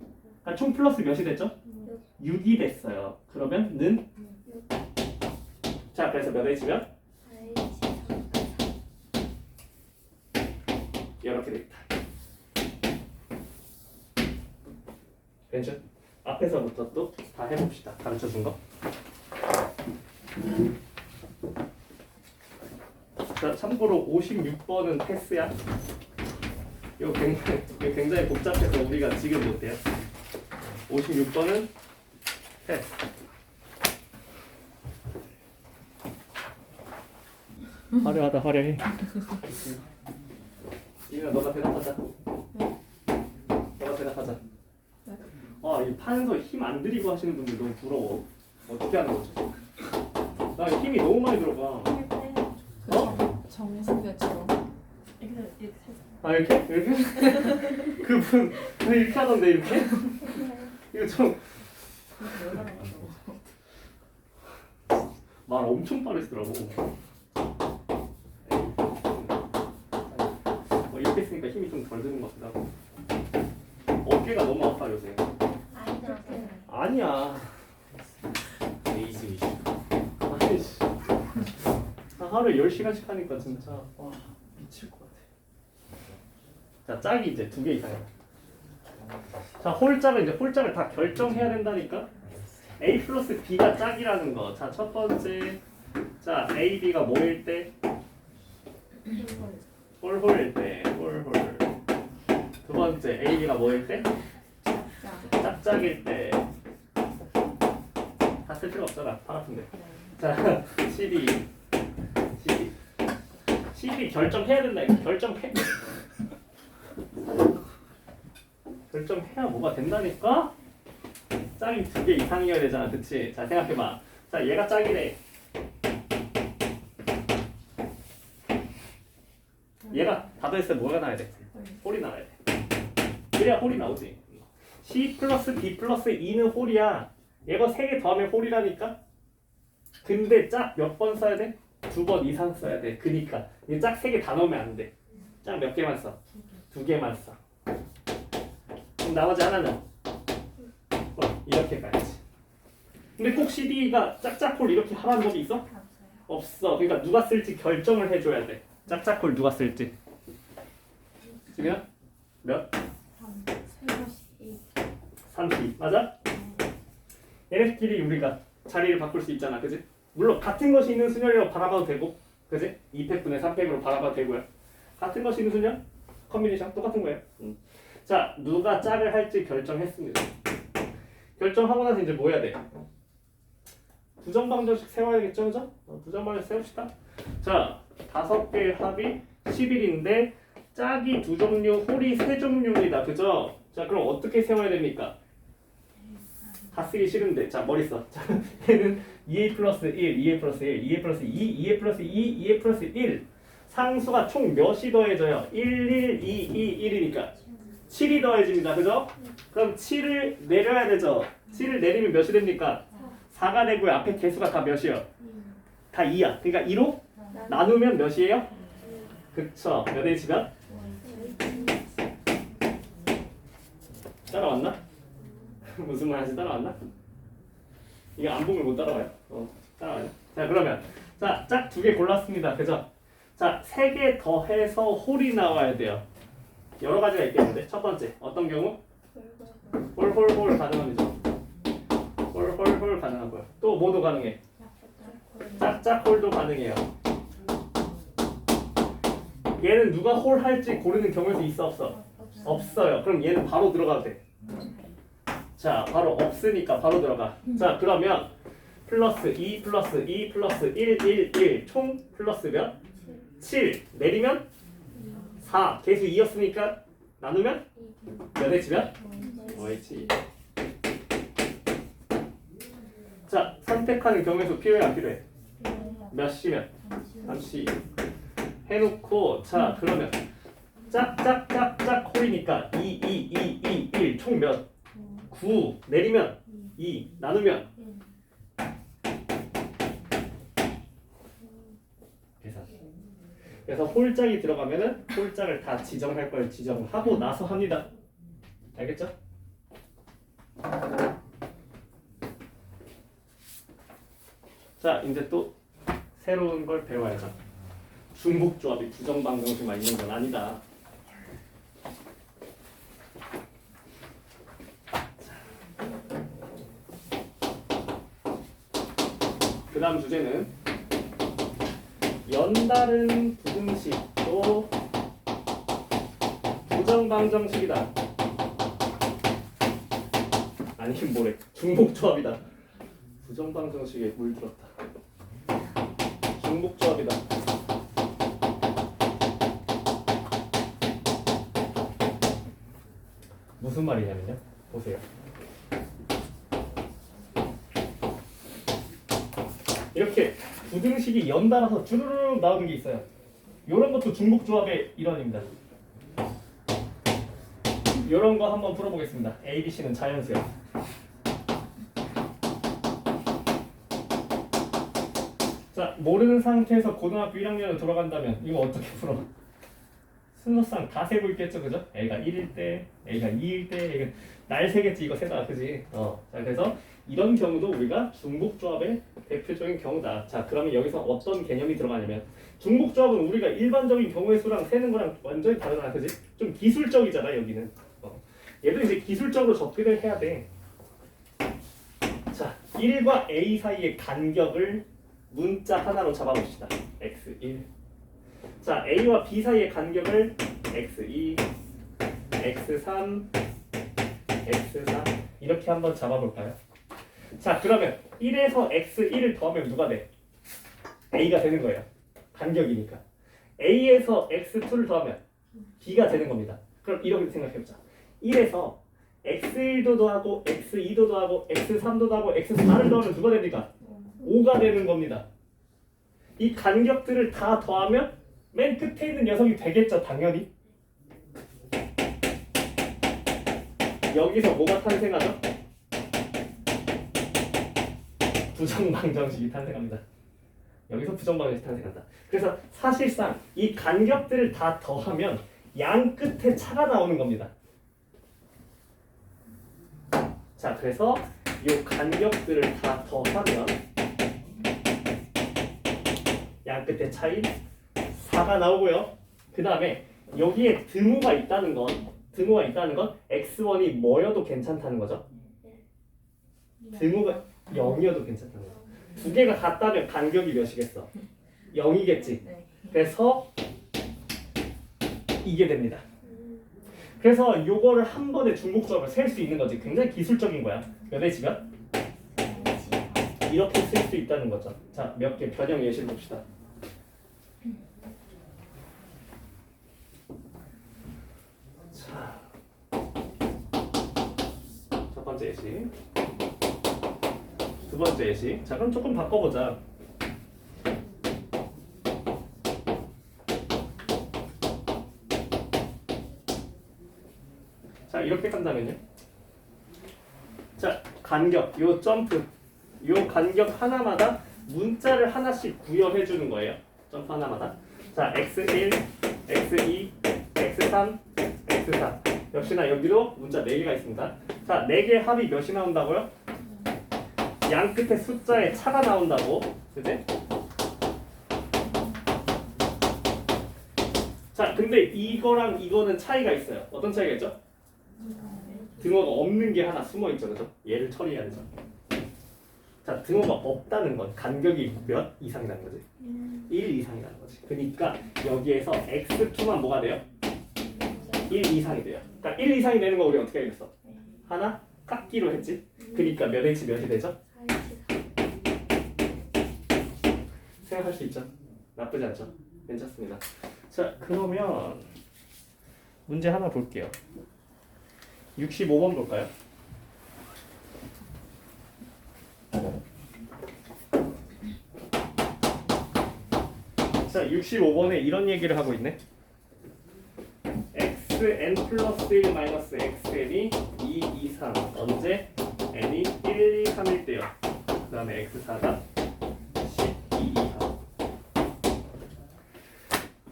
그러니까 총 플러스 몇이 됐죠? 6이 됐어요. 그러면 는? 자, 그래서 몇 H면? 이렇게 되겠다. 괜찮? 앞에서부터 또 다 해봅시다. 가르쳐준 거. 자, 참고로 56번은 패스야. 이거 굉장히 복잡해서 우리가 지금 못해요. 56번은 패스. 화려하다, 화려해. 이민아, 너가 대답하자. 너가 대답하자. 이 판서 힘 안 들이고 하시는 분들 너무 부러워. 어떻게 하는 거죠? 나 힘이 너무 많이 들어가. 정수배처럼. 이렇게? 이렇게? 그분 이렇게 하던데 이렇게? 이거 좀 말 엄청 빠르시더라고. 하니까 힘이 좀 덜 드는 것 같기도 하고. 어깨가 너무 아파 요새. 아이들한테 아니야. 에이즈 이슈. 아이씨. 하루에 10시간씩 하니까 진짜 와 미칠 것 같아. 자 짝이 이제 2개 이상이야. 자 홀짝은 이제 홀짝을 다 결정해야 된다니까. A 플러스 B가 짝이라는 거. 자 첫 번째 자 A, B가 뭐일 때? 홀홀일 때 홀홀. 두 번째 A, B가 뭐일 때? 짝짝일 때. 다 쓸 필요 없잖아. 팔 아픈데. 자 12 결정해야 된다. 이거 결정해. 결정해야 뭐가 된다니까? 짝이 2개 이상이어야 되잖아. 그치? 자 생각해봐. 자 얘가 짝이래. 얘가 다 더했을 때 뭐가 나와야 돼? 홀이 나와야 돼. 그래야 홀이 나오지. C 플러스 D 플러스 E는 홀이야. 얘가 3개 더하면 홀이라니까? 근데 짝 몇 번 써야 돼? 2번 이상 써야 돼. 그니까 이 짝 3개 다 넣으면 안 돼. 짝 몇 개만 써? 2개만 써. 그럼 나머지 하나는 이렇게 가야지. 근데 꼭 CD가 짝짝홀 이렇게 하라는 법이 있어? 없어. 그러니까 누가 쓸지 결정을 해줘야 돼. 짝짝홀 누가 쓸지. 지금 몇? 30 맞아? 얘네들끼리 우리가 자리를 바꿀 수 있잖아. 그지? 물론 같은 것이 있는 순열이라고 바라봐도 되고, 그지? 2팩분의 3팩으로 바라봐도 되고요. 같은 것이 있는 순열? 컨비네이션 똑같은 거예요. 자, 누가 짝을 할지 결정했습니다. 결정하고 나서 이제 뭐 해야 돼? 부정방정식 세워야겠죠, 그죠? 부정방정식 세웁시다. 자, 5개의 합이 11인데 짝이 2종류, 홀이 3종류입니다. 그죠? 자, 그럼 어떻게 세워야 됩니까? 다 쓰기 싫은데. 자, 머리 써. 자, 얘는 2a 플러스 1, 2a 플러스 1, 2a 플러스 2, 2a 플러스 2, 2a 플러스 1. 상수가 총 몇이 더해져요? 1, 1, 2, 2, 1이니까 7이 더해집니다. 그죠? 그럼 7을 내려야 되죠? 7을 내리면 몇이 됩니까? 4가 되고요. 앞에 개수가 다 몇이요? 다 2야. 그러니까 2로 나누면 몇이에요? 그쵸. 몇 H가? 따라왔나? 무슨 말 하지? 따라왔나? 이거 안 보면 못 따라와요. 따라와요. 자, 그러면 자, 짝 2개 골랐습니다. 그죠? 자, 3개 더해서 홀이 나와야 돼요. 여러 가지가 있겠는데 첫 번째 어떤 경우? 홀홀홀 가능합니다. 홀홀홀 가능하고요. 또 뭐도 가능해? 짝짝홀도 가능해요. 얘는 누가 홀 할지 고르는 경우도 있어 없어? 없어요. 그럼 얘는 바로 들어가도 돼. 자, 바로 없으니까 바로 들어가. 자, 그러면 플러스 2 플러스 2 플러스 1 1 1 총 플러스 몇? 7 내리면 4 계수 2였으니까 나누면 몇 H면? 5H. 자, 선택하는 경우에서 필요해 안 필요해? 몇 C면? 3C 해놓고 자, 그러면 짝짝짝짝 홀이니까 2 2 2 2 1 총 몇? 9 내리면 2 나누면 계산. 그래서 홀짝이 들어가면은 홀짝을 다 지정할 걸 지정하고 나서 합니다. 알겠죠? 자, 이제 또 새로운 걸 배워야죠. 중복조합이 부정방정식만 있는 건 아니다. 그 다음 주제는 연다른 부등식도 부정방정식이다. 아니 뭐래? 중복조합이다. 부정방정식에 물들었다. 중복조합이다. 무슨 말이냐면요. 보세요. 이렇게 부등식이 연달아서 주르륵 나오는 게 있어요. 이런 것도 중복조합의 일환입니다. 이런 거 한번 풀어보겠습니다. A, B, C는 자연수야. 자, 모르는 상태에서 고등학교 1학년으로 돌아간다면 이거 어떻게 풀어? 순서상 다 세고 있겠죠, 그죠? A가 1일 때, A가 2일 때, A가 날 세겠지 이거 세다, 그지? 자 그래서 이런 경우도 우리가 중복조합의 대표적인 경우다. 자 그러면 여기서 어떤 개념이 들어가냐면 중복조합은 우리가 일반적인 경우의 수랑 세는 거랑 완전히 다르잖아, 그지? 좀 기술적이잖아 여기는. 얘도 이제 기술적으로 접근을 해야 돼. 자 1과 A 사이의 간격을 문자 하나로 잡아봅시다. x1. 자 A와 B 사이의 간격을 x2, x3, x4 이렇게 한번 잡아볼까요? 자 그러면 1에서 x1을 더하면 누가 돼? A가 되는 거예요. 간격이니까. A에서 x2를 더하면 B가 되는 겁니다. 그럼 이렇게 생각해보자. 1에서 x1도 더하고 x2도 더하고 x3도 더하고 x4를 더하면 누가 됩니까? 5가 되는 겁니다. 이 간격들을 다 더하면 맨 끝에 있는 녀석이 되겠죠, 당연히. 여기서 뭐가 탄생하죠? 부정방정식이 탄생합니다. 여기서 부정방정식이 탄생한다. 그래서 사실상 이 간격들을 다 더하면 양 끝에 차가 나오는 겁니다. 자, 그래서 이 간격들을 다 더하면 양 끝에 차이 4가 나오고요. 그 다음에 여기에 등호가 있다는 건 x1이 뭐여도 괜찮다는 거죠. 등호가 0이어도 괜찮다는 거죠. 두 개가 같다면 간격이 몇이겠어? 0이겠지. 네. 그래서 이게 됩니다. 그래서 요거를 한 번에 중복조합을 셀 수 있는 거지. 굉장히 기술적인 거야. 몇 H면? 이렇게 쓸 수 있다는 거죠. 자, 몇 개 변형 예시를 봅시다. 자, 첫 번째 예시, 두 번째 예시. 자, 그럼 조금 바꿔보자. 자, 이렇게 간다면요. 자, 간격, 요 점프, 요 간격 하나마다 문자를 하나씩 구현해 주는 거예요. 점프 하나마다. 자, x1, x2, x3, x4. 역시나 여기도 문자 4개가 있습니다. 자, 4개 합이 몇이 나온다고요? 양 끝에 숫자에 차가 나온다고. 그지? 자, 근데 이거랑 이거는 차이가 있어요. 어떤 차이가 있죠? 등호가 없는 게 하나 숨어 있죠, 그죠? 얘를 처리해야 되죠. 자, 등호가 없다는 건 간격이 몇 이상이라는 거지? 1 이상이라는 거지. 그러니까 여기에서 x2만 뭐가 돼요? 1 이상이 돼요. 그러니까 1 이상이 되는 거 우리 어떻게 알겠어? 하나 깎기로 했지? 그러니까 몇 h 몇이 되죠? 생각할 수 있죠? 나쁘지 않죠? 괜찮습니다. 자, 그러면 문제 하나 볼게요. 65번 볼까요? 자, 65번에 이런 얘기를 하고 있네. xn 플러스 1 마이너스 xn이 2 이상 언제 n이 1, 2, 3일 때요. 그 다음에 x4가 12 이상.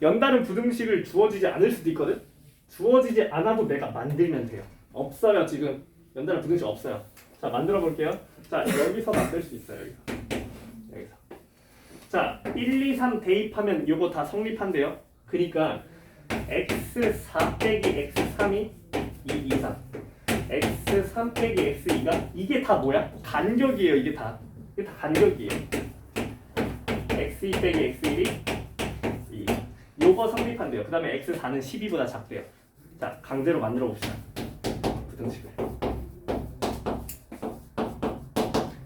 연다른 부등식을 주어지지 않을 수도 있거든. 주어지지 않아도 내가 만들면 돼요. 없어요, 지금. 연달아 부등식 없어요. 자, 만들어 볼게요. 자, 여기서 만들 수 있어요. 여기서. 자, 1, 2, 3 대입하면 요거 다 성립한대요. 그러니까 x4 빼기 x3이 2 이상, x3 빼기 x2가 이게 다 뭐야? 간격이에요. 이게 다 간격이에요. x2 빼기 x1이 2. 요거 성립한대요. 그 다음에 x4는 12보다 작대요. 자, 강제로 만들어 봅시다. 부등식을.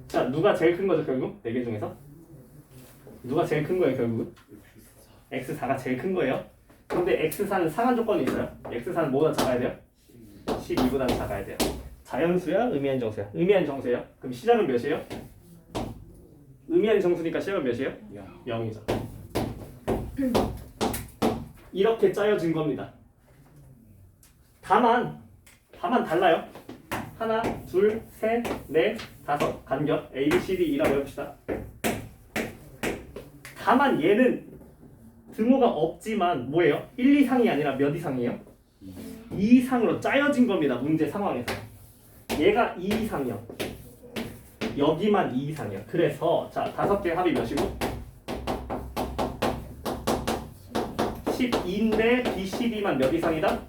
자, 누가 제일 큰 거죠, 결국? 4개 중에서? 누가 제일 큰 거예요, 결국은? x4가 제일 큰 거예요. 근데 x4는 상한 조건이 있어요. x4는 뭐보다 작아야 돼요? 12보다 작아야 돼요. 자연수야? 의미한 정수야? 의미한 정수예요. 그럼 시작은 몇이에요? 의미한 정수니까 시작은 몇이에요? 0이죠. 이렇게 짜여진 겁니다. 다만 달라요. 하나, 둘, 셋, 넷, 다섯 간격 A, B, C, D, E라고 해봅시다. 다만 얘는 등호가 없지만 뭐예요? 1 이상이 아니라 몇 이상이에요? 2 이상으로 짜여진 겁니다. 문제 상황에서. 얘가 2 이상이요. 여기만 2 이상이요. 그래서 자 5개 합이 몇이고? 12인데 B12만 몇 이상이다?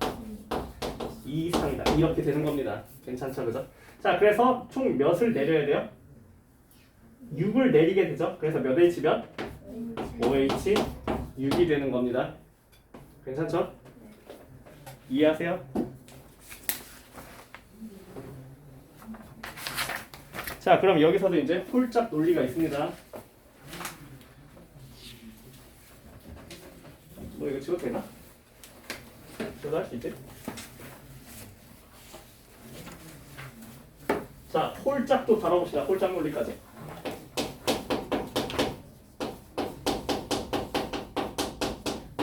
2 이상이다. 이렇게 되는 겁니다. 괜찮죠, 그죠? 자, 그래서 총 몇을 내려야 돼요? 6을 내리게 되죠. 그래서 몇 H면? 5H 6이 되는 겁니다. 괜찮죠? 이해하세요? 자, 그럼 여기서도 이제 홀짝 논리가 있습니다. 뭐 이거 찍어도 되나? 저도 할 수 있지? 자, 홀짝도 다뤄봅시다. 홀짝 논리까지.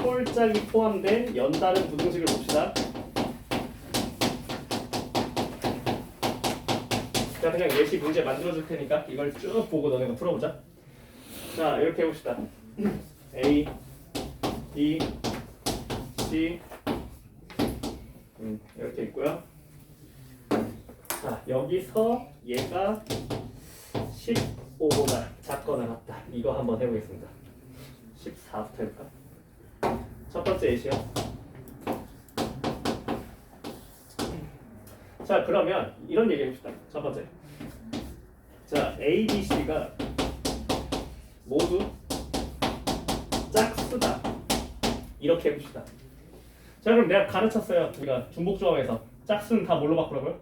홀짝이 포함된 연다른 부등식을 봅시다. 자, 그냥 예시 문제 만들어줄 테니까 이걸 쭉 보고 너네가 풀어보자. 자, 이렇게 해봅시다. A, B, C 이렇게 있고요. 자, 여기서 얘가 15보다 작거나 같다. 이거 한번 해보겠습니다. 14부터 해볼까? 첫 번째 예시요. 자, 그러면 이런 얘기 해봅시다. 첫 번째. 자, A, B, C가 모두 짝수다. 이렇게 해봅시다. 자, 그럼 내가 가르쳤어요. 우리가 중복조합에서 짝수는 다 뭘로 바꾸라고요?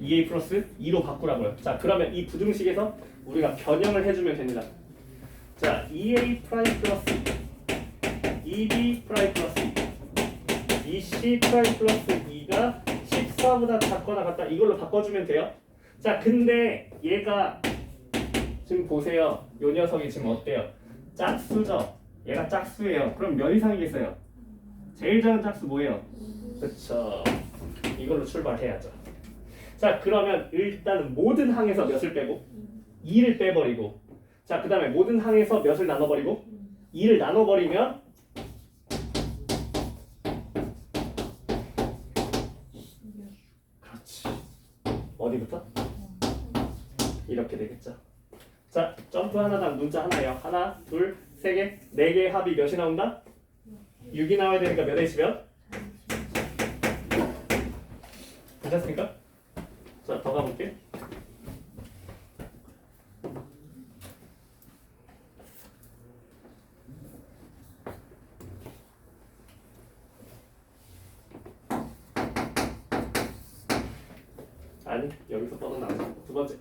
2A 플러스 2로 바꾸라고요. 자, 그러면 이 부등식에서 우리가 변형을 해주면 됩니다. 자, 2A 프라임 플러스 2B 프라임 플러스 2C 프라임 플러스 2가 14보다 작거나 같다. 이걸로 바꿔주면 돼요. 자, 근데 얘가 지금 보세요. 요 녀석이 지금 어때요? 짝수죠? 얘가 짝수예요. 그럼 몇 이상이겠어요? 제일 작은 짝수 뭐예요? 그쵸. 이걸로 출발해야죠. 자, 그러면 일단은 모든 항에서 몇을 빼고 2를 빼버리고, 자, 그 다음에 모든 항에서 몇을 나눠버리고 2를 나눠버리면 그렇지. 어디부터? 이렇게 되겠죠. 자, 점프 하나당 문자 하나예요. 하나, 둘, 세 개, 네 개의 합이 몇이 나온다? 6이 나와야 되니까 몇 H면? 괜찮습니까? 자, 더 가볼게. 아니, 여기서 뻗어나가자. 두 번째.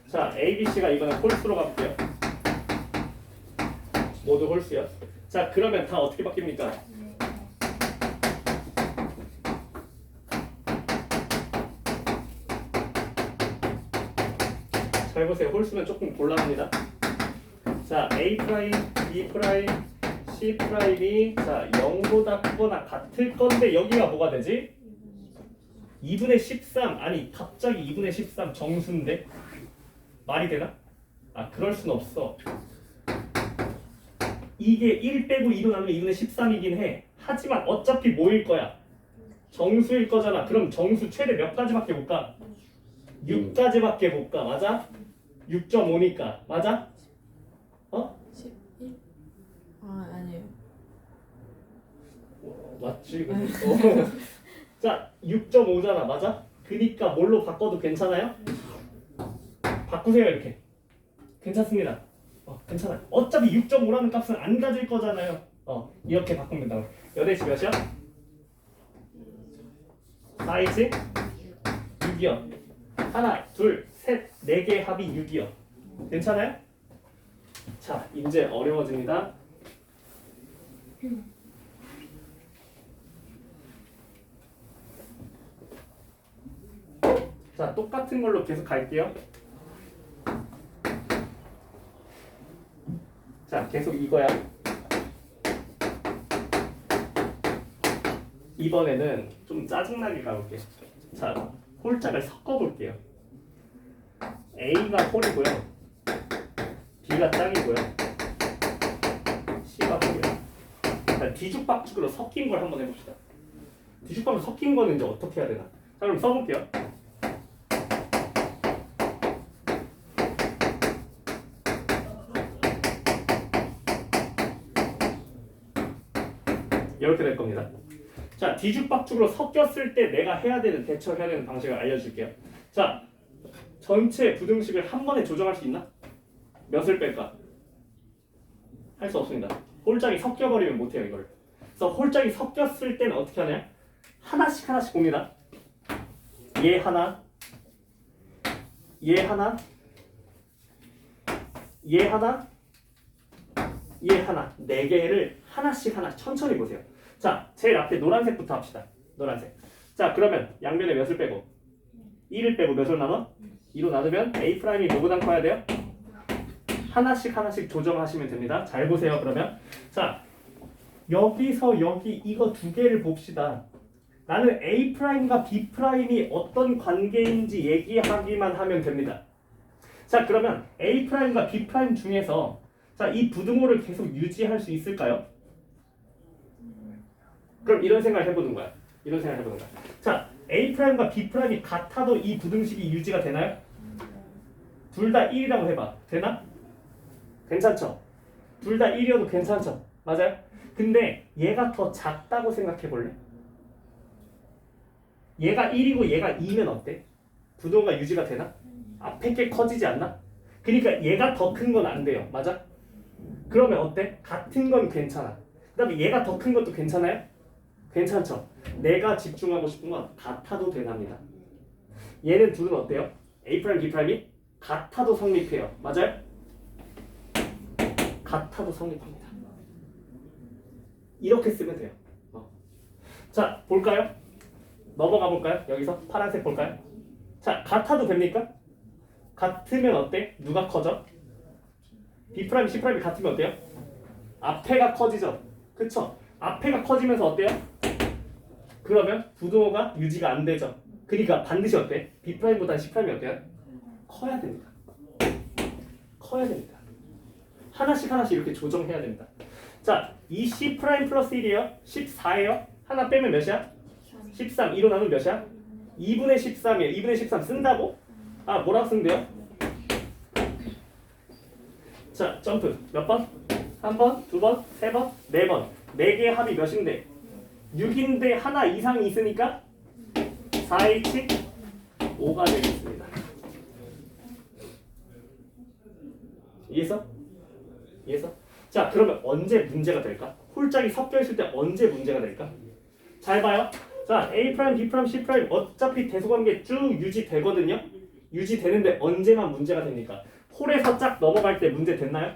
자, A, B, C가 이번엔 홀수로 가볼게요. 모두 홀수요. 자, 그러면 다 어떻게 바뀝니까? 잘 보세요. 홀수는 조금 곤란합니다. 자, A 프라임, B 프라임, C 프라임이 자 0보다 크거나 같을 건데 여기가 뭐가 되지? 2분의 13. 아니 갑자기 2분의 13 정수인데 말이 되나? 아, 그럴 순 없어. 이게 1 빼고 2로 나누면 2분의 13이긴 해. 하지만 어차피 뭐일 거야? 정수일 거잖아. 그럼 정수 최대 몇 가지밖에 못 가? 6가지밖에 못 가. 맞아? 6.5니까. 맞아? 어? 11? 아, 아니에요. 맞지? 자, 6.5잖아. 맞아? 그니까 뭘로 바꿔도 괜찮아요? 바꾸세요. 이렇게. 괜찮습니다. 괜찮아요. 어차피 6.5라는 값은 안 가질 거잖아요. 이렇게 바꾸면 된다고. 몇 H 몇이야? 4H? 6이요. 하나, 둘, 셋, 네 개의 합이 6이요. 괜찮아요? 자, 이제 어려워집니다. 자, 똑같은 걸로 계속 갈게요. 자, 계속 이거야. 이번에는 좀 짜증나게 가볼게. 자, 홀짝을 섞어볼게요. A가 홀이고요, B가 짝이고요, C가 뒤죽박죽으로 섞인 걸 한번 해봅시다. 뒤죽박죽 섞인 거는 이제 어떻게 해야 되나? 자, 그럼 써볼게요. 이렇게 될 겁니다. 자, 뒤죽박죽으로 섞였을 때 내가 해야 되는 대처해야 되는 방식을 알려줄게요. 자, 전체 부등식을 한 번에 조정할 수 있나? 몇을 뺄까? 할 수 없습니다. 홀짝이 섞여버리면 못해요 이걸. 그래서 홀짝이 섞였을 때는 어떻게 하냐? 하나씩 하나씩 봅니다. 얘 하나, 얘 하나, 얘 하나, 얘 하나, 네 개를 하나씩 하나 천천히 보세요. 자, 제일 앞에 노란색부터 합시다. 노란색. 자, 그러면 양면에 몇을 빼고 1을 빼고 몇을 나눠? 2로 나누면 A'이 뭐보단 커야 돼요? 하나씩 하나씩 조정하시면 됩니다. 잘 보세요. 그러면 자, 여기서 여기 이거 두 개를 봅시다. 나는 A'과 B'이 어떤 관계인지 얘기하기만 하면 됩니다. 자, 그러면 A'과 B' 중에서 자, 이 부등호를 계속 유지할 수 있을까요? 그럼 이런 생각을 해보는 거야. 이런 생각을 해보는 거야. 자, A'과 B'이 같아도 이 부등식이 유지가 되나요? 둘 다 1이라고 해봐. 되나? 괜찮죠? 둘 다 1이어도 괜찮죠? 맞아요? 근데 얘가 더 작다고 생각해 볼래? 얘가 1이고 얘가 2면 어때? 부등호가 유지가 되나? 앞에 게 커지지 않나? 그러니까 얘가 더 큰 건 안 돼요. 맞아? 그러면 어때? 같은 건 괜찮아. 그 다음에 얘가 더 큰 것도 괜찮아요? 괜찮죠? 내가 집중하고 싶은 건 같아도 되납니다. 얘는 둘은 어때요? A', B'이 같아도 성립해요. 맞아요? 같아도 성립합니다. 이렇게 쓰면 돼요. 자, 볼까요? 넘어가 볼까요? 여기서 파란색 볼까요? 자, 같아도 됩니까? 같으면 어때? 누가 커져? B', C' 같으면 어때요? 앞에가 커지죠? 그쵸? 앞에가 커지면서 어때요? 그러면 부등호가 유지가 안 되죠? 그러니까 반드시 어때? B'보다 C'이 어때요? 커야 됩니다. 커야 됩니다. 하나씩 하나씩 이렇게 조정해야 됩니다. 자, 이 C' 플러스 1이에요? 14예요? 하나 빼면 몇이야? 13. 2로 나누면 몇이야? 2분의 13이에요. 2분의 13 쓴다고? 아, 뭐라고 쓴대요? 자, 점프. 몇 번? 한 번, 두 번, 세 번, 네 번. 네 개의 합이 몇인데? 6인데 하나 이상이 있으니까 4H 5가 되겠습니다. 이해했어? 이해했어? 자, 그러면 언제 문제가 될까? 홀짝이 섞여 있을 때 언제 문제가 될까? 잘 봐요. 자, A', B', C' 어차피 대소관계 쭉 유지되거든요. 유지되는데 언제만 문제가 됩니까? 홀에서 짝 넘어갈 때 문제 됐나요?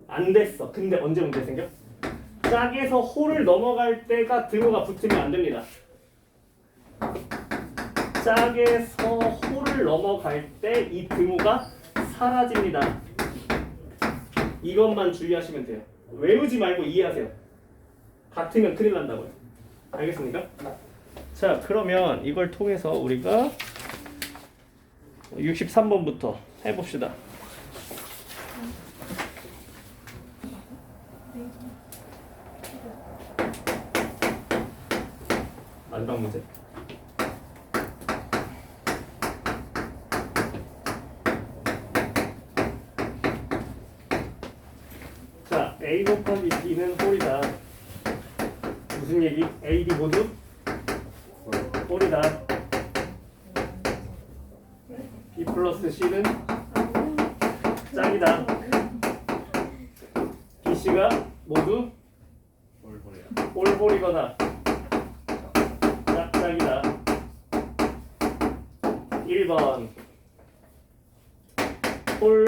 안 됐어. 근데 언제 문제 생겨? 짝에서 홀을 넘어갈 때가 등호가 붙으면 안 됩니다. 짝에서 홀을 넘어갈 때 이 등호가 사라집니다. 이것만 주의하시면 돼요. 외우지 말고 이해하세요. 같으면 큰일 난다고요. 알겠습니까? 자, 그러면 이걸 통해서 우리가 63번부터 해봅시다. 마지막 문제. 자, A 곱하기 B는 홀이다. 무슨 얘기? A, B 모두 홀이다. B 플러스 C는 짝이다. B, C가 모두 홀이거나 짝짝이다. 1번 홀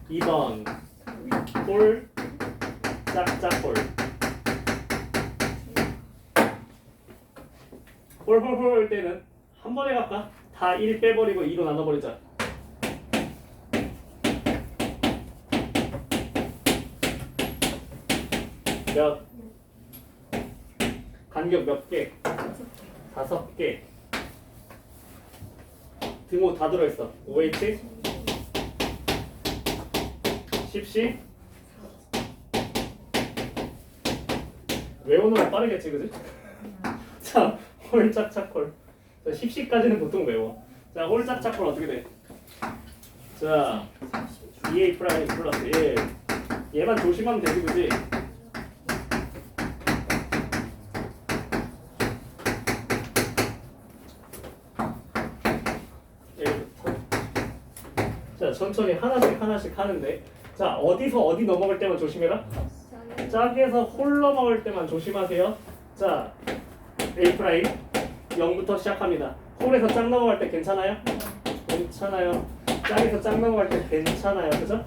2번 홀 짝짝홀 홀 때는 한 번에 갈까? 다 1 빼버리고 2로 나눠버리자. 몇? 간격 몇 개? 5개. 등호 다 들어있어. OH 10C 외우는 거 빠르겠지, 그지? 자, 홀짝짝콜. 자, 10시까지는 보통 외워. 자, 홀짝짝콜 어떻게 돼? 자, 2a 프라임 플러스 1. 얘만 조심하면 되지, 그지? 자, 천천히 하나씩 하는데, 자, 어디서 어디 넘어갈 때만 조심해라. 짝에서 홀 넘어갈 때만 조심하세요. 자, A 프라임 0부터 시작합니다. 홀에서 짝 넘어갈 때 괜찮아요? 괜찮아요. 짝에서 짝 넘어갈 때 괜찮아요, 그죠?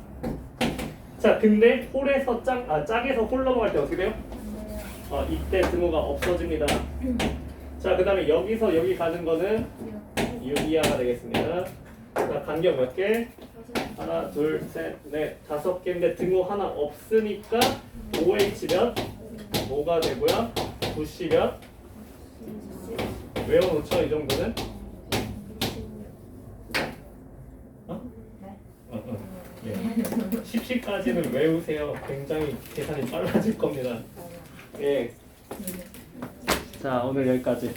자, 근데 홀에서 짝에서 홀 넘어갈 때 어떻게 돼요? 이때 등호가 없어집니다. 자, 그 다음에 여기서 여기 가는 거는 6이하가 되겠습니다. 자, 간격 몇 개? 하나, 둘, 셋, 넷, 5개인데 등호 하나 없으니까 OH 몇? 5가 되고요. 9C 몇? 외워놓죠, 이 정도는? 예. 10시까지는 외우세요. 굉장히 계산이 빨라질 겁니다. 예. 자, 오늘 여기까지.